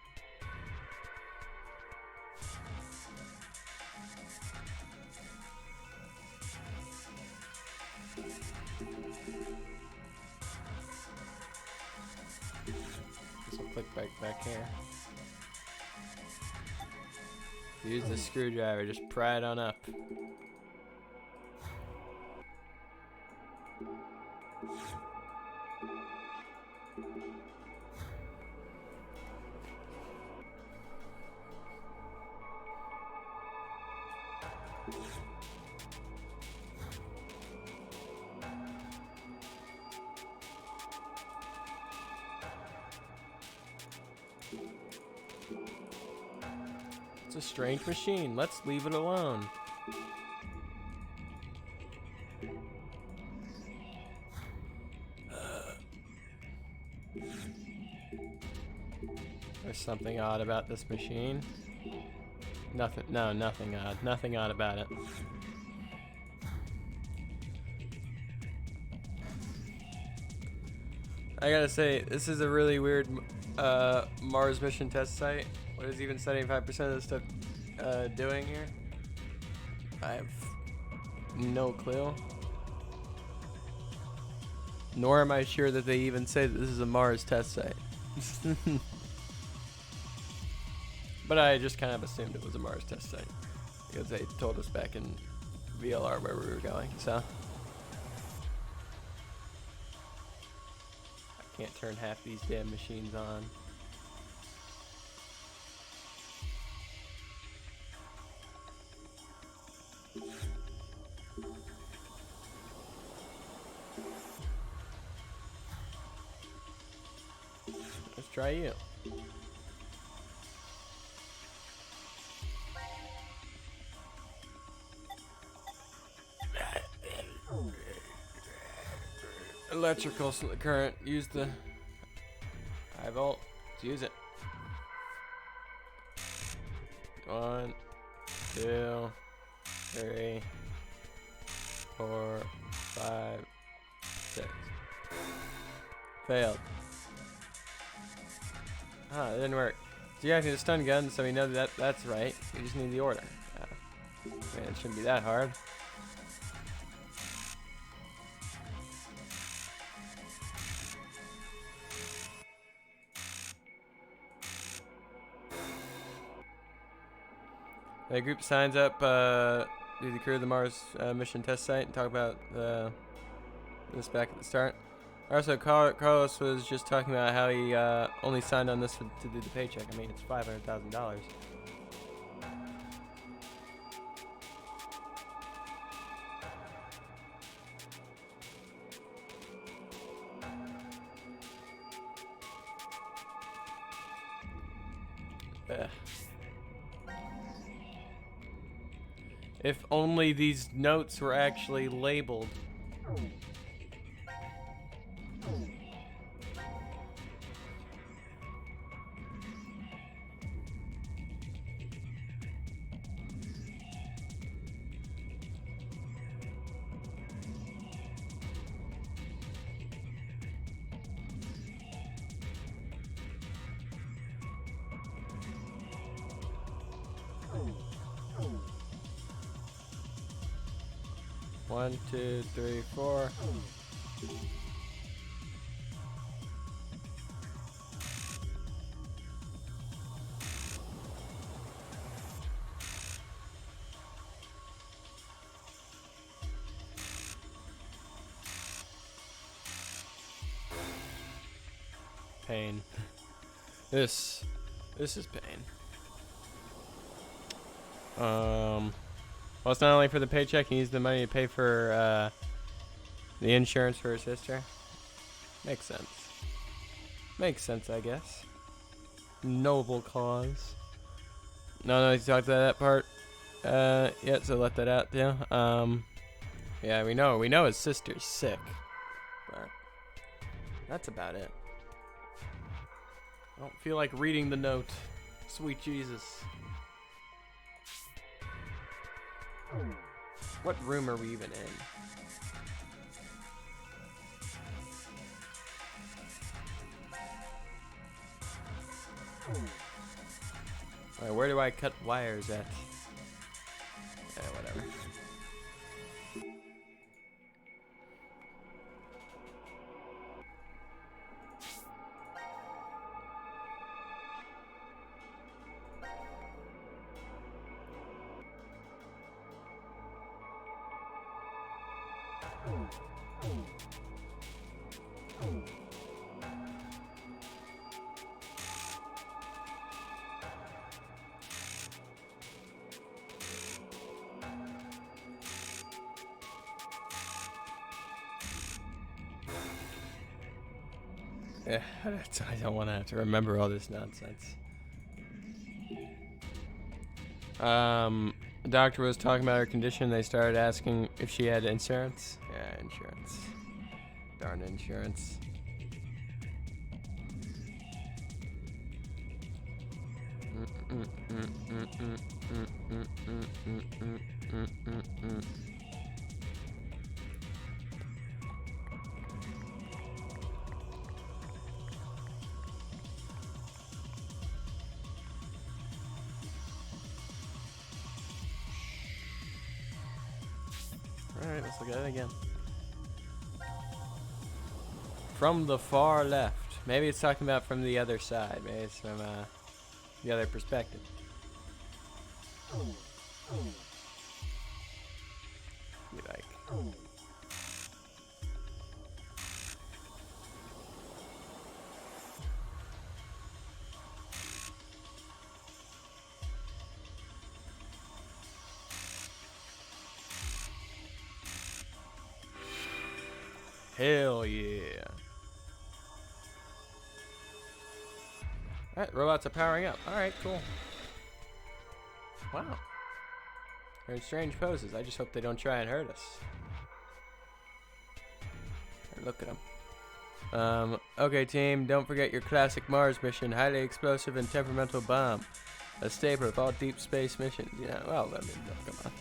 This will click back here. Use the screwdriver, just pry it on up. It's a strange machine. Let's leave it alone. There's something odd about this machine. Nothing. No, nothing odd. Nothing odd about it. I gotta say, this is a really weird Mars mission test site. What is even 75% of this stuff doing here? I have no clue. Nor am I sure that they even say that this is a Mars test site. But I just kind of assumed it was a Mars test site because they told us back in VLR where we were going, so. I can't turn half these damn machines on. Let's try you. Electrical current. Use the high volt. Let's use it. 1, 2, 3, 4, 5, 6. Failed. Ah, it didn't work. So you have to stun gun, so we know that that's right. We just need the order. Man, it shouldn't be that hard. The group signs up to the crew of the Mars mission test site and talk about this back at the start. Also, Carlos was just talking about how he only signed on this to do the paycheck. I mean, it's $500,000. If only these notes were actually labeled. One, two, three, four. pain. This is pain. Well, it's not only for the paycheck. He needs the money to pay for the insurance for his sister. Makes sense. Makes sense, I guess. Noble cause. No, you talked about that part. Yeah, so let that out, yeah. Yeah, we know his sister's sick. But that's about it. I don't feel like reading the note. Sweet Jesus. What room are we even in? Alright, where do I cut wires at? Yeah, whatever. Yeah, I don't want to have to remember all this nonsense. The doctor was talking about her condition. They started asking if she had insurance. Yeah, insurance. Darn insurance. Alright, let's look at it again. From the far left. Maybe it's talking about from the other side. Maybe it's from the other perspective. Be like. Hell yeah. Alright, robots are powering up. Alright, cool. Wow. They're in strange poses. I just hope they don't try and hurt us. Look at them. Okay, team, don't forget your classic Mars mission. Highly explosive and temperamental bomb. A staple of all deep space missions. Yeah, well, let me go. Come on.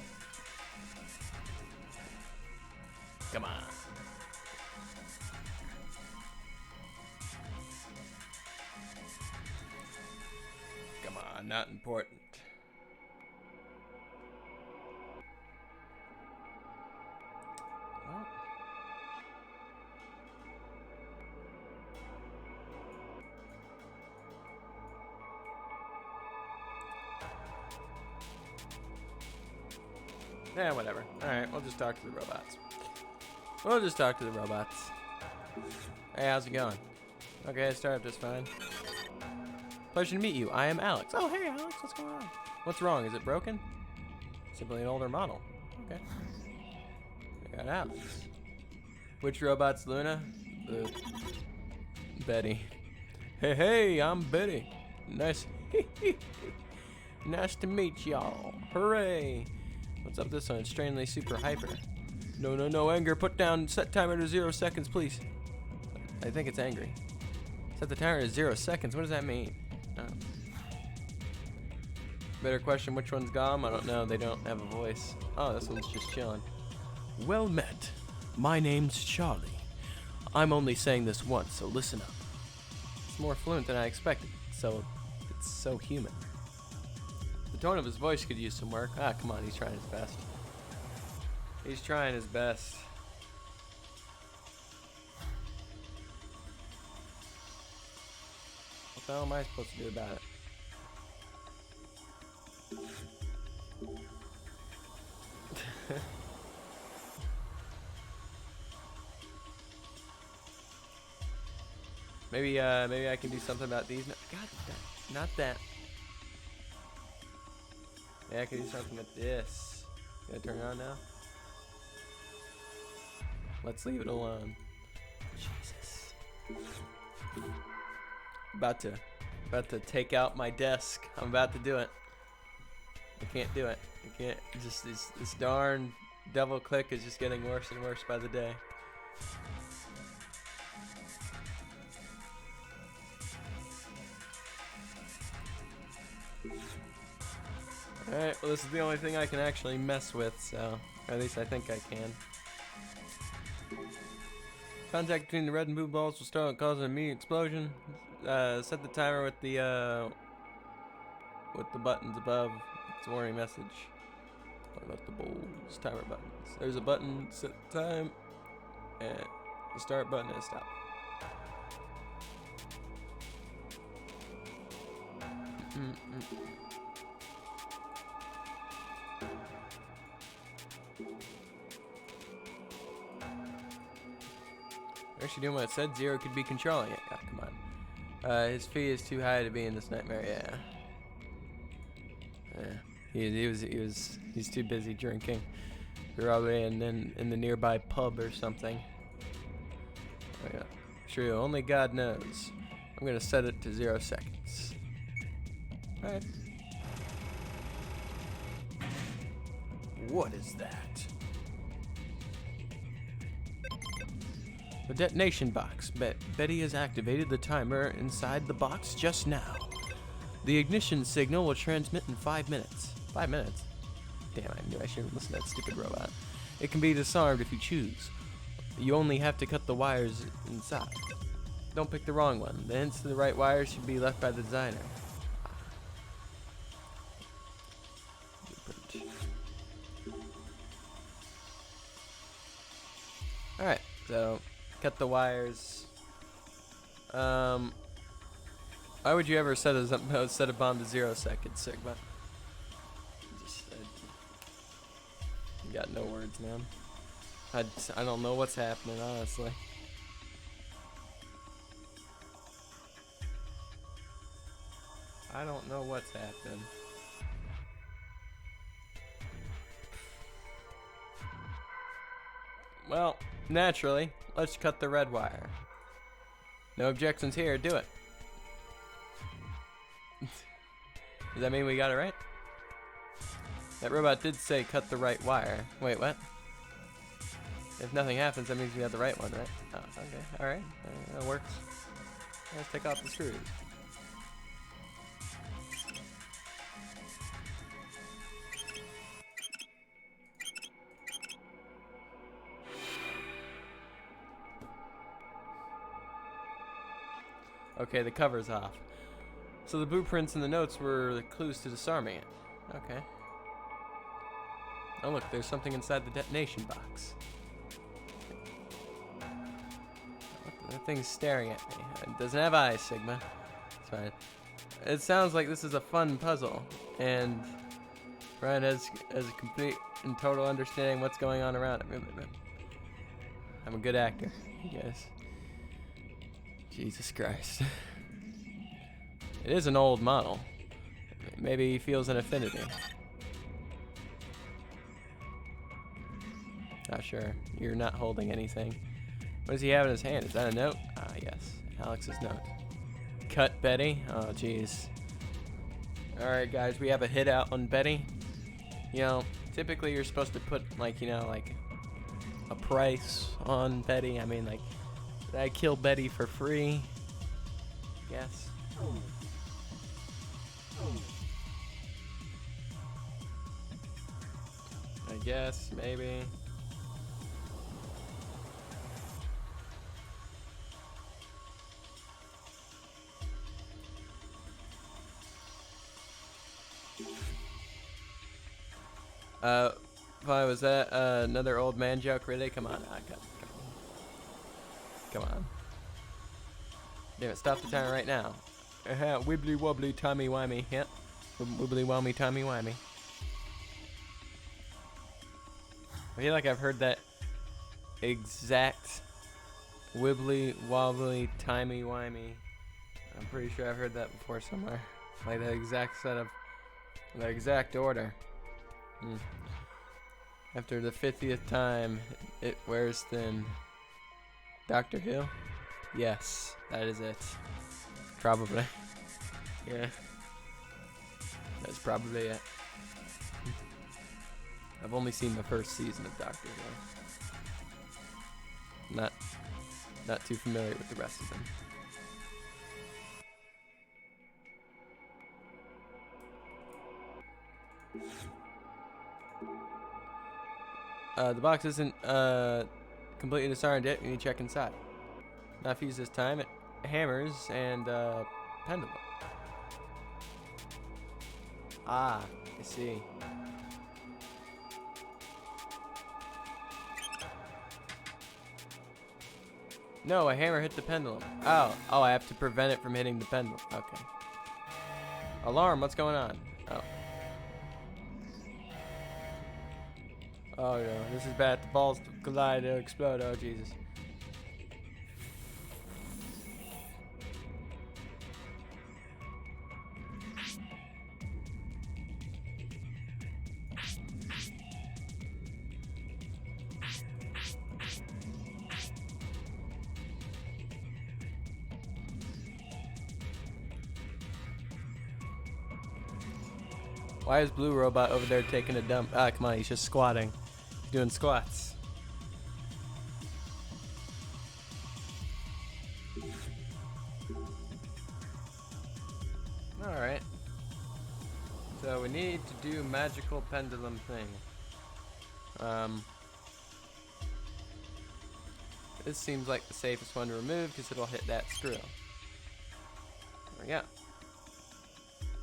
Come on. Come on, not important. Well. Yeah, whatever. Alright, we'll just talk to the robots. We'll just talk to the robots. Hey, how's it going? Okay, I started just fine. Pleasure to meet you. I am Alex. Oh, hey, Alex. What's going on? What's wrong? Is it broken? Simply an older model. Okay. I got Alex. Which robot's Luna? Betty. Hey, I'm Betty. Nice. Nice to meet y'all. Hooray. What's up this one? Extremely super hyper. No, anger. Put down. Set timer to 0 seconds, please. I think it's angry. Set the timer to 0 seconds. What does that mean? Oh. Better question, which one's Gom? I don't know. They don't have a voice. Oh, this one's just chilling. Well met. My name's Charlie. I'm only saying this once, so listen up. It's more fluent than I expected, so it's so human. The tone of his voice could use some work. Ah, come on, he's trying his best. He's trying his best. What the hell am I supposed to do about it? Maybe I can do something about these. No, God, not that. Yeah, I can do something with this. Gonna turn it on now? Let's leave it alone. Jesus. About to take out my desk. I'm about to do it. I can't do it. I can't. Just this darn double click is just getting worse and worse by the day. Alright, well this is the only thing I can actually mess with, so, or at least I think I can. Contact between the red and blue balls will start causing an immediate explosion. Set the timer with the buttons above. It's a warning message. What about the balls? Timer buttons. There's a button, set the time, and the start button is stop. Actually doing what it said. Zero could be controlling it. Ah, come on. His fee is too high to be in this nightmare. Yeah. He's too busy drinking. Probably in the nearby pub or something. Oh, yeah. True. Only God knows. I'm gonna set it to 0 seconds. All right. What is that? The detonation box. Betty has activated the timer inside the box just now. The ignition signal will transmit in 5 minutes. 5 minutes? Damn, I knew I shouldn't listen to that stupid robot. It can be disarmed if you choose. You only have to cut the wires inside. Don't pick the wrong one. The hints to the right wires should be left by the designer. Alright, so cut the wires. Why would you ever set a bomb to 0 seconds, Sigma? You got no words, man. I don't know what's happening, honestly. I don't know what's happening. Well, naturally, let's cut the red wire. No objections here, do it. Does that mean we got it right? That robot did say cut the right wire. Wait, what? If nothing happens, that means we got the right one, right? Oh, okay, alright. That works. Let's take off the screws. Okay, the cover's off. So the blueprints and the notes were the clues to disarming it. Okay. Oh look, there's something inside the detonation box. That thing's staring at me. It doesn't have eyes, Sigma. It's fine. It sounds like this is a fun puzzle, and Ryan has a complete and total understanding what's going on around it. I'm a good actor, you guys. Jesus Christ. It is an old model. Maybe he feels an affinity. Not sure. You're not holding anything. What does he have in his hand? Is that a note? Ah, yes. Alex's note. Cut Betty? Oh, jeez. Alright, guys. We have a hit out on Betty. You know, typically you're supposed to put, like, you know, like, a price on Betty. I mean, like, did I kill Betty for free? Yes. I guess, maybe. Why was that another old man joke? Really? Come on. Come on. Damn it, stop the timer right now. Wibbly wobbly timey wimey. Yep. Wibbly wommy timey wimey. I feel like I've heard that exact Wibbly wobbly timey wimey. I'm pretty sure I've heard that before somewhere. Like the exact set of the exact order. After the 50th time, it wears thin. Doctor Who? Yes, that is it. Probably. Yeah. That's probably it. I've only seen the first season of Doctor Who. Not too familiar with the rest of them. The box isn't completely disarmed yet. We need to check inside. Not fuse this time. It hammers and pendulum. Ah, I see. No, a hammer hit the pendulum. Oh, I have to prevent it from hitting the pendulum. Okay. Alarm, what's going on? Oh. Oh no, this is bad. The balls collide, they'll explode. Oh Jesus. Why is Blue Robot over there taking a dump? Ah, come on, he's just squatting. He's doing squats. Alright. So we need to do magical pendulum thing. This seems like the safest one to remove because it'll hit that screw. There we go.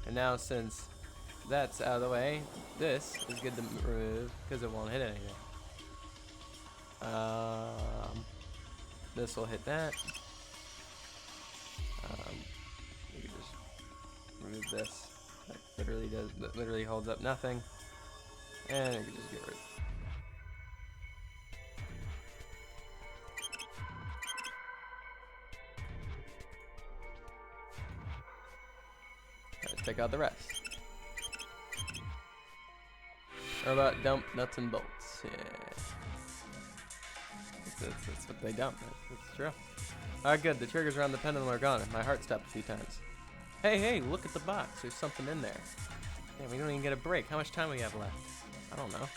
And now since that's out of the way, this is good to remove because it won't hit anything. This will hit that. You can just remove this. That literally holds up nothing. And you can just get rid of it. Let's take out the rest. Robot dump nuts and bolts. Yeah. That's what they dump. That's true. Alright, good. The triggers around the pendulum are gone. My heart stopped a few times. Hey, look at the box. There's something in there. Damn, we don't even get a break. How much time do we have left? I don't know.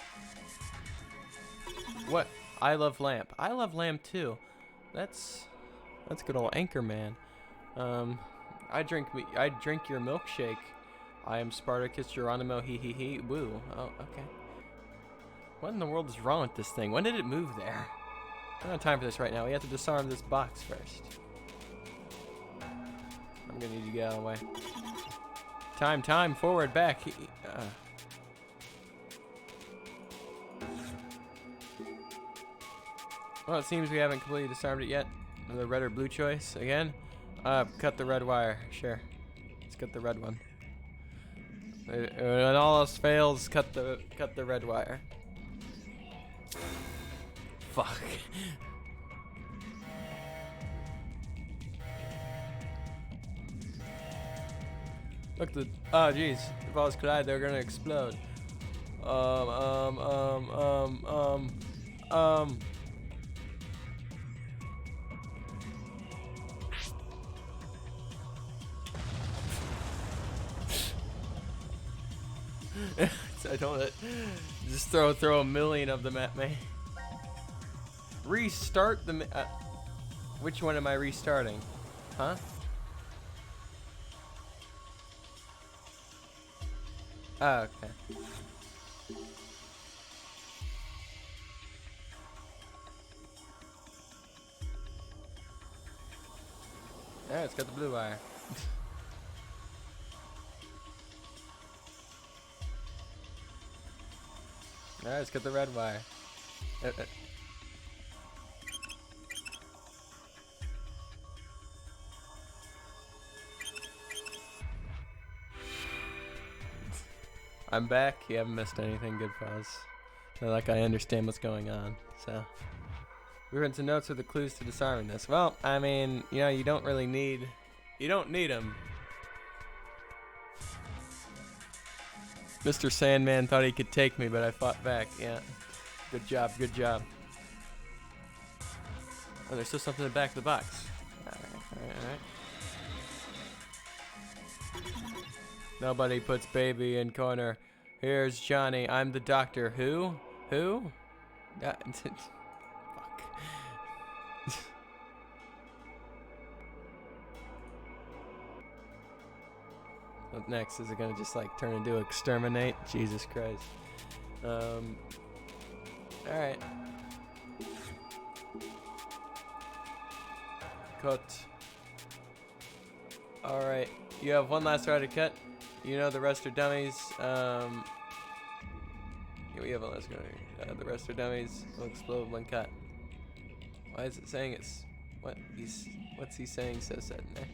What? I love lamp. I love lamp too. That's good old Anchorman. I drink your milkshake. I am Spartacus Geronimo, he, woo. Oh, okay. What in the world is wrong with this thing? When did it move there? I don't have time for this right now. We have to disarm this box first. I'm gonna need you to get out of the way. Time, forward, back. Well, it seems we haven't completely disarmed it yet. Another red or blue choice again. Cut the red wire. Sure. Let's cut the red one. When all else fails, cut the red wire. Fuck. Look, oh jeez, the balls collide, they're gonna explode. I don't just throw a million of them at me. Restart the. Which one am I restarting? Huh? Oh, okay. Yeah, it's got the blue wire. Alright, let's get the red wire. I'm back. You haven't missed anything, Goodpawz. Like I understand what's going on, so We've written some notes with the clues to disarming this. Well, I mean, you know, you don't need them. Mr. Sandman thought he could take me, but I fought back. Yeah. Good job, good job. Oh, there's still something in the back of the box. Alright. Nobody puts baby in corner. Here's Johnny. I'm the doctor. Who? Fuck. What next? Is it gonna just like turn into exterminate? Jesus Christ. Alright. Cut. Alright. You have one last round to cut. You know the rest are dummies. Yeah, we have one last round. The rest are dummies. Will explode when cut. Why is it saying it's what's he saying so sudden there?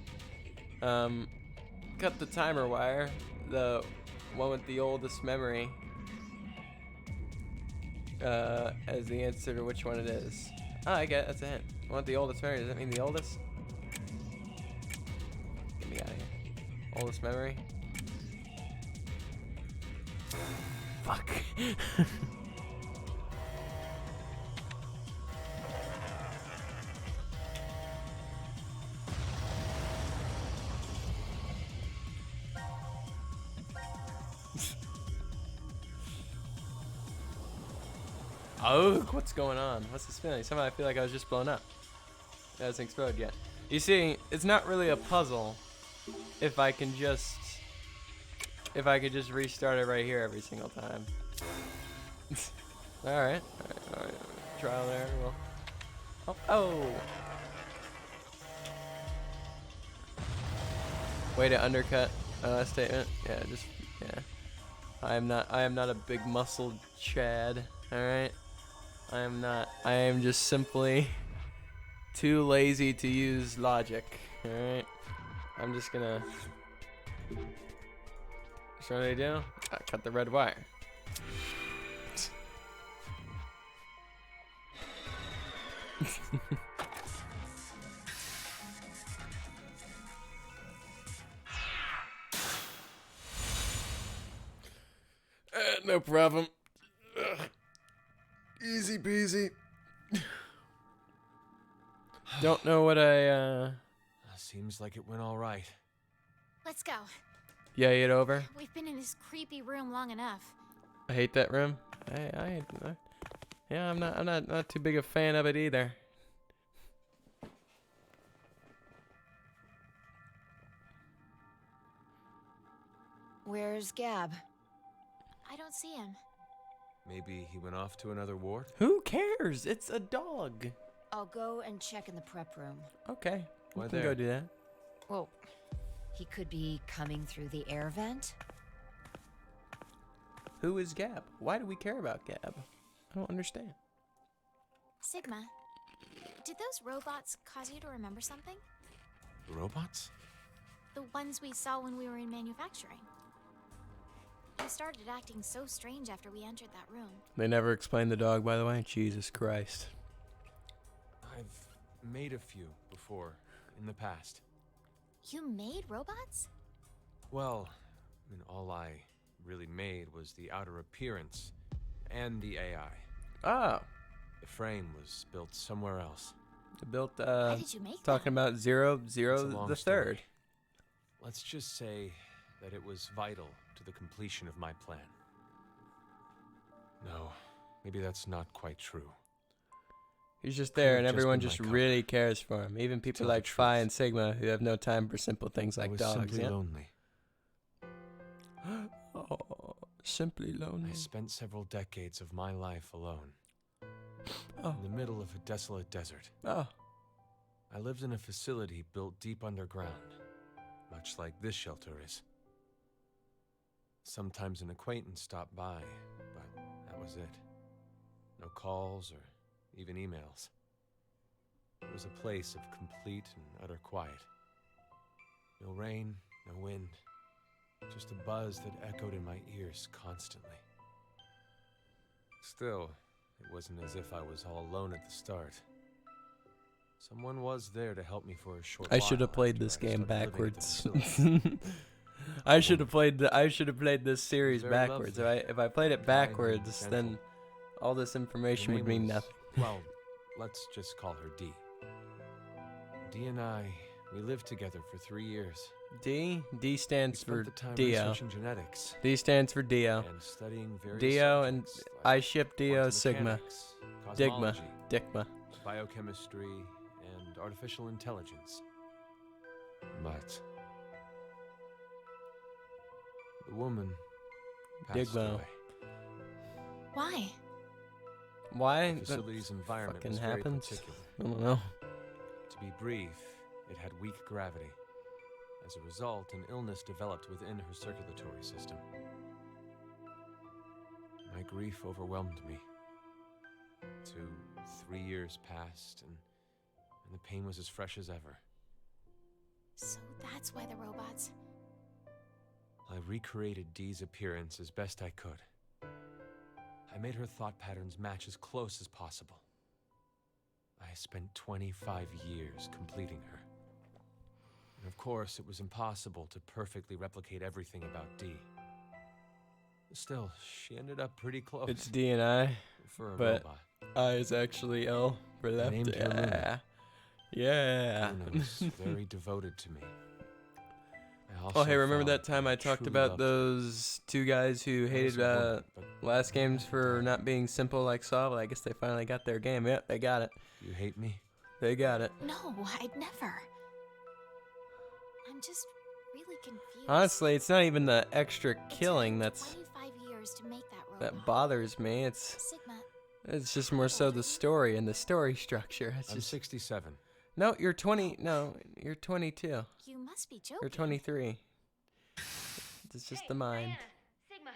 Cut the timer wire. The one with the oldest memory. As the answer to which one it is. Oh, I get it. That's a hint. I want the oldest memory. Does that mean the oldest? Get me out of here. Oldest memory. Fuck. Oh, what's going on? What's this feeling? Somehow I feel like I was just blown up. It hasn't exploded yet. You see, it's not really a puzzle if I could just restart it right here every single time. Alright. Trial there. Well. Oh. Way to undercut statement. Yeah. I am not a big muscled Chad. Alright. I am not. I am just simply too lazy to use logic. Alright. I'm just gonna. So what do I do? I cut the red wire. No problem. Easy peasy. Don't know what Seems like it went all right. Let's go. Yeah, it over. We've been in this creepy room long enough. I hate that room. Yeah, I'm not too big a fan of it either. Where's Gab? I don't see him. Maybe he went off to another ward? Who cares? It's a dog. I'll go and check in the prep room. Okay. Why We can there? go do that. Well, he could be coming through the air vent. Who is Gab? Why do we care about Gab? I don't understand. Sigma, did those robots cause you to remember something? Robots? The ones we saw when we were in manufacturing. You started acting so strange after we entered that room. They never explained the dog, by the way. Jesus Christ. I've made a few before, in the past. You made robots? Well, I mean, all I really made was the outer appearance and the AI. Oh. The frame was built somewhere else. Built, Why did you make talking about Zero It's a long the story. third. Let's just say that it was vital to the completion of my plan. No, maybe that's not quite true. He's just there, and Could've just everyone been just my really cares for him. Even people Tell the like Phi and Sigma who have no time for simple things I like was dogs. simply Yeah? lonely. Oh, simply lonely. I spent several decades of my life alone. Oh. In the middle of a desolate desert. Oh. I lived in a facility built deep underground, much like this shelter is. Sometimes an acquaintance stopped by, but that was it. No calls or even emails. It was a place of complete and utter quiet. No rain, no wind, just a buzz that echoed in my ears constantly. Still, it wasn't as if I was all alone at the start. Someone was there to help me for a short I while should have played after this I game started living at the backwards. facility. I should have played this series Very backwards. lovely. If I played it Kind and backwards, gentle. then all this Her information would name mean was- nothing. Well, let's just call her D. D and I, we lived together for 3 years. D We stands spent for the time Dio. researching genetics D stands for Dio. and studying various Dio and subjects I like ship Dio quantum Sigma. mechanics, Digma. cosmology, Digma. biochemistry, and artificial intelligence. But the woman passed Digmo. away. Why? Why? The That facility's environment fucking was very happens. particular. I don't know. To be brief, it had weak gravity. As a result, an illness developed within her circulatory system. My grief overwhelmed me. 3 years passed, and the pain was as fresh as ever. So that's why the robots. I recreated Dee's appearance as best I could. I made her thought patterns match as close as possible. I spent 25 years completing her. And of course, it was impossible to perfectly replicate everything about Dee. Still, she ended up pretty close. It's D and I, for a but robot. I is actually L for left. named her Luna. Yeah. Luna was very devoted to me. I Oh, also hey, remember felt that time I talked truly about loved her. those two guys who I was hated a woman, but last games for not being simple like Saw? Well, I guess they finally got their game. Yep, they got it. You hate me? They got it. No, I'd never. I'm just really confused. Honestly, it's not even the extra killing It took that's 25 years to make that robot. that bothers me. It's Sigma, just more so the story and the story structure. It's I'm just 67. no. You're 20. No, you're 22. you must be joking. You're 23. It's just the mind. Diana, Sigma,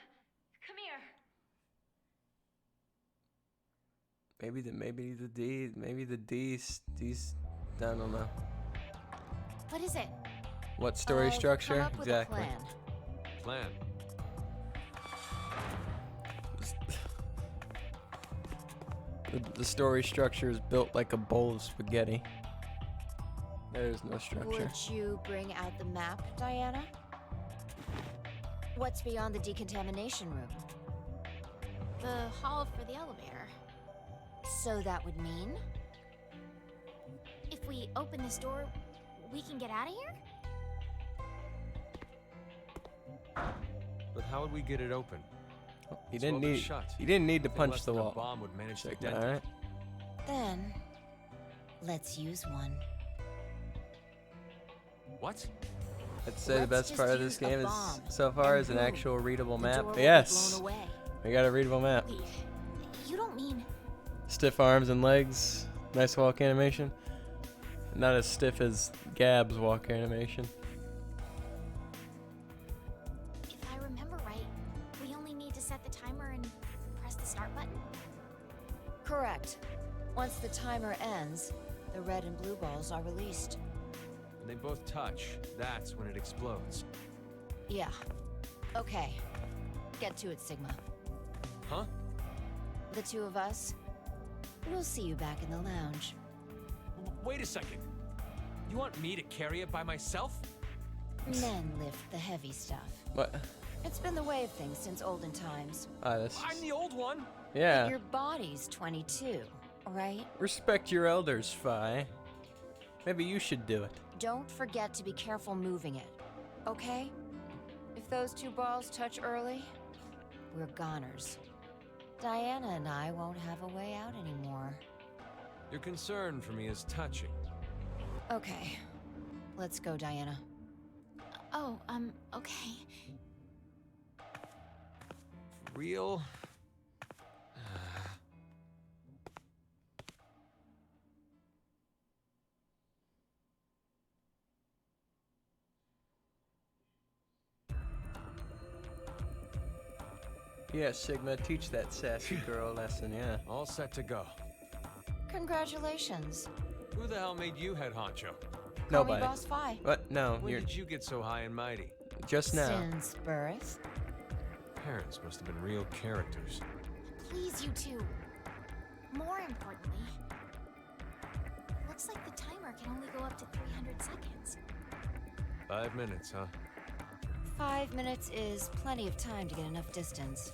come here. Maybe the D's. I don't know. What is it? What story I've structure? Come up with Exactly. a plan. Plan. The story structure is built like a bowl of spaghetti. There's no structure. Would you bring out the map, Diana? What's beyond the decontamination room? The hall for the elevator. So that would mean? If we open this door, we can get out of here? But how would we get it open? You It's didn't welded need. shut. You didn't need to Nothing punch less the than a wall. bomb would manage to Check dent that. it. All right. Then, let's use one. What? I'd say the Let's best just part of use this a game is bomb, so far and is an boom, actual readable the map. door will be Yes, blown away. we got a readable map. Wait, you don't mean... Stiff arms and legs. Nice walk animation. Not as stiff as Gab's walk animation. If I remember right, we only need to set the timer and press the start button? Correct. Once the timer ends, the red and blue balls are released. When they both touch, that's when it explodes. Yeah. Okay. Get to it, Sigma. Huh? The two of us. We'll see you back in the lounge. Wait a second. You want me to carry it by myself? Men lift the heavy stuff. What? It's been the way of things since olden times. Ah, that's I'm the old one. yeah. Your body's 22, right? Respect your elders, Fi. Maybe you should do it. Don't forget to be careful moving it, okay? If those two balls touch early, we're goners. Diana and I won't have a way out anymore. Your concern for me is touching. Okay. Let's go, Diana. Oh, okay. For real? Yeah, Sigma, teach that sassy girl a lesson, yeah. All set to go. Congratulations. Who the hell made you head honcho? Call me Nobody. Boss Fi. What? No, When you're did you get so high and mighty? just now. Since birth. Parents must have been real characters. Please, you two. More importantly, Looks like the timer can only go up to 300 seconds. 5 minutes, huh? 5 minutes is plenty of time to get enough distance.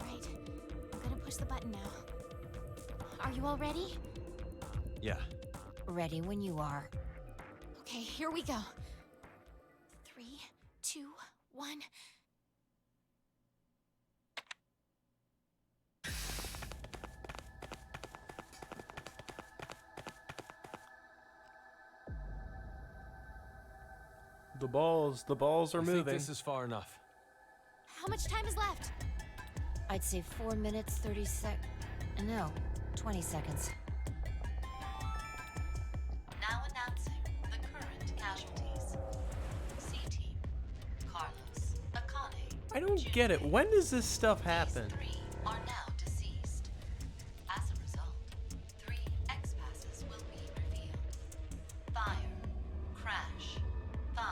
Alright, I'm gonna push the button now. Are you all ready? Yeah. Ready when you are. Okay, here we go. 3, 2, 1. The balls are I moving. think this is far enough. How much time is left? I'd say 4 minutes, 30 no, 20 seconds. Now announcing the current casualties. C-Team, Carlos, Akane. I don't get it. When does this stuff happen? These 3 are now deceased. As a result, 3 X-passes will be revealed. Fire, crash, 5.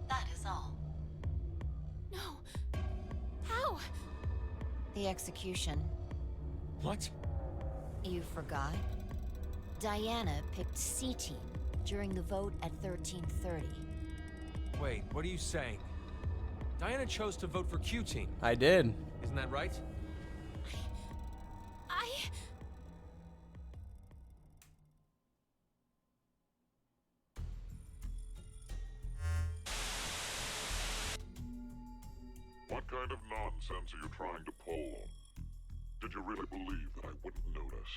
That is all. No. How? The execution. What? You forgot? Diana picked C-Team during the vote at 1330. Wait, what are you saying? Diana chose to vote for Q-Team. I did. Isn't that right? What kind of nonsense are you trying to pull? Did you really believe that I wouldn't notice?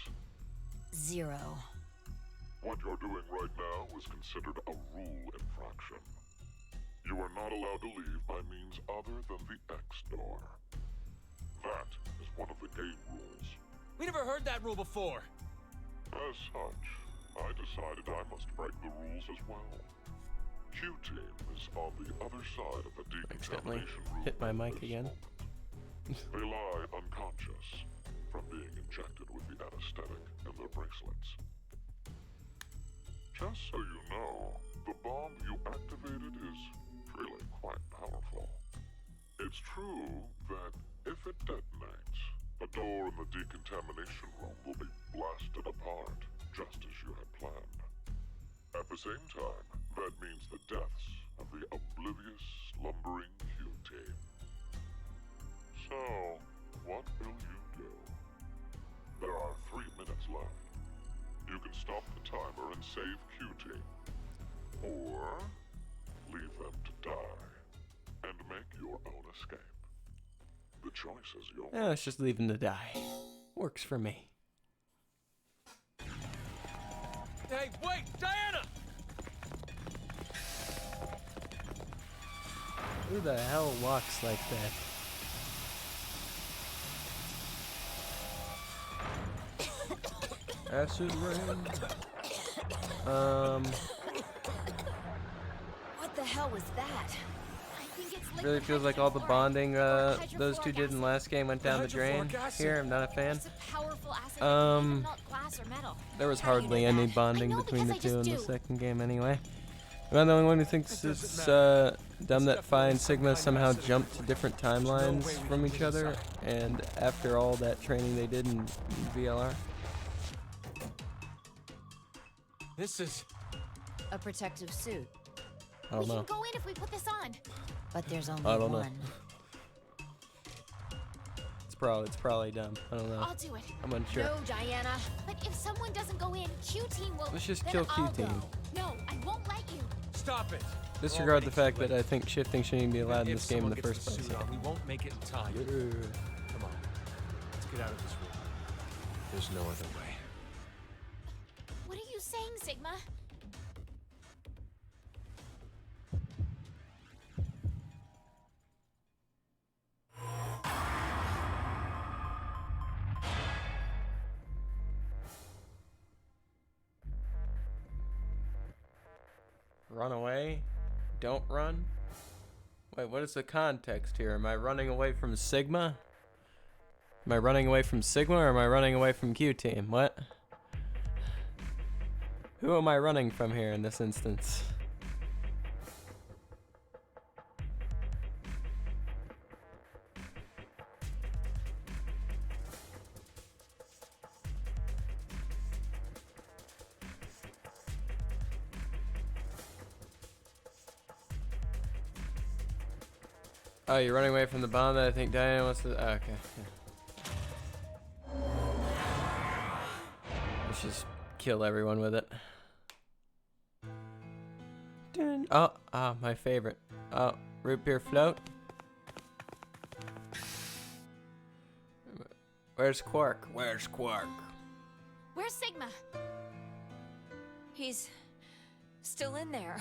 0. What you're doing right now is considered a rule infraction. You are not allowed to leave by means other than the X door. That is one of the game rules. We never heard that rule before. As such, I decided I must break the rules as well. Q-Team is on the other side of the Accidentally decontamination rule. hit my mic at this again. moment. They lie unconscious from being injected with the anesthetic in their bracelets. Just so you know, the bomb you activated is really quite powerful. It's true that if it detonates, a door in the decontamination room will be blasted apart, just as you had planned. At the same time, that means the deaths of the oblivious, slumbering Q-Team. So, what will you do? There are 3 minutes left. You can stop the timer and save Q-Team. Or leave them to die and make your own escape. The choice is yours. Yeah, let's just leave him to die. Works for me. Hey, wait! Diana! Who the hell walks like that? Acid rain. What the hell was that? I think it's Really feels like all the bonding those two did in the last game went down the drain. Hydrofluoric acid. Here, I'm not a fan. It's a powerful acid that can melt glass or metal. There was How do you hardly know any that? bonding I know between the because I two in just the do. second game anyway. Am I the only one who thinks It it's doesn't dumb that Phi and definitely some Sigma kind of somehow acid. jumped to different no way timelines we from can each other, decide. and after all that training they did in VLR? This is... A protective suit. I don't We know. can go in if we put this on. But there's only I don't know. one. It's probably dumb. I don't know. I'll do it. I'm unsure. No, Diana. But if someone doesn't go in, Q-Team will. Let's just then kill I'll Q-Team. go. No, I won't let you. Stop it! Disregard the fact Already that I think shifting shouldn't even be allowed in If this game in someone the gets first place. suit on, we won't make it in time. Yeah. Come on. Let's get out of this room. There's no other way. What are you saying, Sigma? Run away? Don't run? Wait, what is the context here? Am I running away from Sigma? Am I running away from Sigma or am I running away from Q-Team? What? Who am I running from here in this instance? Oh, you're running away from the bomb that I think Diana wants to. Oh, okay. Yeah. Let's just kill everyone with it. Dun. Oh, my favorite. Oh, root beer float. Where's Quark? Where's Quark? Where's Sigma? He's still in there.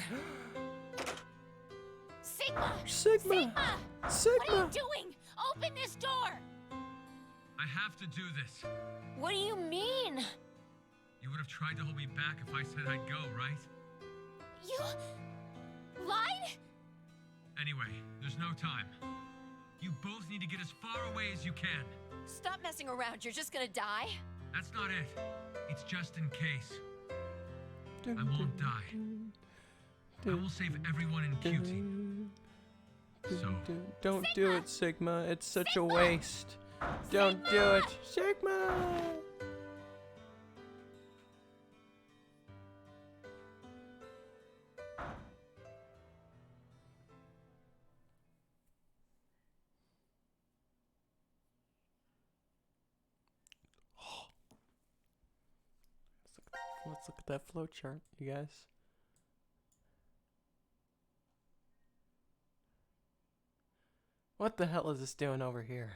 Sigma! Sigma! Sigma! What are you doing? Open this door! I have to do this. What do you mean? You would have tried to hold me back if I said I'd go, right? You lied? Anyway, there's no time. You both need to get as far away as you can. Stop messing around. You're just gonna die? That's not it. It's just in case. I won't die. I will save everyone in Q Team. So, Don't do it, Sigma. It's such a waste. Don't do it, Sigma! Let's look at that flowchart, you guys. What the hell is this doing over here?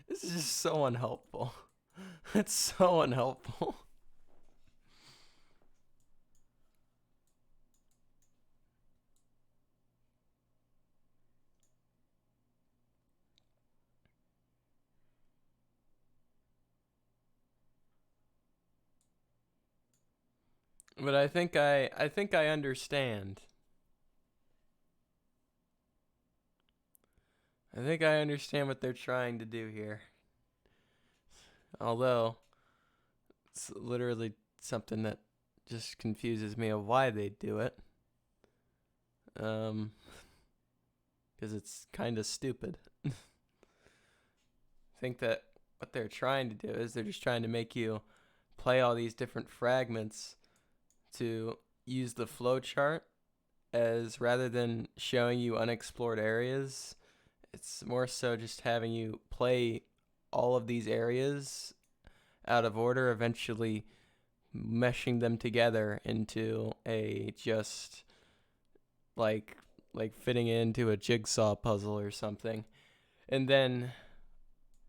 This is just so unhelpful. It's so unhelpful. But I think I understand. I think I understand what they're trying to do here. Although it's literally something that just confuses me of why they do it. Because it's kind of stupid. I think that what they're trying to do is they're just trying to make you play all these different fragments to use the flowchart as rather than showing you unexplored areas. It's more so just having you play all of these areas out of order, eventually meshing them together into a just like fitting into a jigsaw puzzle or something. And then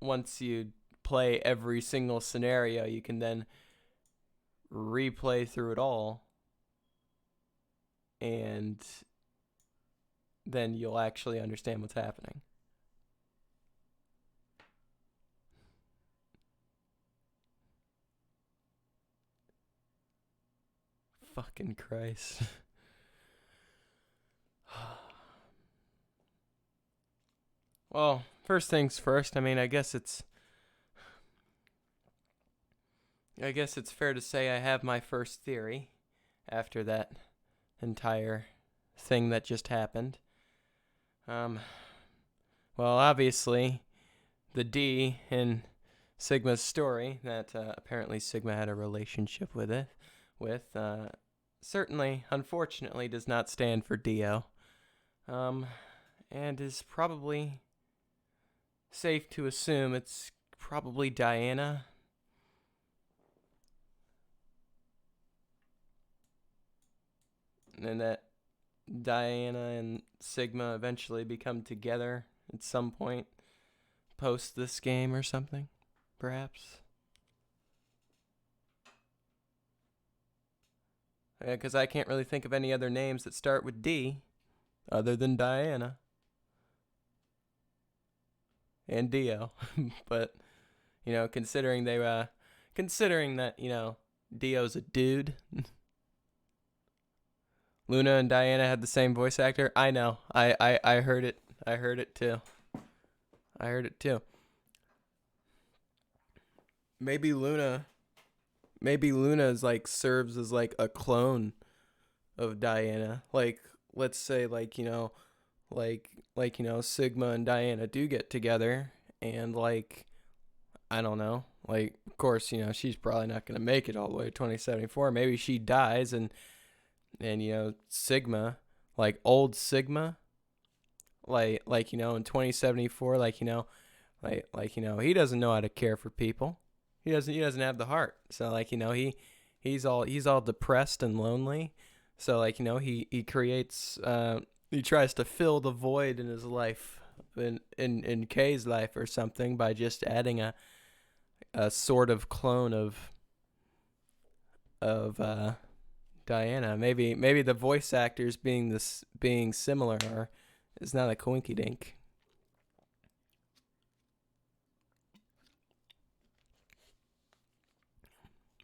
once you play every single scenario, you can then replay through it all, and then you'll actually understand what's happening. Fucking Christ. Well, first things first, I mean, I guess it's fair to say I have my first theory after that entire thing that just happened. Well, obviously, the D in Sigma's story that apparently Sigma had a relationship with certainly, unfortunately, does not stand for Dio, and is probably safe to assume it's probably Diana. And that Diana and Sigma eventually become together at some point post this game or something, perhaps. Yeah, because I can't really think of any other names that start with D other than Diana and Dio. But, you know, considering that, you know, Dio's a dude. Luna and Diana had the same voice actor. I know. I heard it. I heard it too. Maybe Luna is like serves as like a clone of Diana. Like, let's say like, you know, Sigma and Diana do get together, and like, I don't know. Like, of course, you know, she's probably not going to make it all the way to 2074. Maybe she dies, and And you know, Sigma, like old Sigma, like you know, in 2074, like you know, like you know, he doesn't know how to care for people. He doesn't have the heart. So like you know, he's all depressed and lonely. So like you know, he creates he tries to fill the void in his life, in Kay's life or something, by just adding a sort of clone of Diana. Maybe the voice actors being similar is not a coinky dink.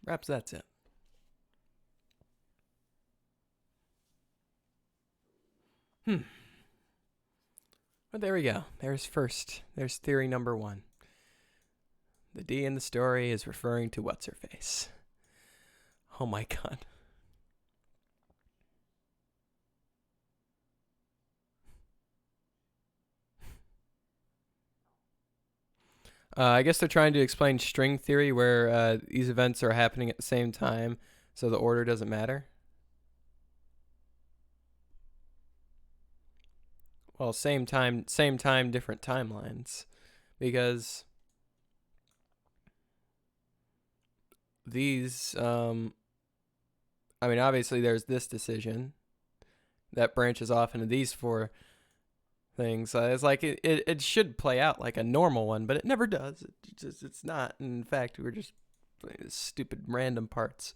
Perhaps that's it. But there we go. There's theory number 1. The D in the story is referring to what's-her-face. Oh my god. I guess they're trying to explain string theory, where these events are happening at the same time, so the order doesn't matter. Well, same time, different timelines. Because these, I mean, obviously there's this decision that branches off into these 4 things. It's like it should play out like a normal one, but it never does. It's not. In fact, we're just playing stupid random parts.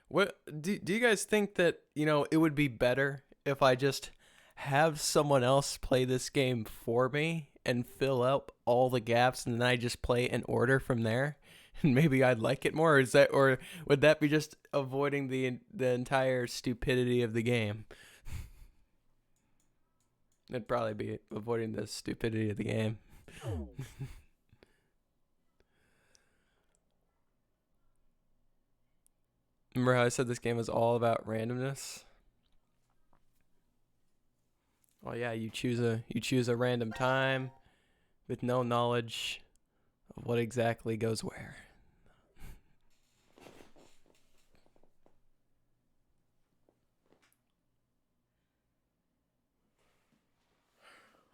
What do you guys think that, you know, it would be better if I just have someone else play this game for me and fill up all the gaps, and then I just play in order from there? And maybe I'd like it more. Or would that be just avoiding the entire stupidity of the game? It'd probably be avoiding the stupidity of the game. Remember how I said this game was all about randomness? Well, yeah, you choose a random time with no knowledge of what exactly goes where.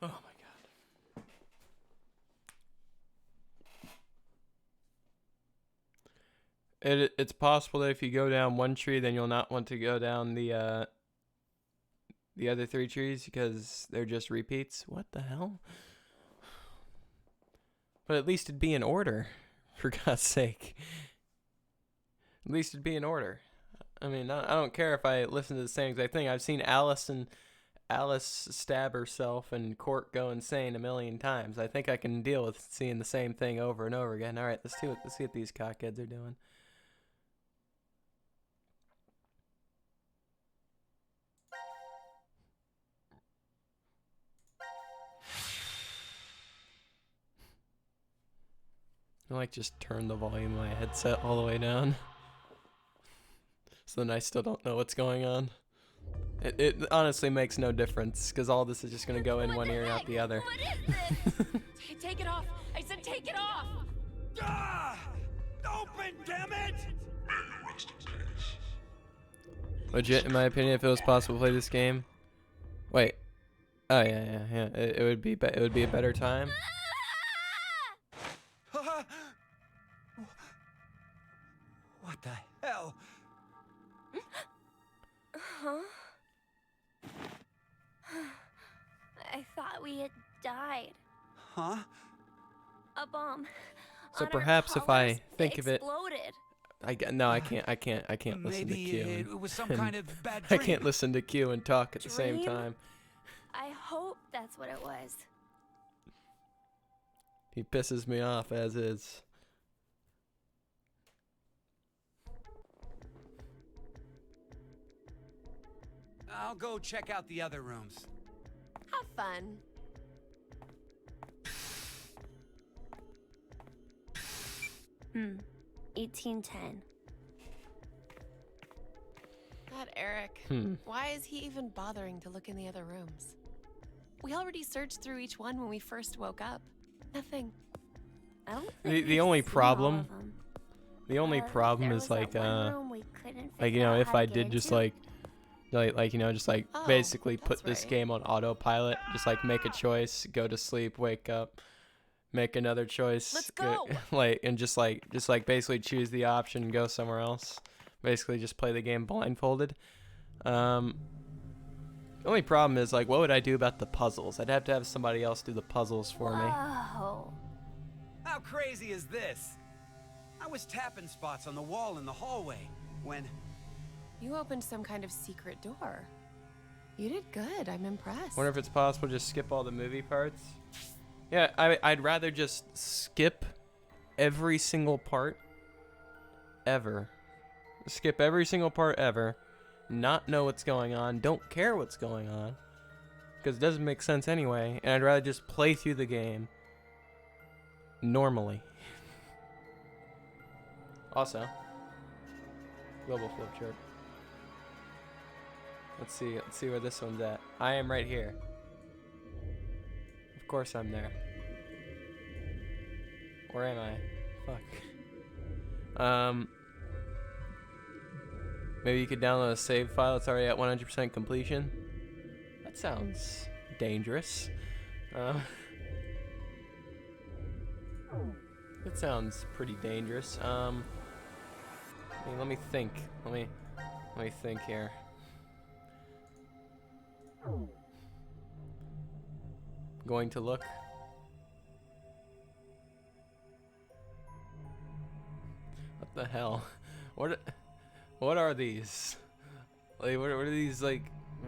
Oh my god. It's possible that if you go down one tree, then you'll not want to go down the other 3 trees because they're just repeats. What the hell? But at least it'd be in order, for God's sake. At least it'd be in order. I mean, I don't care if I listen to the same exact thing. I've seen Alice stab herself and Court go insane a million times. I think I can deal with seeing the same thing over and over again. All right, let's see what these cockheads are doing. I like just turn the volume of my headset all the way down, so then I still don't know what's going on. It honestly makes no difference, because all this is just going to go in one ear and out the other. What is this? Take it off! I said take it off! Ah! Open, damn it! Legit, in my opinion, if it was possible to play this game. Wait. Oh yeah. It would be a better time. What the hell? Huh? I thought we had died. Huh? A bomb. So on our perhaps if I colors think of it, exploded. I can't listen to Q. Maybe it was some kind of bad I dream. can't listen to Q and talk at the same Dream? time. I hope that's what it was. He pisses me off as is. I'll go check out the other rooms. Have fun. Hmm. 1810. God, Eric. Hmm. Why is he even bothering to look in the other rooms? We already searched through each one when we first woke up. Nothing. I don't The think only we've seen all problem of them. The only problem there is was like that one room we couldn't like, you figure know, out if how to I get did just into. like, you know, just like Oh, basically put that's this right. game on autopilot, just like make a choice, go to sleep, wake up, make another choice, Let's go. like, and just like basically choose the option and go somewhere else. Basically just play the game blindfolded. The only problem is like, what would I do about the puzzles? I'd have to have somebody else do the puzzles for me. Whoa. How crazy is this? I was tapping spots on the wall in the hallway when... You opened some kind of secret door. You did good. I'm impressed. Wonder if it's possible to just skip all the movie parts. Yeah, I'd rather just skip every single part ever. Skip every single part ever. Not know what's going on. Don't care what's going on. Because it doesn't make sense anyway. And I'd rather just play through the game normally. Also, global flip chart. Let's see where this one's at. I am right here. Of course I'm there. Where am I? Fuck. Maybe you could download a save file that's already at 100% completion. That sounds dangerous. That sounds pretty dangerous. I mean, let me think. Let me think here. Going to look. What the hell? What are these? Like, what are these like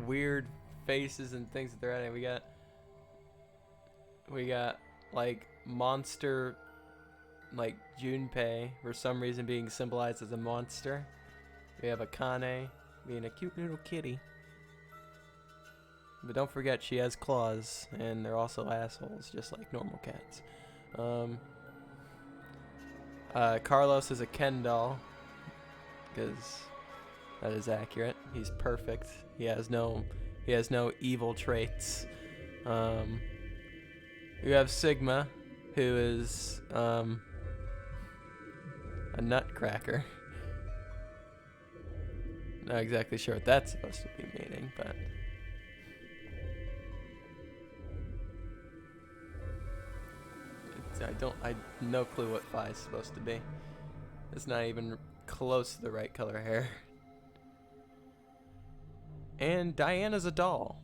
weird faces and things that they're adding? We got like monster, like Junpei for some reason being symbolized as a monster. We have Akane being a cute little kitty. But don't forget, she has claws, and they're also assholes, just like normal cats. Carlos is a Ken doll, because that is accurate. He's perfect. He has no evil traits. We have Sigma, who is a nutcracker. Not exactly sure what that's supposed to be meaning, but. I have no clue what Phi is supposed to be. It's not even close to the right color hair. And Diana's a doll.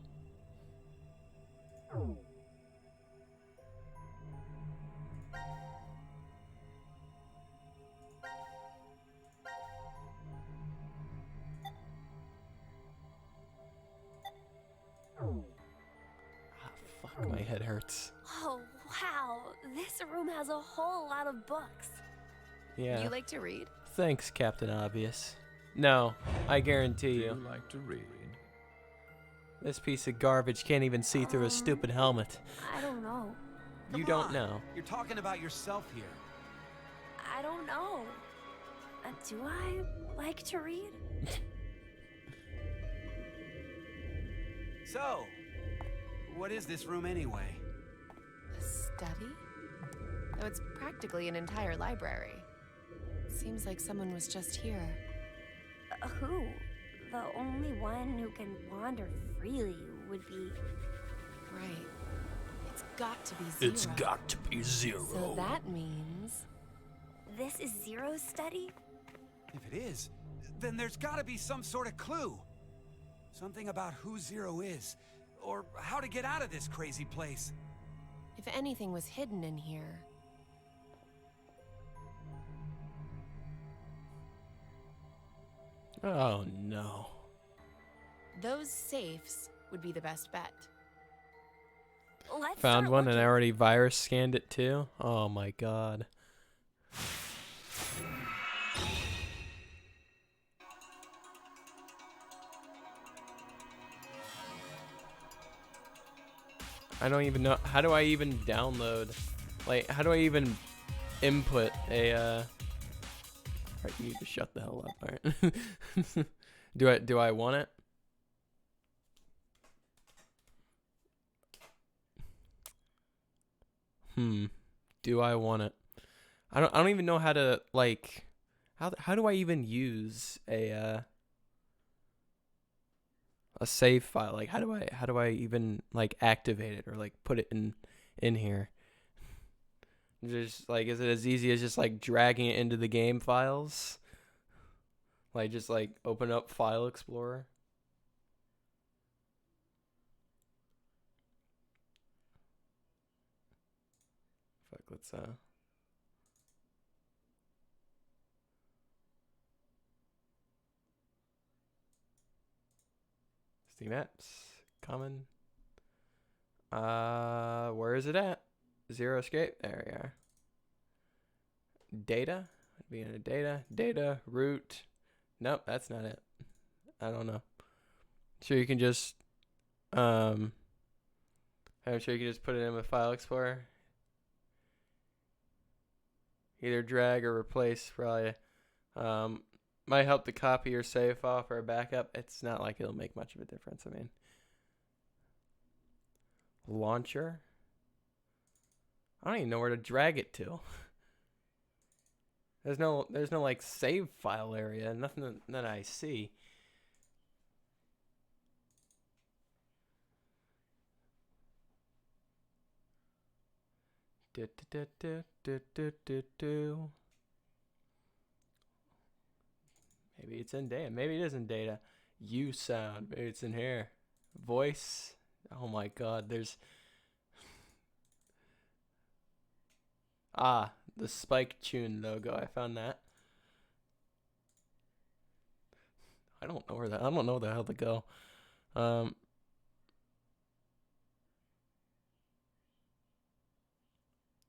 Fuck, my head hurts. Oh, wow. This room has a whole lot of books. Yeah. You like to read? Thanks, Captain Obvious. No, I guarantee you. Do you like to read? This piece of garbage can't even see through a stupid helmet. I don't know. You Come don't on. know. You're talking about yourself here. I don't know. Do I like to read? So, what is this room anyway? A study? Though it's practically an entire library. Seems like someone was just here. Who? The only one who can wander freely would be... Right. It's got to be Zero. It's got to be Zero. So that means... This is Zero's study? If it is, then there's gotta be some sort of clue. Something about who Zero is, or how to get out of this crazy place. If anything was hidden in here... Oh no. Those safes would be the best bet. Let's Found start one and I looking. already virus scanned it too. Oh my god. I don't even know. How do I even download? Like, how do I even input a, Alright, you need to shut the hell up, alright? Do I want it? Do I want it? I don't even know how to, like, How do I even use a save file? Like how do I even like activate it or like put it in here? Just like, is it as easy as just like dragging it into the game files? Like just like open up File Explorer. Fuck, let's Steam apps, common. Where is it at? Zero escape. There we are. Data. Be in a data root. Nope, that's not it. I don't know. So you can just I'm sure you can just put it in with File Explorer. Either drag or replace probably might help to copy or save file for a backup. It's not like it'll make much of a difference. I mean, launcher. I don't even know where to drag it to. There's no like save file area. Nothing that I see. Maybe it's in data. Maybe it is in data. U sound. Maybe it's in here. Voice. Oh my god, there's the Spike Tune logo. I found that. I don't know where the hell to go.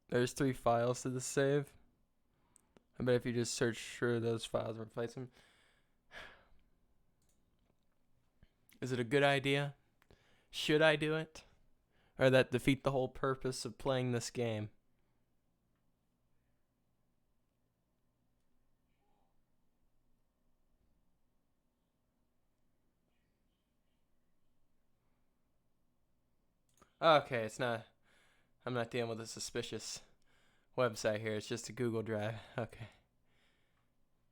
There's 3 files to the save. I bet if you just search for those files and replace them. Is it a good idea? Should I do it? Or that defeat the whole purpose of playing this game? Okay, it's not. I'm not dealing with a suspicious website here. It's just a Google Drive. Okay.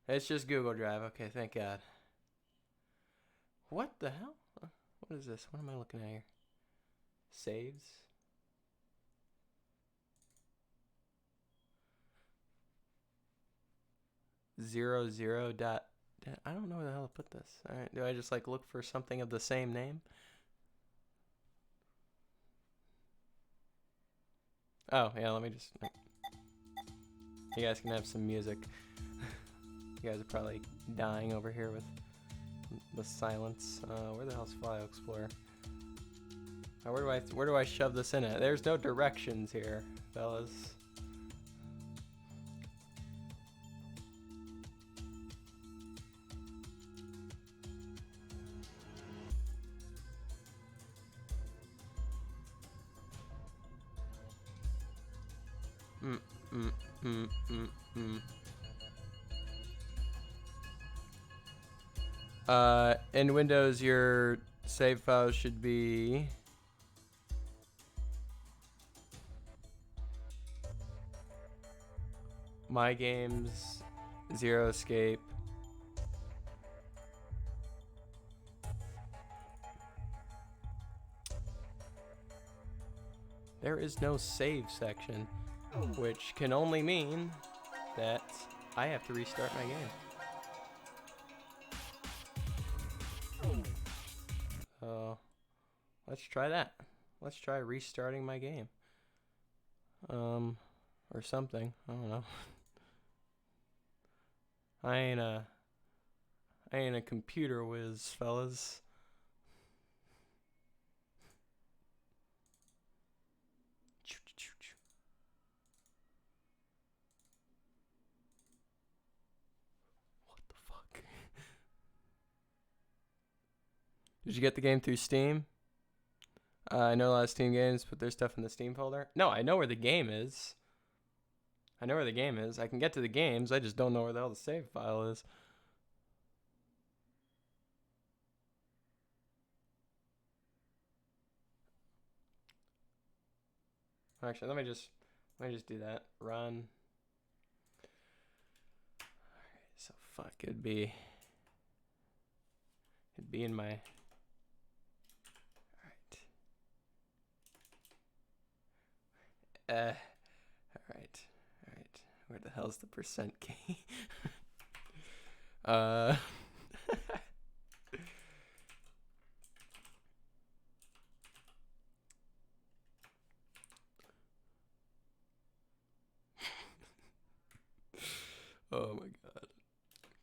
It's just Google Drive. Okay, thank God. What the hell? What is this? What am I looking at here? Saves? .0 dot. I don't know where the hell to put this. All right, do I just like look for something of the same name? Oh, yeah, let me just... You guys can have some music. You guys are probably dying over here with the silence. Where the hell's File Explorer? Where do I shove this in at? There's no directions here, fellas. In Windows, your save files should be My Games, Zero Escape. There is no save section, which can only mean that I have to restart my game. So let's try that. Let's try restarting my game. Or something. I don't know. I ain't a computer whiz, fellas. What the fuck? Did you get the game through Steam? I know a lot of Steam games put their stuff in the Steam folder. No, I know where the game is. I know where the game is. I can get to the games. I just don't know where the hell the save file is. Actually, let me just do that. Run. Alright, so fuck, it'd be in my... Alright. Alright. Where the hell's the percent key? Oh my god.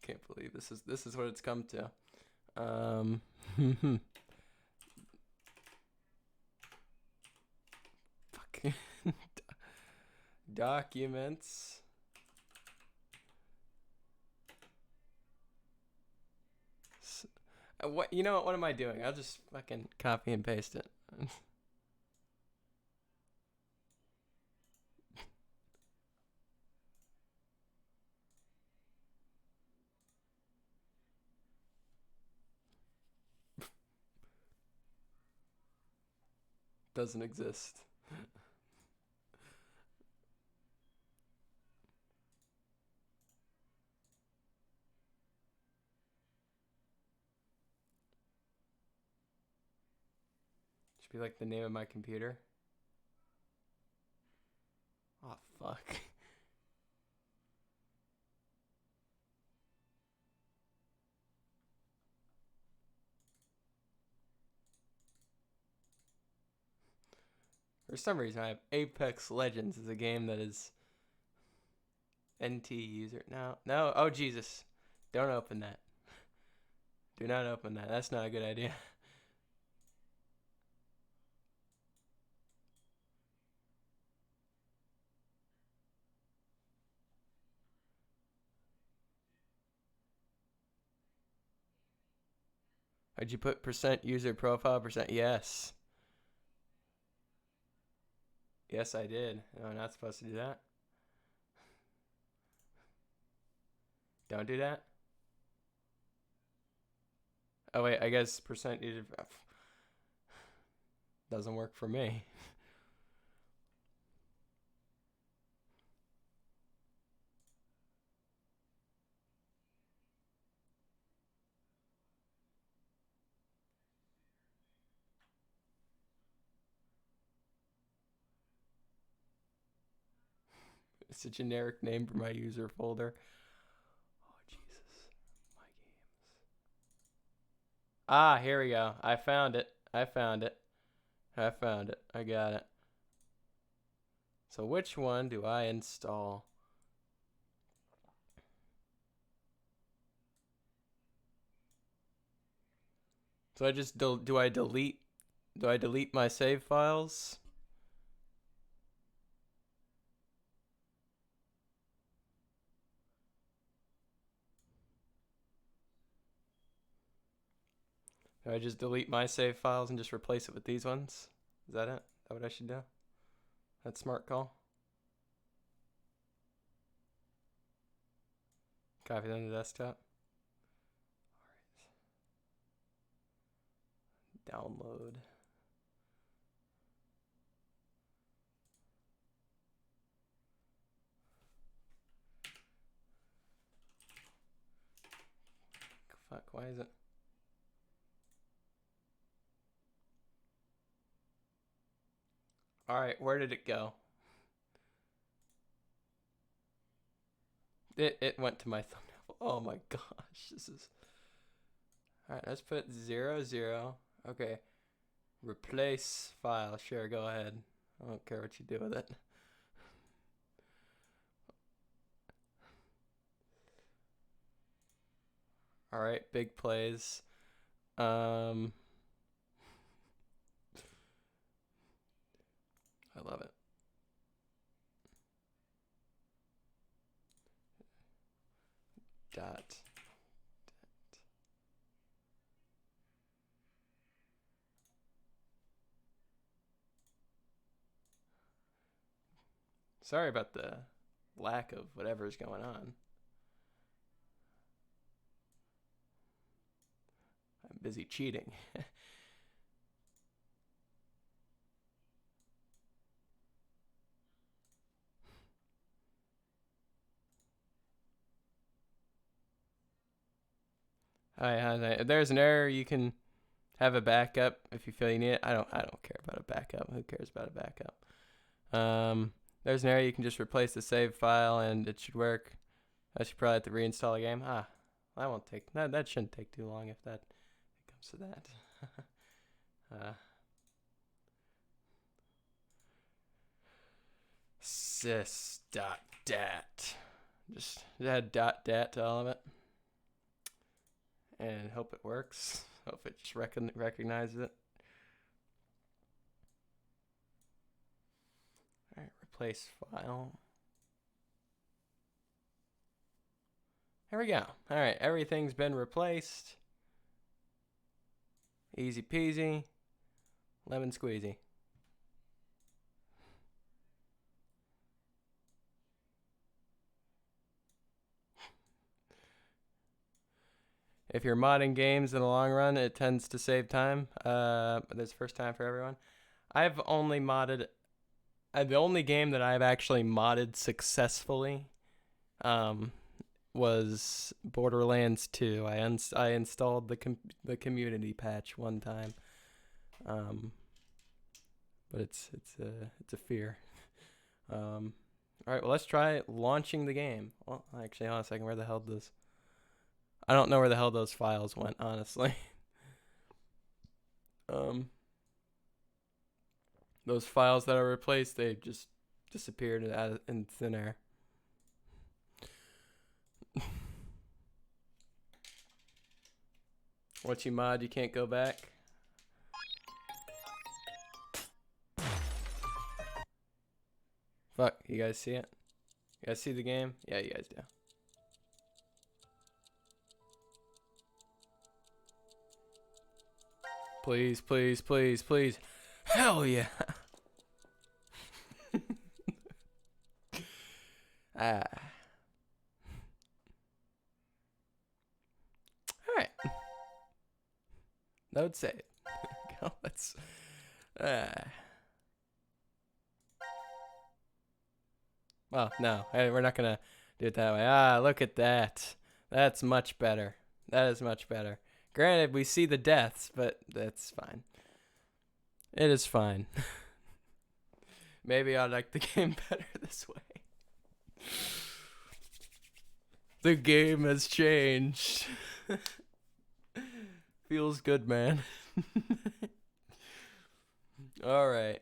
Can't believe this is what it's come to. Fuck. Documents. What, you know what am I doing? I'll just fucking copy and paste it. Doesn't exist. Should be like the name of my computer. Oh fuck. For some reason, I have Apex Legends as a game that is NT user. No. Oh, Jesus. Don't open that. Do not open that. That's not a good idea. How'd you put percent user profile percent? Yes. Yes, I did. No, I'm not supposed to do that. Don't do that. Oh wait, I guess percent user doesn't work for me. It's a generic name for my user folder. Oh, Jesus. My games. Ah, here we go. I found it. I got it. So which one do I install? So I just do I delete my save files? Do I just delete my save files and just replace it with these ones? Is that it? Is that what I should do? That's smart call. Copy them to the desktop. All right. Download. Fuck, why is it? All right, where did it go? It went to my thumbnail. Oh my gosh, this is... All right, let's put 00. Okay, replace file. Sure, go ahead. I don't care what you do with it. All right, big plays. I love it. Dot. Sorry about the lack of whatever's going on. I'm busy cheating. Hi, if there's an error, you can have a backup if you feel you need it. I don't care about a backup. Who cares about a backup? There's an error, you can just replace the save file and it should work. I should probably have to reinstall a game. That won't take, that shouldn't take too long if that comes to that. sys.dat. Just add .dat to all of it. And hope it works. Hope it just recognizes it. Alright, replace file. There we go. Alright, everything's been replaced. Easy peasy. Lemon squeezy. If you're modding games in the long run, it tends to save time. But this first time for everyone. I've only modded... the only game that I've actually modded successfully was Borderlands 2. I installed the community patch one time. But it's a fear. All right, well, let's try launching the game. Well, actually, hold on a second. Where the hell did this... I don't know where the hell those files went, honestly. Those files that are replaced, they just disappeared in thin air. Once you mod, you can't go back. Fuck, you guys see it? You guys see the game? Yeah, you guys do. Please, please, please, please. Hell yeah. Alright. That would say it. Go, let's... Well, no. Hey, we're not gonna do it that way. Look at that. That's much better. That is much better. Granted, we see the deaths, but that's fine. It is fine. Maybe I like the game better this way. The game has changed. Feels good, man. All right.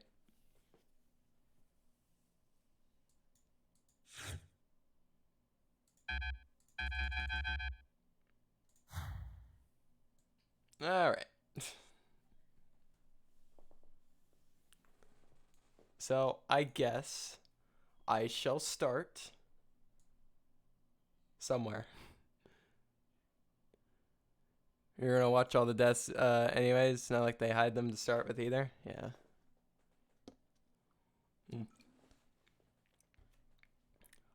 All right. So, I guess I shall start somewhere. You're gonna watch all the deaths anyways. It's not like they hide them to start with either. Yeah.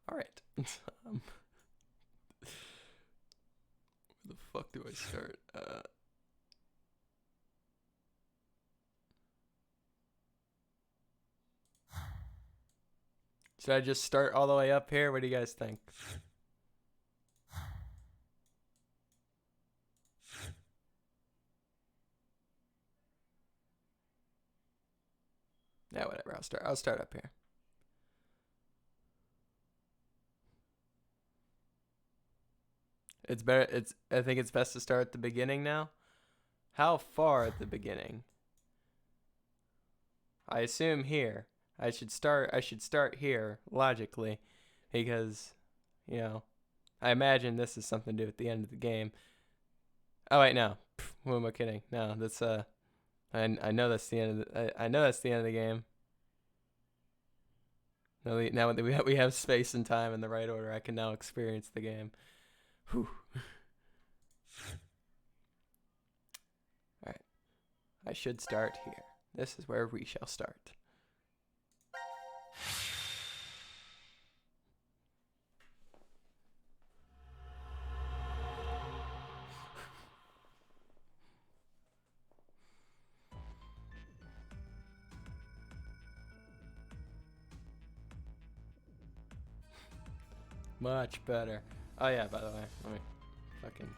All right. Where the fuck do I start? Should I just start all the way up here? What do you guys think? Yeah, whatever. I'll start up here. It's better. I think it's best to start at the beginning now. How far at the beginning? I assume here. I should start here logically, because, you know, I imagine this is something to do at the end of the game. Oh wait, no. Who am I kidding? No, that's I know that's the end of the. I know that's the end of the game. Now that we have space and time in the right order, I can now experience the game. Whew. All right. I should start here. This is where we shall start. Much better. Oh yeah, by the way, let me fucking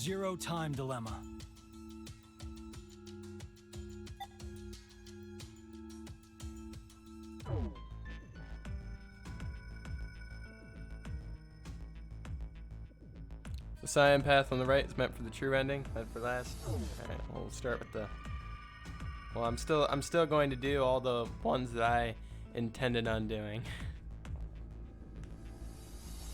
Zero time dilemma. The cyan path on the right is meant for the true ending, meant for last. Alright, we'll start with the... Well, I'm still going to do all the ones that I intended on doing.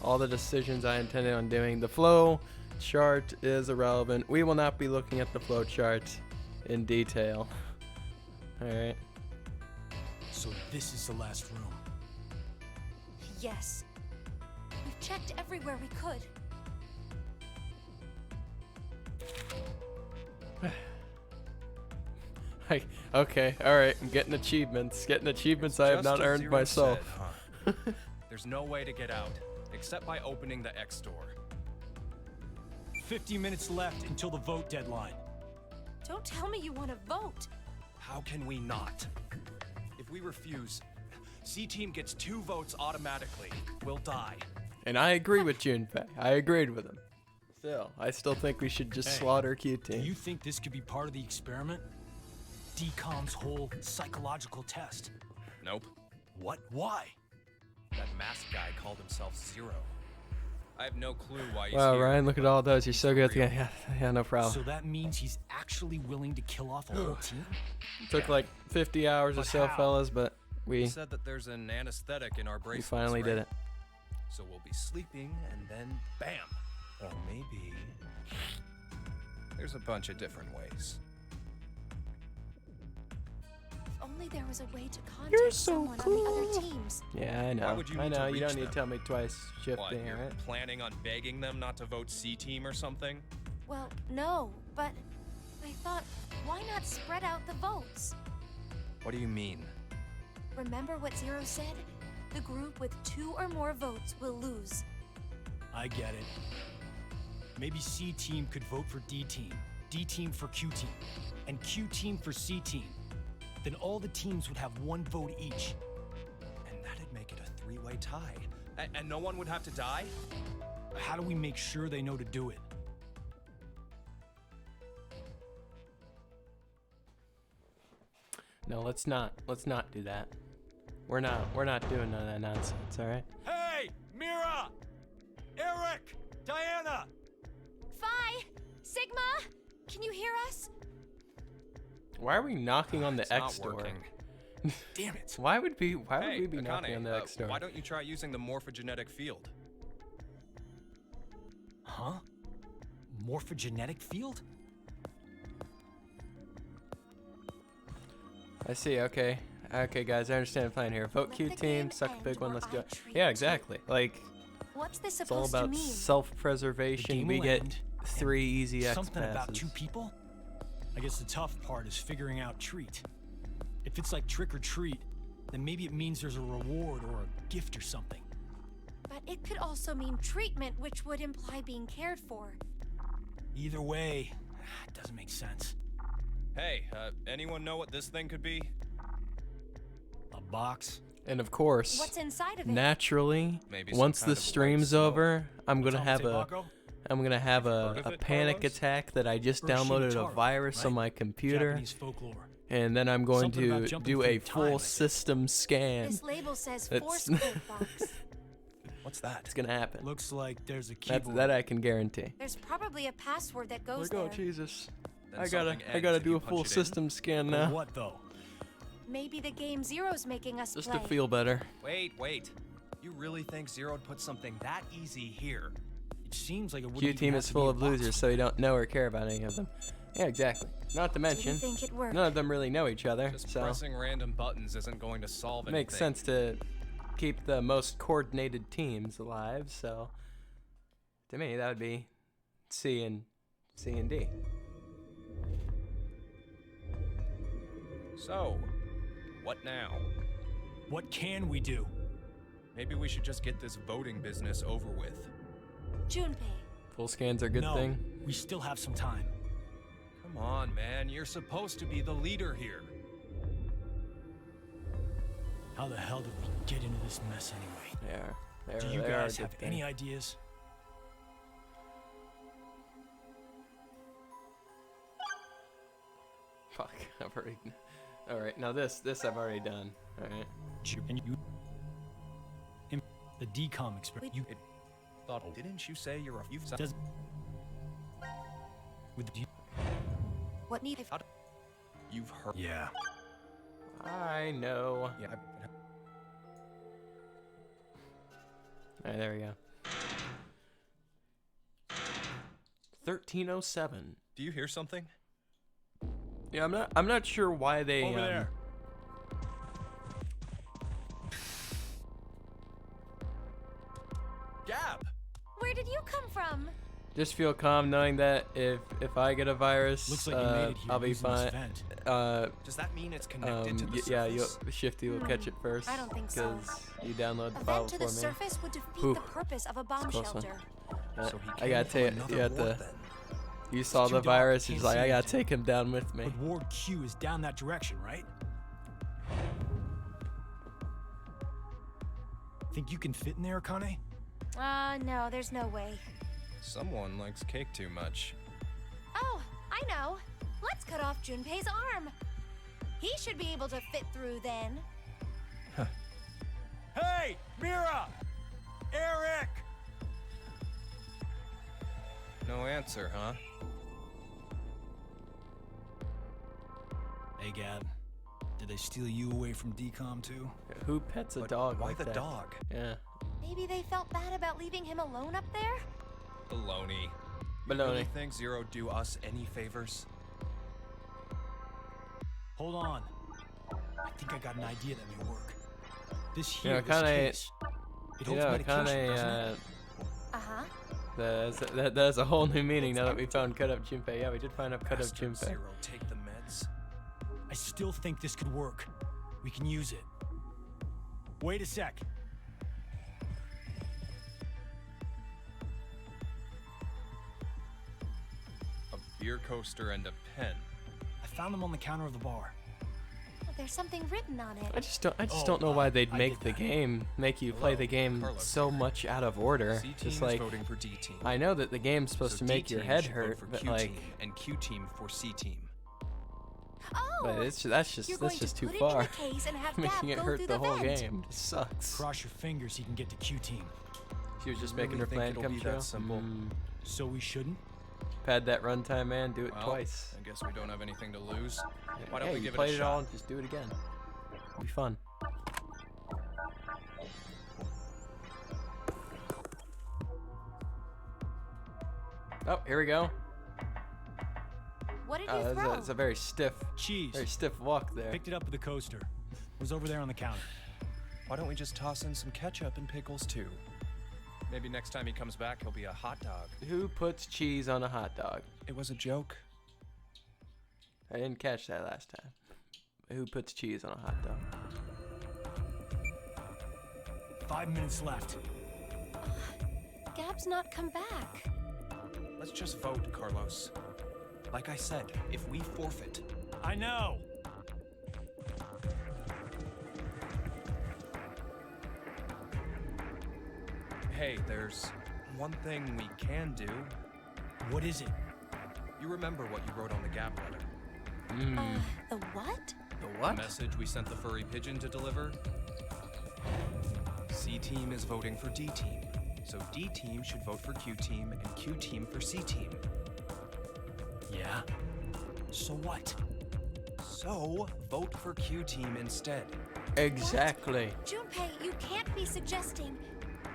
All the decisions I intended on doing. The flow chart is irrelevant. We will not be looking at the flow chart in detail. Alright. So this is the last room. Yes. We've checked everywhere we could. Okay, alright, I'm getting achievements. Getting achievements I have Just not as earned Zero myself. said, huh? There's no way to get out, except by opening the X door. 50 minutes left until the vote deadline. Don't tell me you want to vote. How can we not? If we refuse, C-Team gets 2 votes automatically. We'll die. And I agree with Junpei. I agreed with him. Still, I still think we should just slaughter Q-Team. Do you think this could be part of the experiment? DCOM's whole psychological test? Nope. What? Why? That masked guy called himself Zero. I have no clue why he's Wow, here. Ryan, look at all those. You're so good at the game. Yeah, no problem. So that means he's actually willing to kill off a whole team? Took like 50 hours or so, how? fellas, but He we said that there's an anesthetic in our bracelets, finally did right? it. So we'll be sleeping, and then bam. Or maybe... There's a bunch of different ways. If only there was a way to You're contact so someone on the other teams. Yeah, I know. Why would you I need to know. You reach don't need them? to tell me twice. What, Shifting, you're alright? planning on begging them not to vote C-Team or something? Well, no, but I thought, why not spread out the votes? What do you mean? Remember what Zero said? The group with 2 or more votes will lose. I get it. Maybe C-Team could vote for D-Team, D-Team for Q-Team, and Q-Team for C-Team. Then all the teams would have 1 vote each. And that'd make it a 3-way tie. And no one would have to die? How do we make sure they know to do it? No, let's not. Let's not do that. We're not doing none of that nonsense, alright? Hey! Mira! Eric! Diana! Phi! Sigma! Can you hear us? Why are we knocking on the It's X not door? working. Damn it! Why would we Hey, be knocking Akane, on the X door? why don't you try using the morphogenetic field? Huh? Morphogenetic field? I see, okay. Okay, guys, I understand the plan here. Vote Let Q the team, game suck a big end one, or let's do I it. treat Yeah, you. exactly. Like, What's this it's all supposed to about mean? The self-preservation. game We will get end, 3 easy X Something about passes. 2 people? I guess the tough part is figuring out treat. If it's like trick or treat, then maybe it means there's a reward or a gift or something. But it could also mean treatment, which would imply being cared for. Either way, it doesn't make sense. Hey, anyone know what this thing could be? A box? And of course, What's inside of it? naturally, Maybe some once kind the of white stream's smoke. over, I'm What's gonna on have the a tobacco? heard of a it, panic Carlos? attack that I just Or downloaded a Shintaro, virus on right? my computer, Japanese folklore. and then I'm going Something about to jumping do through a time, full I think. system scan. This label says It's- force plate box. What's that? It's gonna happen. Looks like there's a That's, keyboard. that I can guarantee. There's probably a password that goes Like, oh there. Jesus, Then I something gotta ends if do you a full punch it in? system scan For now, what though? Maybe the game Zero's making us just play. to feel better. Wait. You really think Zero'd put something that easy here? It seems like it wouldn't Q even team have is to full be a of box. losers, so you don't know or care about any of them. Yeah, exactly. Not to Do you mention, think it worked? none of them really know each other, Just so pressing random buttons isn't going to solve it anything. makes sense to keep the most coordinated teams alive. So, to me, that would be C and D. So, what now? What can we do? Maybe we should just get this voting business over with. Junpei, Full scans are a good no, thing. we still have some time. Come on, man. You're supposed to be the leader here. How the hell did we get into this mess anyway? They are. Do you they are a guys good have thing. any ideas? Fuck, I've already. All right, now this I've already done. All right. And you, the decom experiment. You Thought, didn't you say you've doesn't with the, What need? You've heard. yeah. I know. Yeah. All right, there we go. 1307. Do you hear something? Yeah, I'm not sure why they Over there. Gab! Where did you come from? just feel calm knowing that if I get a virus, Looks like you made it here I'll be using this fine. vent. Does that mean it's connected to the surface? Yeah, Shifty will catch it first. I don't think so. Because you download the A file vent to for the me. surface would defeat Whew. the purpose of a bomb Close one. shelter. So he I came gotta from take. another You got ward the. then. You saw too the dark, virus. can't He's like, see I gotta anything. take him down with me. But Ward Q is down that direction, right? Think you can fit in there, Akane? No, there's no way. Someone likes cake too much. Oh, I know. Let's cut off Junpei's arm. He should be able to fit through then. Hey, Mira! Eric! No answer, huh? Hey, Gab. Did they steal you away from decom too? Who pets a But dog why like the that? dog? Yeah. Maybe they felt bad about leaving him alone up there? Baloney. Baloney. You really think Zero do us any favors? Hold on. I think I got an idea that may work. This You know, here, this kinda- case, it holds medication, doesn't it? Uh-huh. That's a whole new meaning now that we found Cut Up Junpei. Yeah, we did find out Cut Up Bastard Junpei. Zero, take the meds. I still think this could work. We can use it. Wait a sec. A beer coaster and a pen. I found them on the counter of the bar. Oh, there's something written on it. I just Oh, don't know why they'd I make did the that. game make you play Hello, the game Carlos so here. much out of order. C team Just is like voting for D team. I know that the game's supposed to So make D your team head should vote hurt, for but Q like, team and Q team for C team. Oh! but that's You're going just to too put far. it in the case and have Making Gab it go hurt through the whole vent. game. It sucks. Cross your fingers he can get to Q team. She was just You making her really plan think come it'll be true. that simple? So we shouldn't? Pad that runtime, man. Do it Well, twice. I guess we don't have anything to lose. Why don't Hey, we you give played it a it shot? all and just do it again. It'll be fun. Oh, here we go. What did you throw? It's a very stiff Cheese. walk there. Picked it up at the coaster. It was over there on the counter. Why don't we just toss in some ketchup and pickles too? Maybe next time he comes back, he'll be a hot dog. Who puts cheese on a hot dog? It was a joke. I didn't catch that last time. Who puts cheese on a hot dog? 5 minutes left. Gab's not come back. Let's just vote, Carlos. Like I said, if we forfeit, I know. hey, there's one thing we can do. What is it? You remember what you wrote on the Gap letter? The what? The The what? message we sent the furry pigeon to deliver? C team is voting for D team. So D team should vote for Q team and Q team for C team. Yeah? So what? So vote for Q team instead. Exactly. Junpei, you can't be suggesting.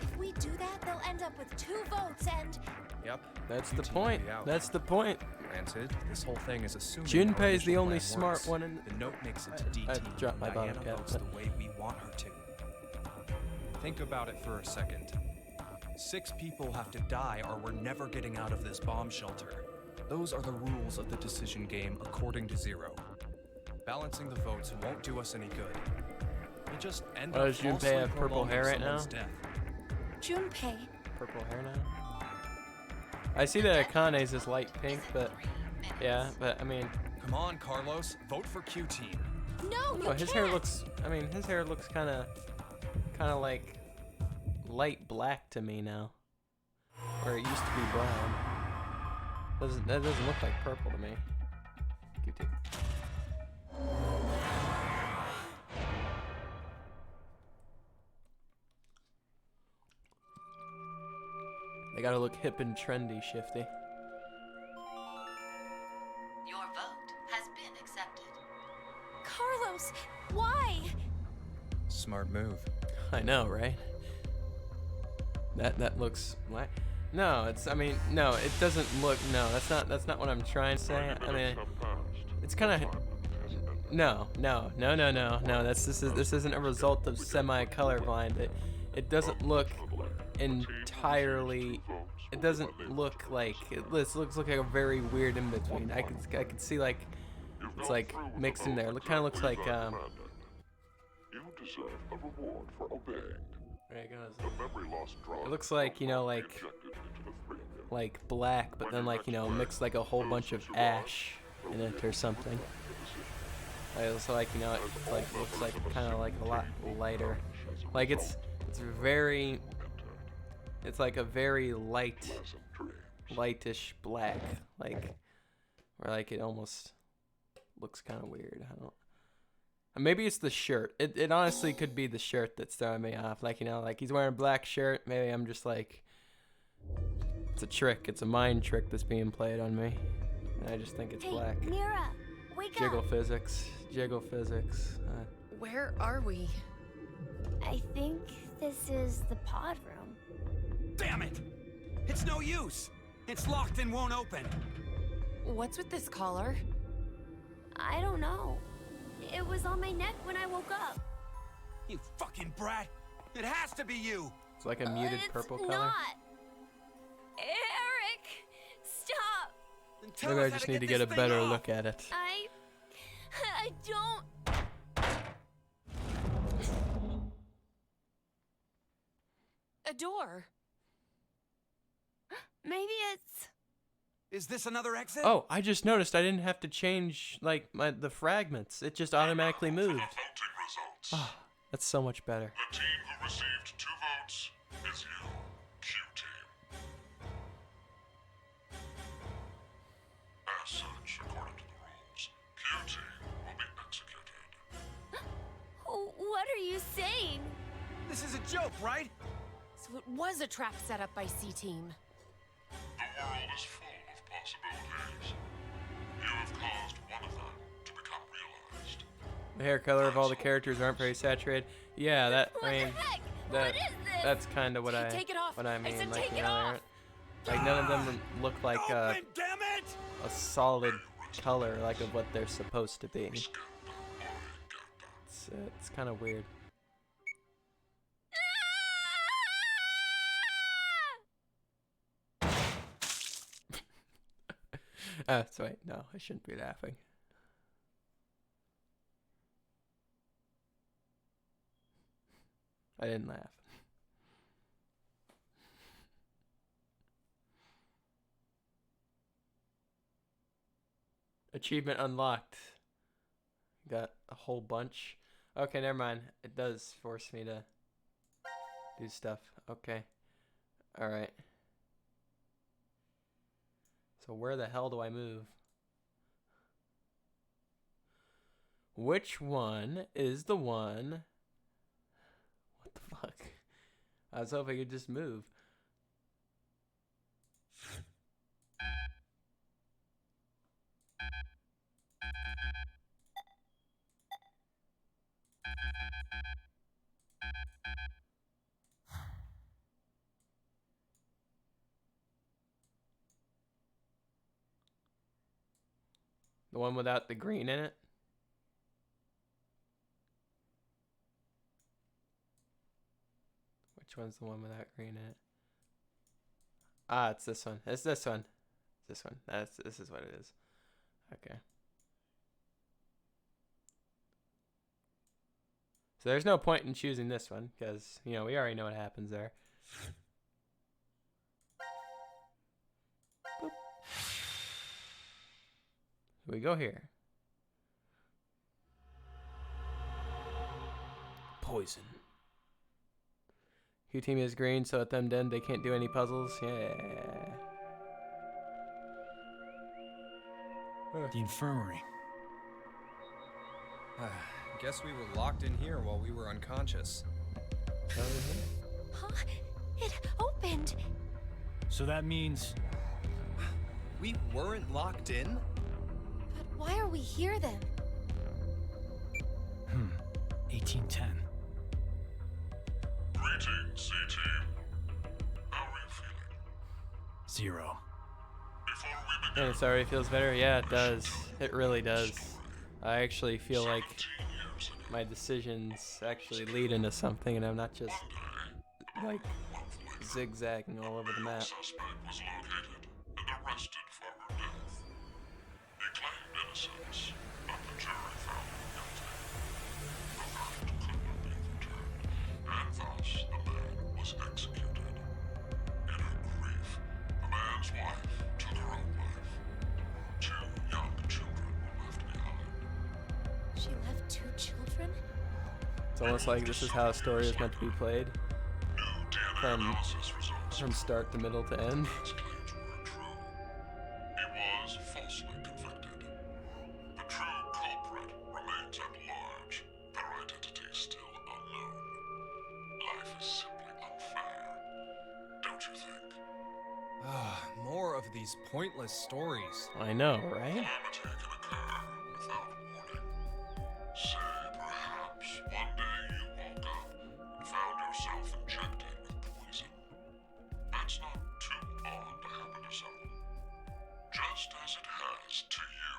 If we do that, they'll end up with 2 votes and... Yep. That's Q the team will point. be out. That's the point. Granted, this whole thing is assuming Junpei's our the initial only plan smart works. one in- The note makes it to D I team. dropped my Diana bottom cap, votes but- the way we want her to. Think about it for a second. 6 people have to die or we're never getting out of this bomb shelter. Those are the rules of the decision game according to Zero. Balancing the votes won't do us any good. We'll just end Oh, up does Junpei falsely have purple prolonging hair right now? someone's death. Junpei, Purple hair now. I see that Akane's is light pink, but yeah, but I mean, Come on, Carlos. Vote for Q team. no, you oh, his can't. hair looks. I mean, his hair looks kind of like light black to me now, where it used to be brown. That doesn't look like purple to me. Q-tip. They gotta look hip and trendy, Shifty. Your vote has been accepted. Carlos, why? Smart move. I know, right? That looks like. No, it's. I mean, no, it doesn't look. No, that's not what I'm trying to say. I mean, it's kind of. No. This isn't a result of semi-colorblind. It doesn't look entirely. It doesn't look like. This looks like a very weird in between. I could see like it's like mixed in there. It kind of looks like. You deserve a reward for obeying. There it goes. The memory loss drug It looks like, you know, will be like injected into the three of you. like black, but then like, you know, mixed like a whole bunch of ash in it or something. Also, like, you know, it like looks like kind of like a lot lighter. Like it's very. It's like a very lightish black, like, or like it almost looks kind of weird. I don't. Maybe it's the shirt. It honestly could be the shirt that's throwing me off. Like, you know, like he's wearing a black shirt. Maybe I'm just like, it's a trick. It's a mind trick that's being played on me. And I just think it's black. Mira, wake Jiggle up. physics. Jiggle physics. Where are we? I think this is the pod room. Damn it! It's no use. It's locked and won't open. What's with this collar? I don't know. It was on my neck when I woke up. You fucking brat! It has to be you! It's like a muted purple color. Not. Eric, stop. Then tell Maybe us I how just to need to get get a this thing better off. look at it. I don't. A door. Maybe it's. Is this another exit? Oh, I just noticed I didn't have to change like the fragments. It just automatically moved. Voting results. Ah, that's so much better. The team who received 2 votes is you, Q Team. As such, according to the rules, Q Team will be executed. What are you saying? This is a joke, right? So it was a trap set up by C-Team. The world is full of possibilities. You have caused one of them to become realized. The hair color of all the characters aren't very saturated. Yeah, that. What I mean, the heck? that. What is this? That's kind of what I. Take it off. What I I mean, said like, take you it know, they off. aren't. Like none of them look like Open, damn it! a solid color like of what they're supposed to be. It's kind of weird. Sorry, no, I shouldn't be laughing. I didn't laugh. Achievement unlocked. Got a whole bunch. Okay, never mind. It does force me to do stuff. Okay. Alright. So where the hell do I move? Which one is the one? What the fuck? I was hoping I could just move. The one without the green in it? Which one's the one without green in it? Ah, it's this one. It's this one. This one. This is what it is. Okay. So there's no point in choosing this one because, you know, we already know what happens there. Boop. So we go here. Poison. Q team is green, so at them then they can't do any puzzles. Yeah. The infirmary. Guess we were locked in here while we were unconscious. Huh? It opened. So that means... We weren't locked in? But why are we here then? 1810. Greetings, C-Team. How are you feeling? 0. Before we begin, And sorry, it feels better? Yeah, it does. It really does. I actually feel like 17 years ago, my decisions actually lead into something, and I'm not just like zigzagging all over the map. suspect was located and arrested for her death. He claimed innocence, but the jury found him guilty. The verdict could not be overturned, and thus the man was executed. In her grief, the man's wife took her own life. 2 young children were left behind. She left 2 children? It's almost like this is how a story is meant to be played, New DNA from analysis results start to middle to end. His claims were true. He was falsely convicted. The true culprit remains at large, their identity still unknown. Life is simply unfair, don't you think? More of these pointless stories. I know, right? Calamity can occur without warning. Say, perhaps, one day you woke up and found yourself injected with poison. That's not too odd to happen to someone. Just as it has to you.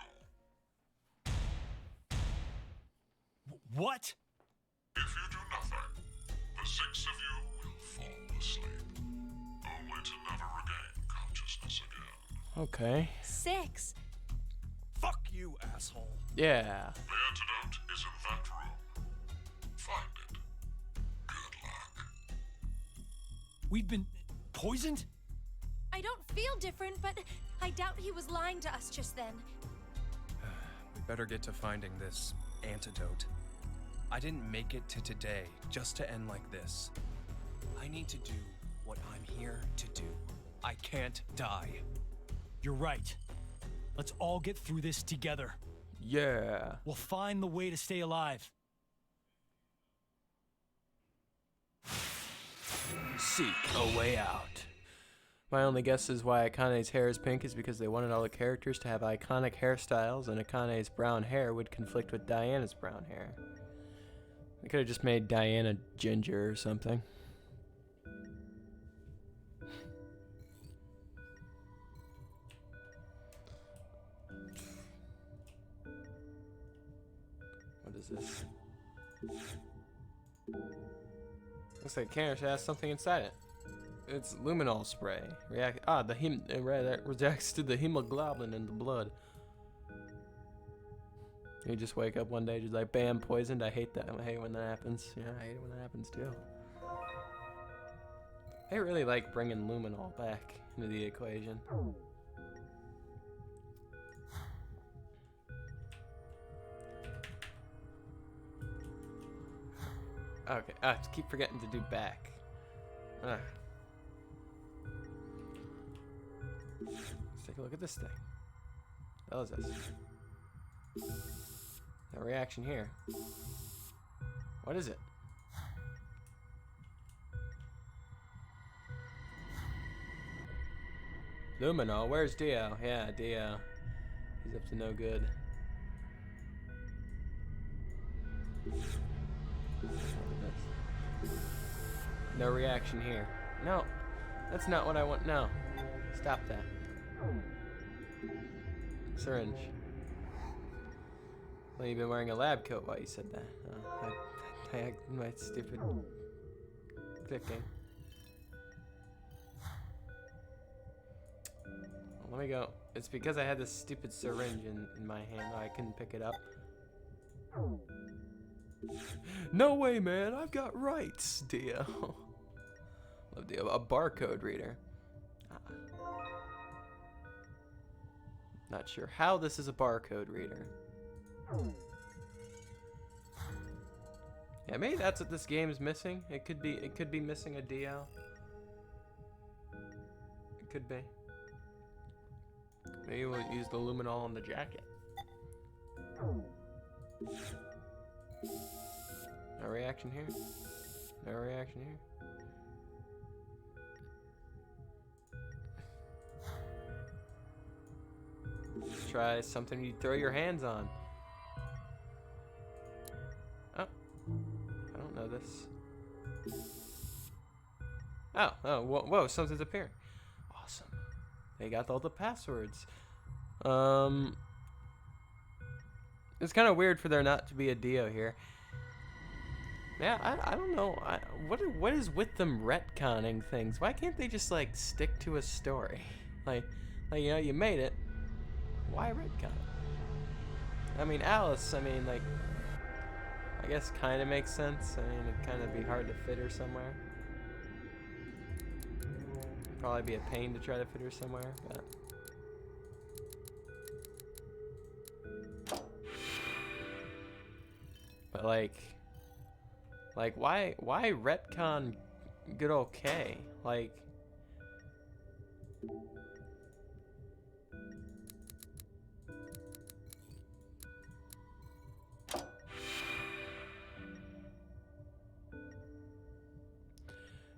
What? If you do nothing, the 6 of you will fall asleep, only to never regain consciousness again. Okay. 6. Fuck you, asshole. Yeah. The antidote is in that room. Find it. Good luck. We've been poisoned? I don't feel different, but I doubt he was lying to us just then. We better get to finding this antidote. I didn't make it to today just to end like this. I need to do what I'm here to do. I can't die. You're right. Let's all get through this together. Yeah. We'll find the way to stay alive. Seek a way out. My only guess is why Akane's hair is pink is because they wanted all the characters to have iconic hairstyles, and Akane's brown hair would conflict with Diana's brown hair. They could have just made Diana ginger or something. What is this? Looks like Karen has something inside it. It's luminol spray. That reacts to the hemoglobin in the blood. You just wake up one day just like bam, poisoned. I hate that. I hate when that happens. Yeah, I hate it when that happens too. I really like bringing luminol back into the equation. Okay, I keep forgetting to do back. Ugh. Let's take a look at this thing. What is this? No reaction here. What is it? Luminol, where's Dio? Yeah, Dio. He's up to no good. No reaction here. No, that's not what I want. No, stop that. Syringe. Well, you've been wearing a lab coat while you said that. My stupid clicking. Well, let me go. It's because I had this stupid syringe in my hand. I couldn't pick it up. No way, man. I've got rights, Dio. Love Dio. A barcode reader. Not sure how this is a barcode reader. Yeah, maybe that's what this game is missing. It could be missing a Dio. It could be. Maybe we'll use the luminol on the jacket. No reaction here. No reaction here. try something you throw your hands on. Oh, I don't know this. Oh, whoa, something's appearing. Awesome. They got all the passwords. It's kind of weird for there not to be a Dio here. Yeah, I don't know. What is with them retconning things? Why can't they just like stick to a story? Like you know, you made it. Why retcon it? I mean, Alice. I mean, like, I guess kind of makes sense. I mean, it'd kind of be hard to fit her somewhere. Probably be a pain to try to fit her somewhere, but. But like why retcon good old K? Like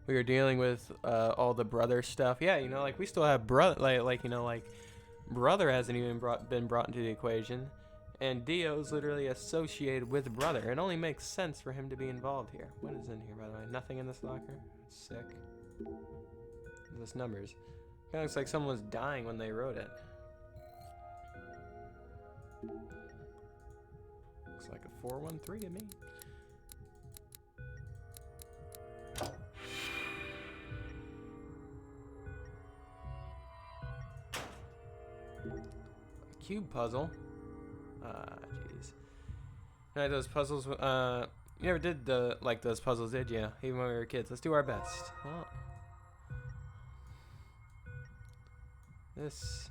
we were dealing with all the brother stuff. Yeah, you know, like we still have brother, like you know, like brother hasn't even been brought into the equation. And Dio's literally associated with brother. It only makes sense for him to be involved here. What is in here, by the way? Nothing in this locker? Sick. This numbers. Kind of looks like someone was dying when they wrote it. Looks like a 413 to me. A cube puzzle. Jeez. You know, those puzzles, you never did like those puzzles, did you? Even when we were kids. Let's do our best. Well, this,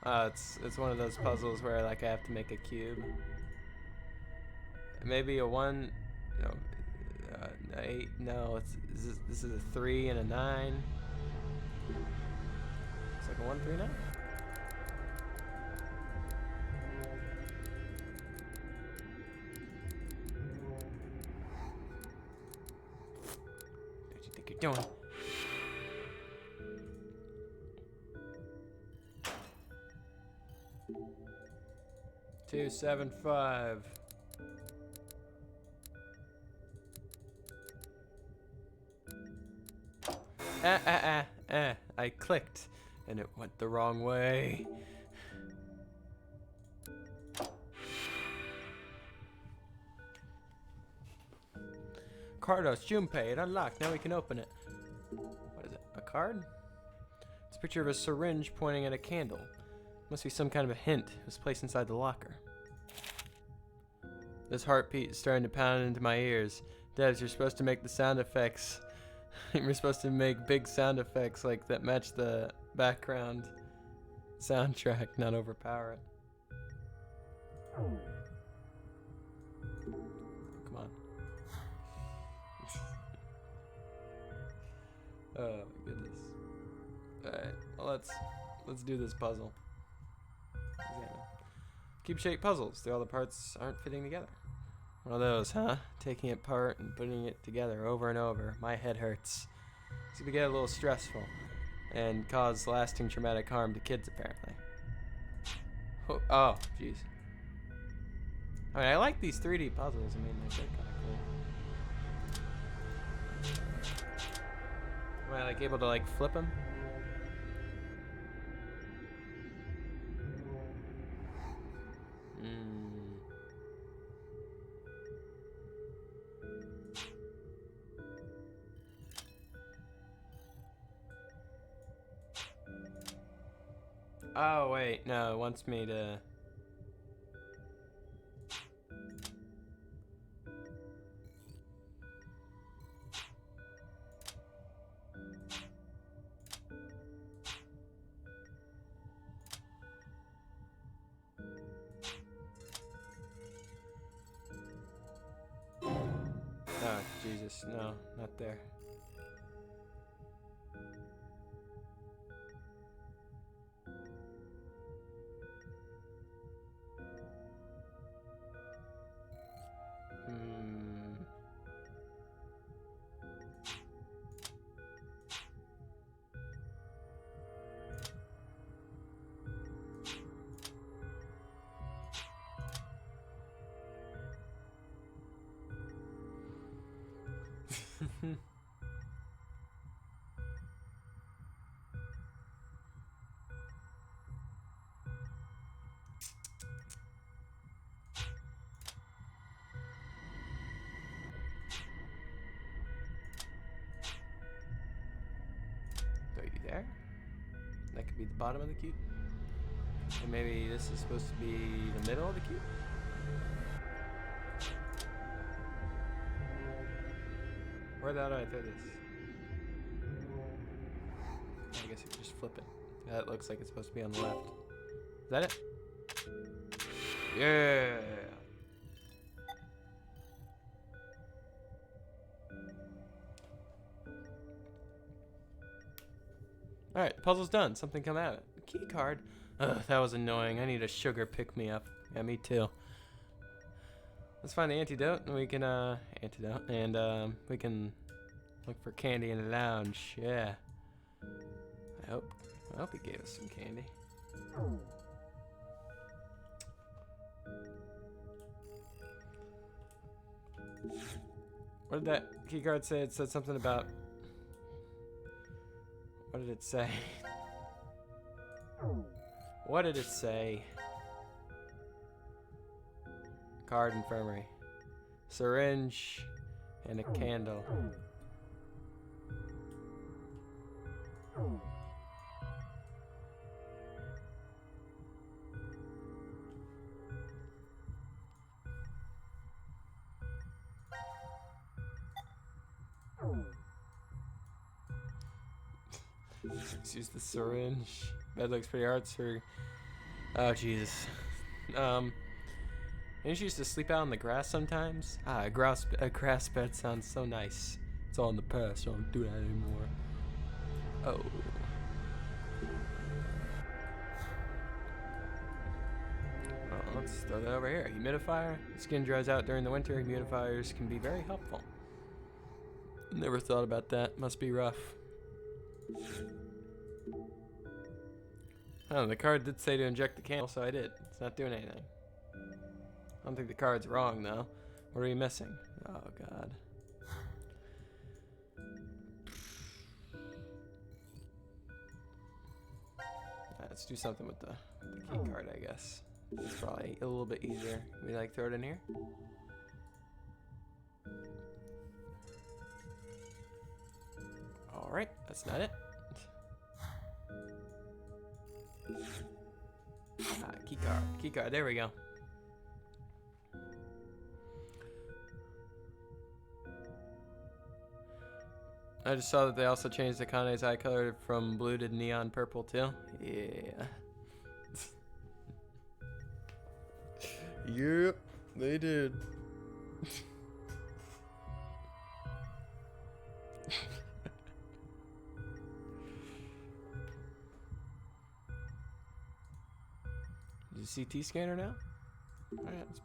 it's one of those puzzles where like I have to make a cube. Maybe a 1, no, 8, no, this is a 3 and a 9. It's like a 1, 3, 9. Doing 2, 7, 5. I clicked and it went the wrong way. Cardos, Junpei, it unlocked. Now we can open it. What is it? A card? It's a picture of a syringe pointing at a candle. Must be some kind of a hint. It was placed inside the locker. This heartbeat is starting to pound into my ears. Devs, you're supposed to make the sound effects. You're supposed to make big sound effects like that match the background soundtrack, not overpower it. Come on. Oh my goodness. Alright, well let's do this puzzle. Examine. Cube shaped puzzles. All the parts aren't fitting together. One of those, huh? Taking it apart and putting it together over and over. My head hurts. It's gonna get a little stressful and cause lasting traumatic harm to kids apparently. Oh, jeez. I mean, I like these 3D puzzles. I mean, they're kind of cool. Am I like able to like flip them? Oh wait, no, it wants me to. Oh, Jesus, no, not there. bottom of the cube. And maybe this is supposed to be the middle of the cube. Where the hell do I throw this? I guess you can just flip it. That looks like it's supposed to be on the left. Is that it? Yeah. Alright, puzzle's done. Something come out of it. Key card. Ugh, that was annoying. I need a sugar pick-me-up. Yeah, me too. Let's find the antidote, and we can, we can look for candy in the lounge. Yeah. I hope he gave us some candy. What did that key card say? It said something about... What did it say? What did it say? Card infirmary. Syringe and a candle. Let's use the syringe. Bed looks pretty hard, sir. Oh, Jesus. Didn't you used to sleep out on the grass sometimes? Ah, a grass bed sounds so nice. It's all in the past, so I don't do that anymore. Oh. Well, let's throw that over here. Humidifier. Skin dries out during the winter. Humidifiers can be very helpful. Never thought about that. Must be rough. Oh, the card did say to inject the candle, so I did. It's not doing anything. I don't think the card's wrong, though. What are we missing? Oh, God. Let's do something with the key card, I guess. It's probably a little bit easier. We like throw it in here? Alright, that's not it. Ah, key card, there we go. I just saw that they also changed Akane's eye color from blue to neon purple too. Yeah. Yep, they did. Is it CT scanner now? Alright, let's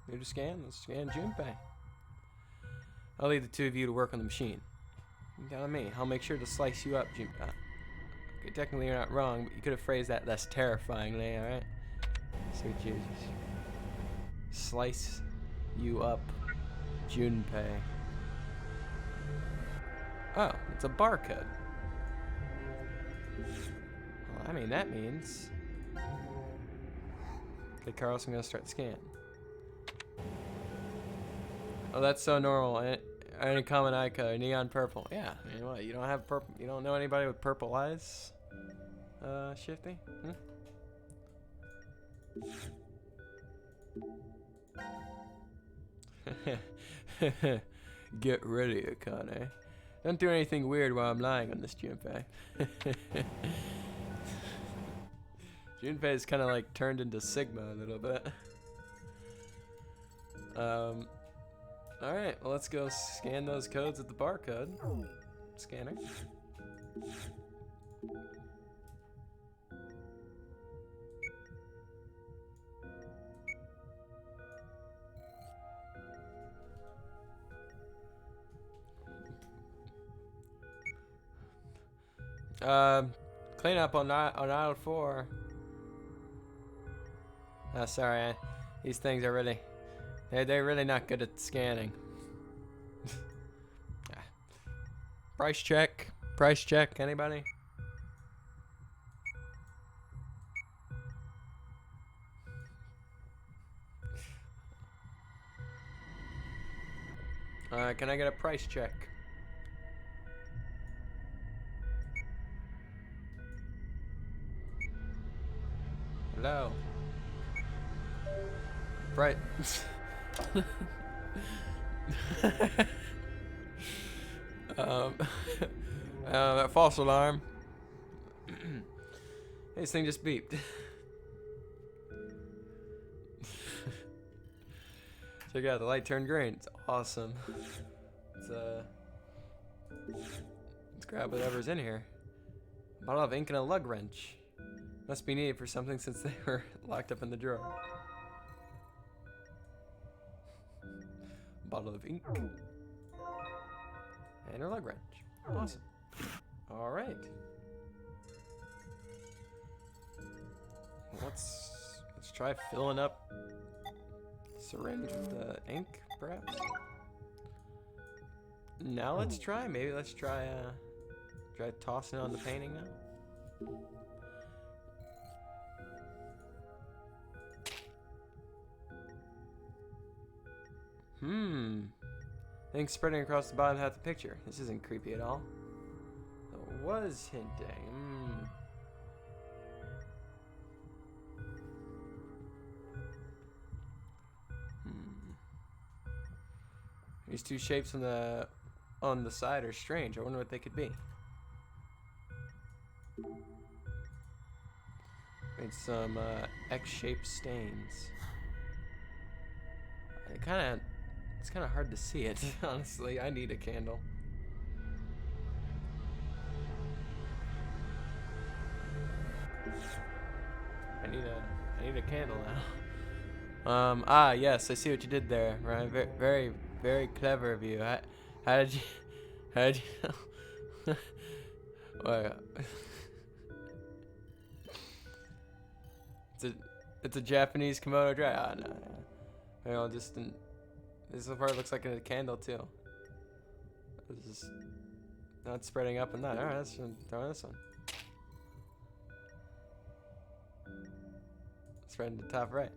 move to scan. Let's scan Junpei. I'll leave the two of you to work on the machine. You got me. I'll make sure to slice you up, Junpei. Okay, technically you're not wrong, but you could have phrased that less terrifyingly, alright? Sweet Jesus. Slice you up, Junpei. Oh, it's a barcode. Well, I mean, that means... Okay, Carlos, I'm gonna start the scan. Oh, that's so normal. Any common eye color, neon purple. Yeah, I mean, what? You don't have purple? You don't know anybody with purple eyes? Shifty? Get ready, Akane. Don't do anything weird while I'm lying on this Junpei. Junpei is kind of like turned into Sigma a little bit. Alright, well, let's go scan those codes at the barcode scanner. Clean up on aisle 4. Oh, sorry, these things are really... They're really not good at scanning. Price check. Price check. Anybody? Can I get a price check? Hello. Right. That false alarm. This thing just beeped. Check out, the light turned green. It's awesome. Let's grab whatever's in here. A bottle of ink and a lug wrench. Must be needed for something since they were locked up in the drawer. Bottle of ink. And a lug wrench. Awesome. Alright. Let's try filling up syringe with the ink, perhaps. Now let's try tossing it on the painting now. Things spreading across the bottom half of the picture. This isn't creepy at all. It was hinting. These two shapes on the side are strange. I wonder what they could be. Made some X-shaped stains. It's kind of hard to see it, honestly. I need a candle. I need a candle now. Yes, I see what you did there, Ryan. Very, very clever of you. How did you know? Well, it's a Japanese Komodo dragon. No. Well, this part looks like a candle too. It's just not spreading up and that. All right, let's throw this one. Spreading to the top right.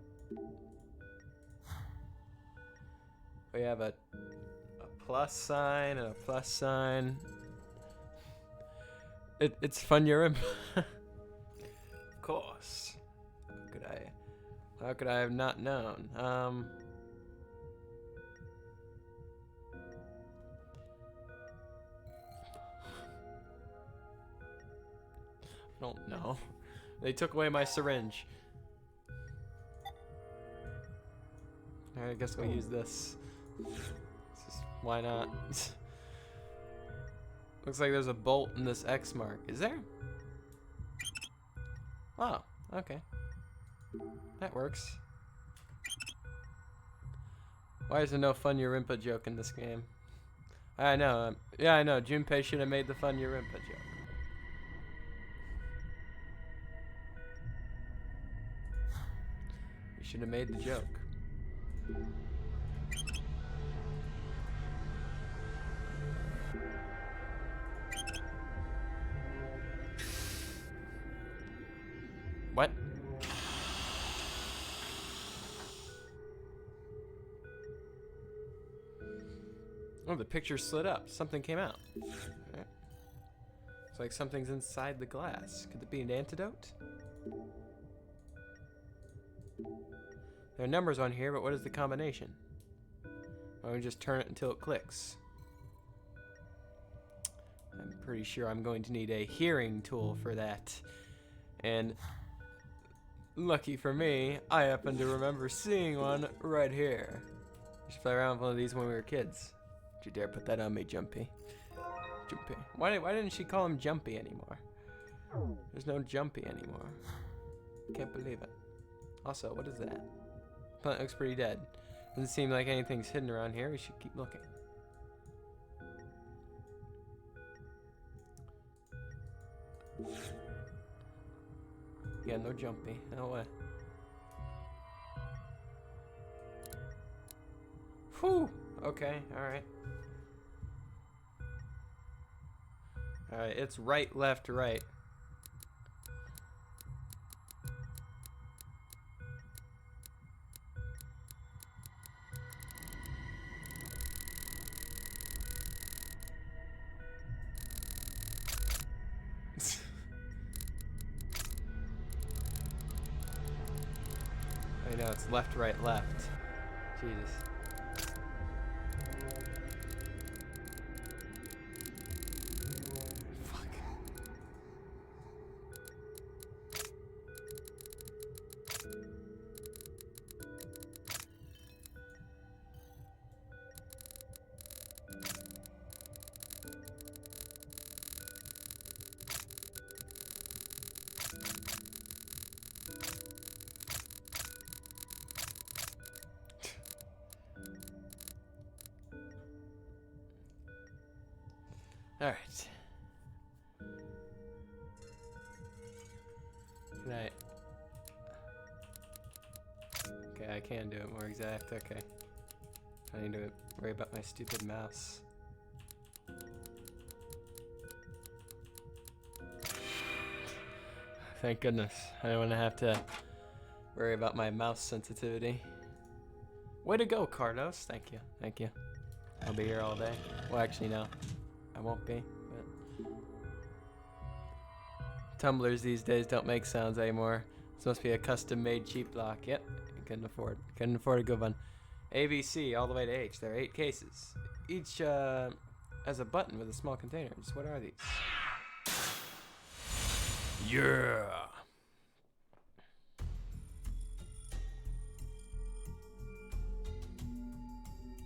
We have a plus sign and a plus sign. It's Funyurimpa. Of course. How could I have not known? I don't know. They took away my syringe. Alright, I guess we'll use this. Why not? Looks like there's a bolt in this X mark. Is there? Oh, okay. That works. Why is there no Funyurimpa joke in this game? I know. Yeah, I know. Junpei should have made the Funyurimpa joke. We should have made the joke. What? Oh, the picture slid up. Something came out. Right. It's like something's inside the glass. Could it be an antidote? There are numbers on here, but what is the combination? Why don't we just turn it until it clicks? I'm pretty sure I'm going to need a hearing tool for that. And lucky for me, I happen to remember seeing one right here. We used to play around with one of these when we were kids. Don't you dare put that on me, Jumpy. Jumpy. Why didn't she call him Jumpy anymore? There's no Jumpy anymore. Can't believe it. Also, what is that? Plant looks pretty dead. Doesn't seem like anything's hidden around here. We should keep looking. Yeah, no Jumpy. No way. Whew. Okay, alright. Alright, it's right, left, right. Wait, no, it's left, right, left. Jesus. Fuck. All right. Can I? Okay, I can do it more exact. Okay. I need to worry about my stupid mouse. Thank goodness. I don't want to have to worry about my mouse sensitivity. Way to go, Carlos. Thank you. Thank you. I'll be here all day. Well, actually, no. I won't be, but... Tumblers these days don't make sounds anymore. This must be a custom-made cheap lock. Yep, couldn't afford a good one. ABC all the way to H. There are 8 cases. Each has a button with a small containers. What are these? Yeah.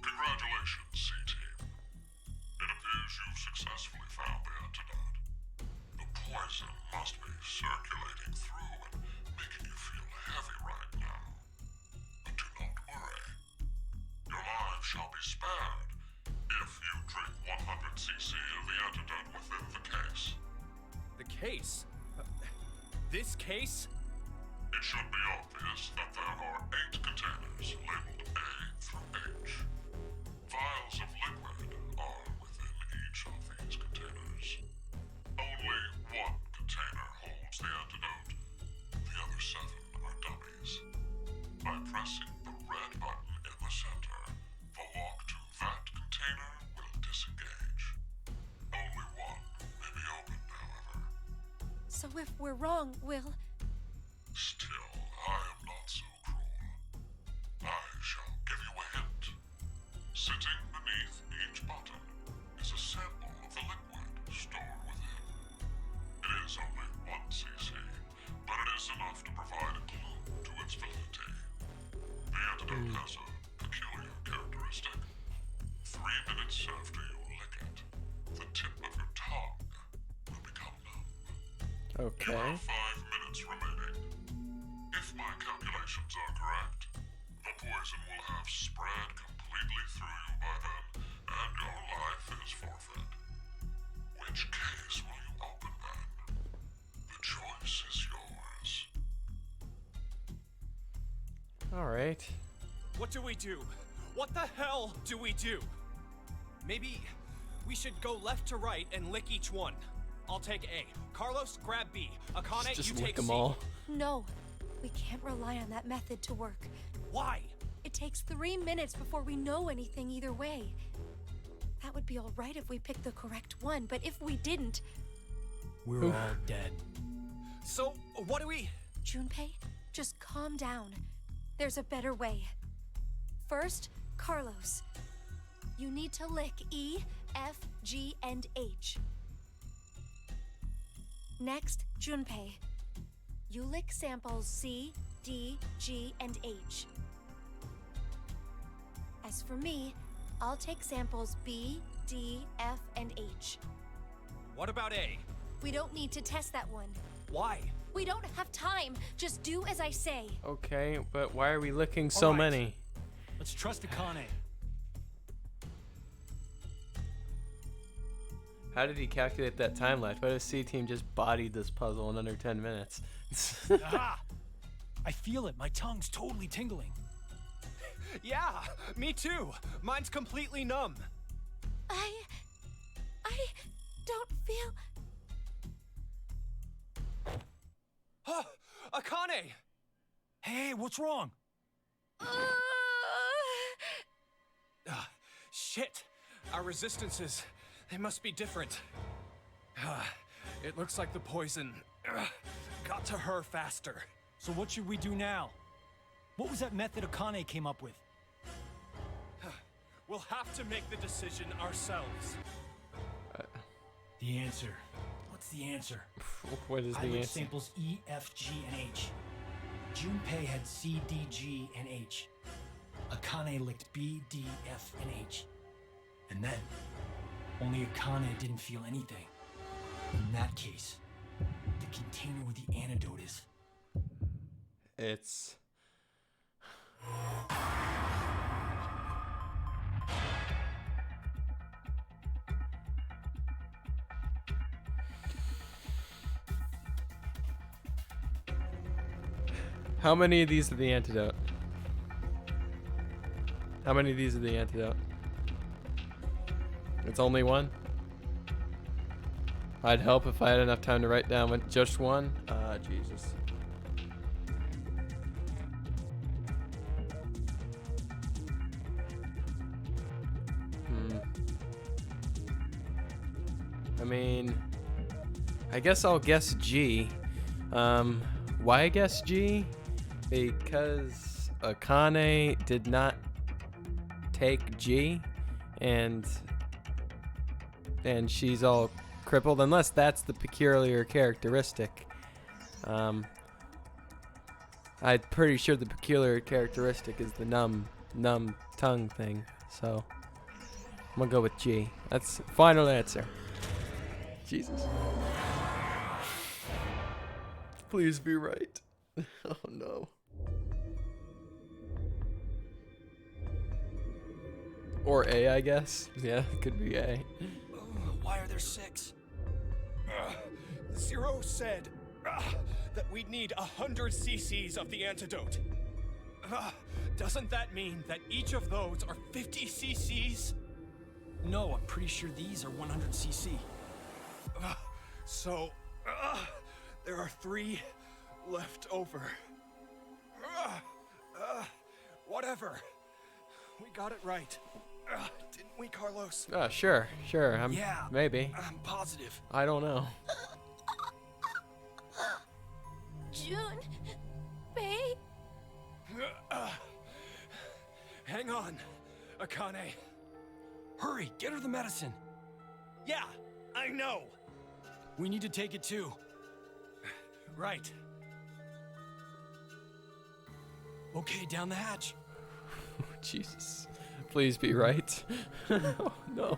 Congratulations, C-Team. It appears you've successfully found the antidote. The poison must be circulating through and making you feel heavy right now. But do not worry. Your lives shall be spared if you drink 100 cc of the antidote within the case. The case? This case? It should be obvious that there are 8 containers labeled A through H. Vials of liquid are within each of these containers. Only one container holds the antidote. The other 7 are dummies. By pressing the red button in the center, the lock to that container will disengage. Only one may be opened, however. So if we're wrong, we'll... Still, I am not so cruel. I shall give you a hint. Sitting beneath each button is a sample of the liquid stored within. It is only 1 cc, but it is enough to provide a clue to its validity. The antidote has a peculiar characteristic. 3 minutes after you lick it, the tip of your tongue will become numb. Okay. You have 5 minutes remaining. If my calculations are correct, the poison will have spread completely through you by then, and your life is forfeit. Which case will you open then? The choice is yours. Alright. What do we do? What the hell do we do? Maybe we should go left to right and lick each one. I'll take A. Carlos, grab B. Akane, Just you lick take them C. all. No, we can't rely on that method to work. Why? It takes 3 minutes before we know anything either way. That would be all right if we picked the correct one, but if we didn't... We're all dead. So, what do we... Junpei, just calm down. There's a better way. First, Carlos. You need to lick E, F, G, and H. Next, Junpei. You lick samples C, D, G, and H. As for me, I'll take samples B, D, F, and H. What about A? We don't need to test that one. Why? We don't have time. Just do as I say. Okay, but why are we licking so All right. many? Let's trust Akane. How did he calculate that time lapse? What if C-Team just bodied this puzzle in under 10 minutes? Aha! I feel it. My tongue's totally tingling. Yeah, me too. Mine's completely numb. I don't feel... Akane! Hey, what's wrong? Shit. Our resistances, they must be different. It looks like the poison got to her faster. So what should we do now? What was that method Akane came up with? We'll have to make the decision ourselves. The answer. What's the answer? What is I the licked answer? samples E, F, G, and H. Junpei had C, D, G, and H. Akane licked B, D, F, and H. And then, only Akane didn't feel anything. In that case, the container where the antidote is. It's... How many of these are the antidote? How many of these are the antidote? It's only one? I'd help if I had enough time to write down with just one. Jesus. I mean, I guess I'll guess G. Why I guess G? Because Akane did not take G, and she's all crippled, unless that's the peculiar characteristic. I'm pretty sure the peculiar characteristic is the numb tongue thing, so I'm gonna go with G. That's final answer. Jesus. Please be right. Oh no. Or A, I guess. Yeah, could be A. Why are there 6? Zero said that we'd need 100 cc's of the antidote. Doesn't that mean that each of those are 50 cc's? No, I'm pretty sure these are 100 cc. So, there are 3 left over. Whatever. We got it right. Didn't we, Carlos? Sure. Yeah, Maybe. I'm positive. I don't know. Junpei? Hang on, Akane. Hurry, get her the medicine. Yeah, I know. We need to take it too. Right. Okay, down the hatch. Jesus. Please be right. Oh, no.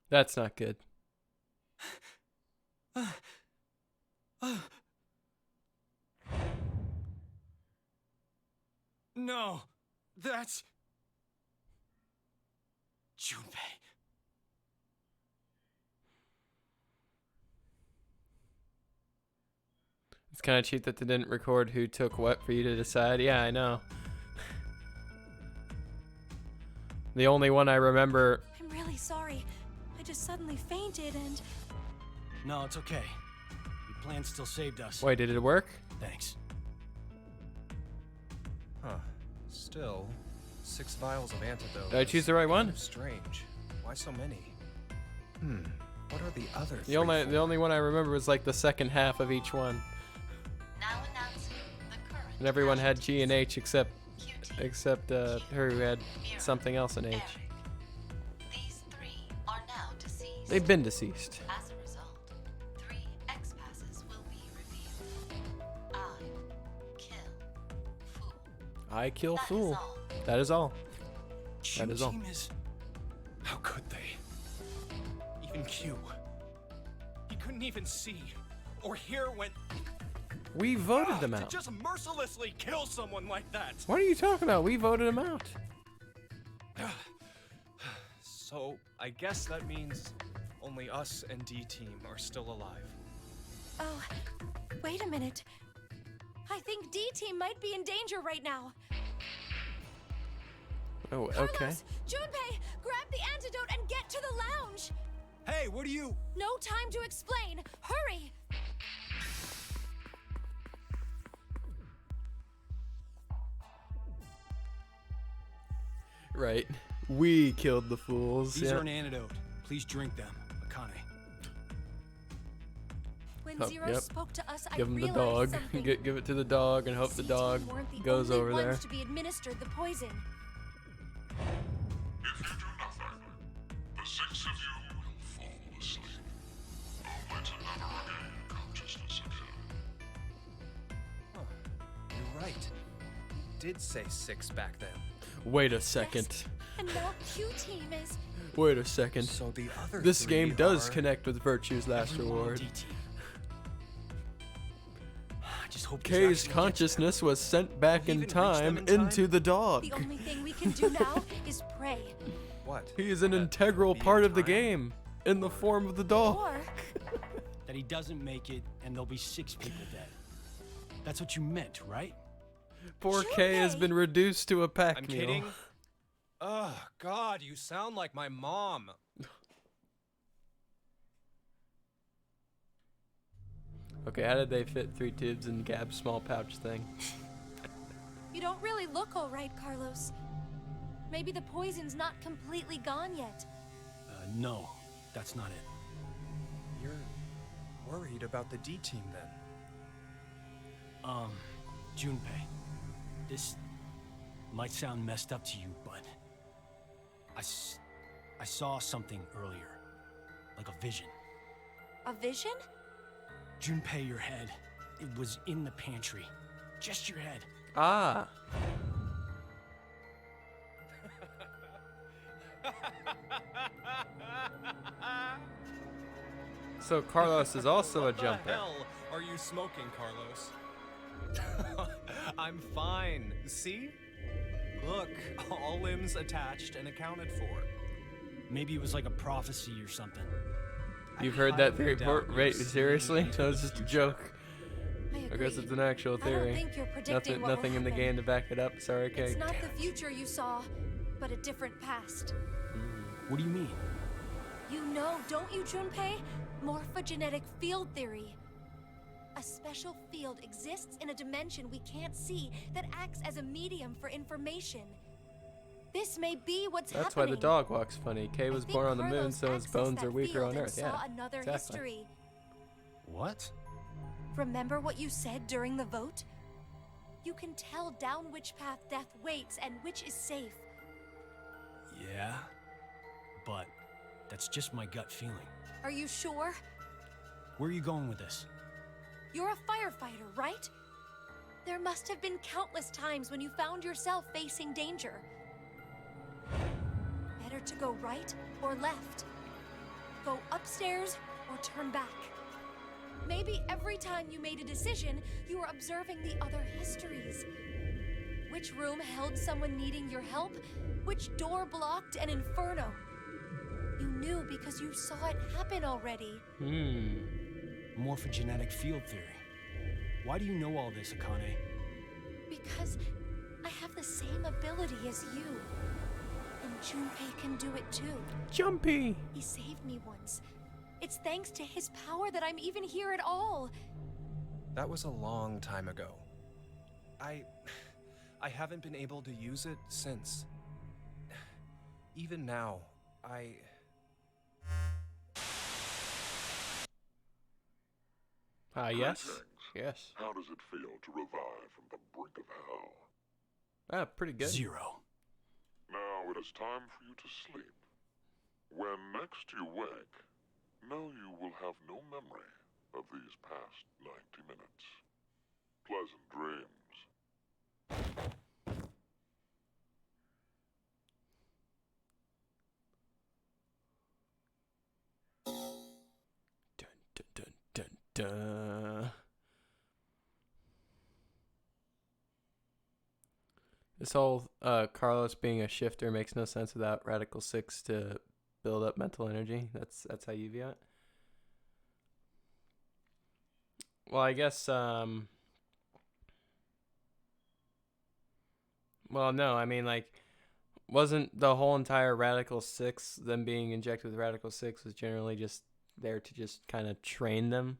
That's not good. No, that's Junpei. It's kind of cheap that they didn't record who took what for you to decide. Yeah, I know. The only one I remember... I'm really sorry. I just suddenly fainted and... No, it's okay. Your plan still saved us. Wait, did it work? Thanks. Huh. Still, 6 vials of antidote. Did I choose the right one? Strange. Why so many? What are the other The only one I remember was like the second half of each one. Now announcing the current And everyone had casualties. G and H except her who had something else in H. Eric. These 3 are now deceased. They've been deceased. As a result, 3 X passes will be revealed. I kill That is fool. all. That is all. That is all. Team is... How could they? Even Q. He couldn't even see or hear when... We voted them To out. just mercilessly kill someone like that. What are you talking about? We voted them out. So, I guess that means only us and D-Team are still alive. Oh, wait a minute. I think D-Team might be in danger right now. Oh, okay. Carlos, Junpei, grab the antidote and get to the lounge. Hey, what are you... No time to explain. Hurry. Right. We killed the fools. These yeah. are an antidote. Please drink them, Akane. When Oh, Zero yep. spoke to us, Give I him the realized dog. something. Give it to the dog and hope the C-Team dog weren't the goes only over ones there. to be administered the poison. If you do nothing, the six of you will fall asleep, only to never regain consciousness again. Huh. You're right. He did say 6 back then. Wait a second. Yes. And now Q-Team is... Wait a second. So the other This 3 game does are... connect with Virtue's Last Everyone on Reward. D-Team. I just hope this K's actually consciousness was sent back Will he in even reach them time in time? into the dog. The only thing we can do now is pray. What? He is an That integral be in part of the time? game in the form of the dog. Or that he doesn't make it and there'll be 6 people dead. That's what you meant, right? Poor K has been reduced to a pack I'm meal. kidding. Oh, God, you sound like my mom. Okay, how did they fit 3 tubes in Gab's small pouch thing? you don't really look all right, Carlos. Maybe the poison's not completely gone yet. No, that's not it. You're worried about the D-Team then? Junpei, this might sound messed up to you, but I saw something earlier, like a vision. A vision? Junpei, your head, it was in the pantry. Just your head. Ah. So Carlos is also a jumper. What the hell are you smoking, Carlos? I'm fine. See? Look, all limbs attached and accounted for. Maybe it was like a prophecy or something. You've heard that theory doubt before? Wait, you've seriously? seen No, it's just a joke. I I agree. guess it's an actual I don't theory. think you're predicting Nothing, what will nothing in the happen. game to back it up. Sorry, K. It's not Damn the it. future you saw, but a different past. What do you mean? You know, don't you, Junpei? Morphogenetic field theory. A special field exists in a dimension we can't see that acts as a medium for information. This may be what's That's happening. why the dog walks funny. K was I think born on the moon, Carlos so his accessed bones that are weaker field on and Earth. saw Yeah, another exactly. history. What? Remember what you said during the vote? You can tell down which path death waits and which is safe. Yeah, but that's just my gut feeling. Are you sure? Where are you going with this? You're a firefighter, right? There must have been countless times when you found yourself facing danger. Better to go right or left. Go upstairs or turn back. Maybe every time you made a decision, you were observing the other histories. Which room held someone needing your help? Which door blocked an inferno? You knew because you saw it happen already. Morphogenetic field theory. Why do you know all this, Akane? Because I have the same ability as you. And Junpei can do it too. Jumpy! He saved me once. It's thanks to his power that I'm even here at all. That was a long time ago. I haven't been able to use it since. Even now, Yes? Greetings. Yes. How does it feel to revive from the brink of hell? Ah, pretty good. 0. Now it is time for you to sleep. When next you wake, know you will have no memory of these past 90 minutes. Pleasant dreams. Dun, dun, dun, dun, dun. This whole Carlos being a shifter makes no sense without Radical 6 to build up mental energy. That's how you view it. Well, I guess well, no, I mean, like, wasn't the whole entire Radical 6, them being injected with Radical 6, was generally just there to just kind of train them?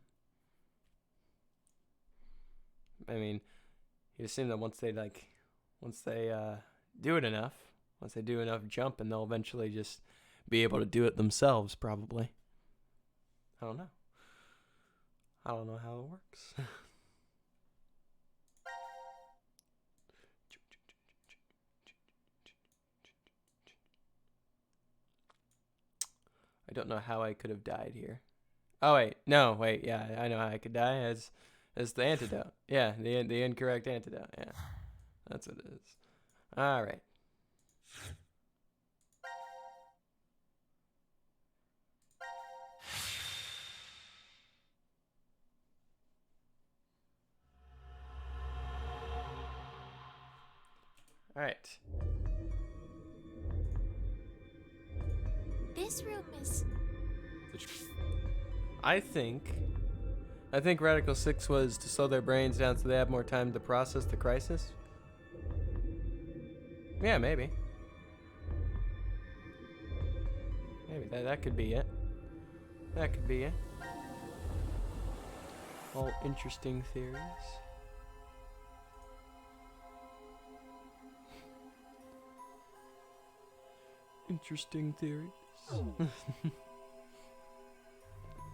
I mean, you assume that once they do it enough, Once they do enough jumping, they'll eventually just be able to do it themselves, probably. I don't know. I don't know how it works. I don't know how I could have died here. Oh wait, no, wait, yeah, I know how I could die as the antidote. Yeah, the incorrect antidote. Yeah, that's what it is. All right. All right. This room is... I think Radical 6 was to slow their brains down so they have more time to process the crisis. Yeah, maybe. Maybe that could be it. That could be it. All interesting theories. Interesting theories.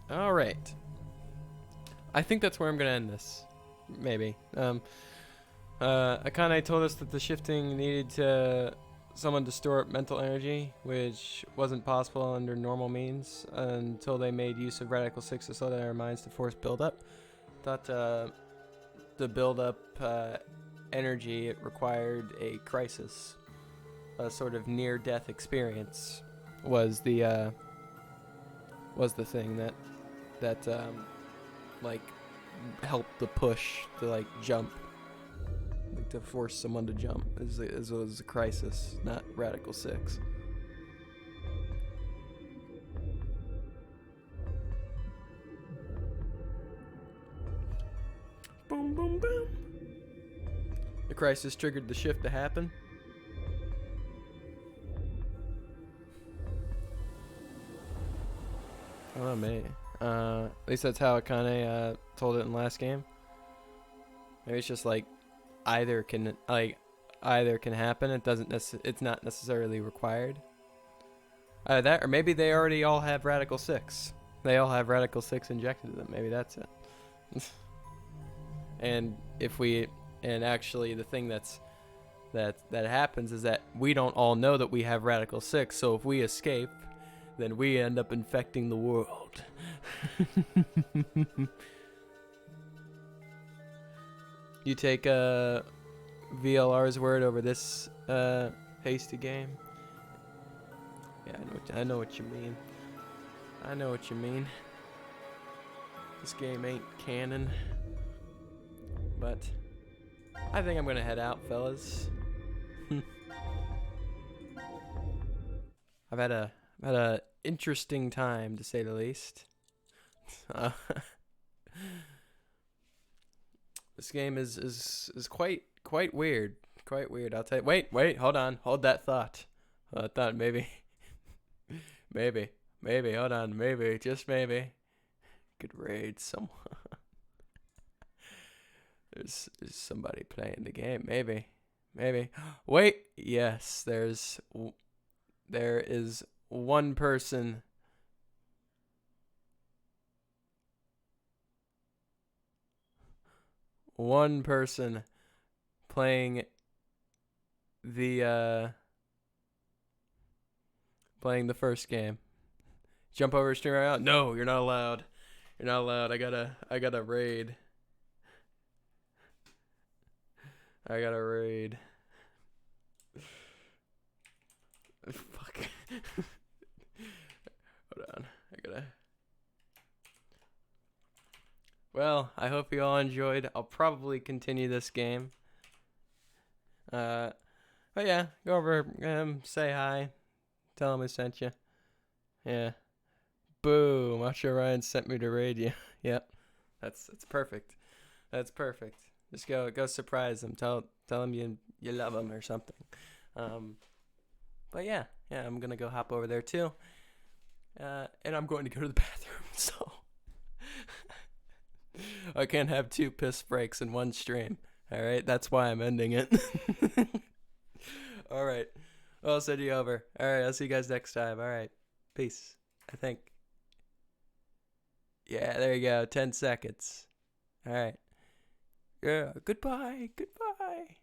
All right. I think that's where I'm gonna end this. Maybe. Akane told us that the shifting needed someone to store up mental energy, which wasn't possible under normal means until they made use of Radical 6 to slow down our minds to force buildup. Thought the buildup energy, it required a crisis, a sort of near-death experience, was the thing that like helped the push to like jump, like to force someone to jump. It was a crisis, not Radical 6. Boom, boom, boom. The crisis triggered the shift to happen. Oh, maybe. At least that's how Akane told it in the last game. Maybe it's just like either can happen. It's not necessarily required. That, or maybe they already all have Radical 6. They all have Radical 6 injected to them. Maybe that's it. And actually the thing that happens is that we don't all know that we have Radical 6. So if we escape, then we end up infecting the world. You take VLR's word over this hasty game. Yeah, I know what you mean. I know what you mean. This game ain't canon. But I think I'm gonna head out, fellas. I've had a interesting time, to say the least. This game is quite weird. Quite weird. I'll tell you. Wait, hold on. Hold that thought. I thought maybe hold on, maybe, just maybe could raid someone. There's somebody playing the game, maybe. Wait, yes, there is one person. One person playing the first game. Jump over stream right out. No, you're not allowed. You're not allowed. I gotta raid. I gotta raid. Fuck. Hold on. Well, I hope you all enjoyed. I'll probably continue this game. But yeah, go over, say hi. Tell him I sent you. Yeah. Boom. I'm sure Ryan sent me to raid you. Yep. That's perfect. That's perfect. Just go surprise him. Tell him you love him or something. But yeah, I'm gonna go hop over there too. And I'm going to go to the bathroom, so I can't have 2 piss breaks in one stream. Alright, that's why I'm ending it. Alright. I'll send you over. All right, I'll see you guys next time. All right, peace. I think. Yeah, there you go. 10 seconds. All right. Yeah, goodbye. Goodbye.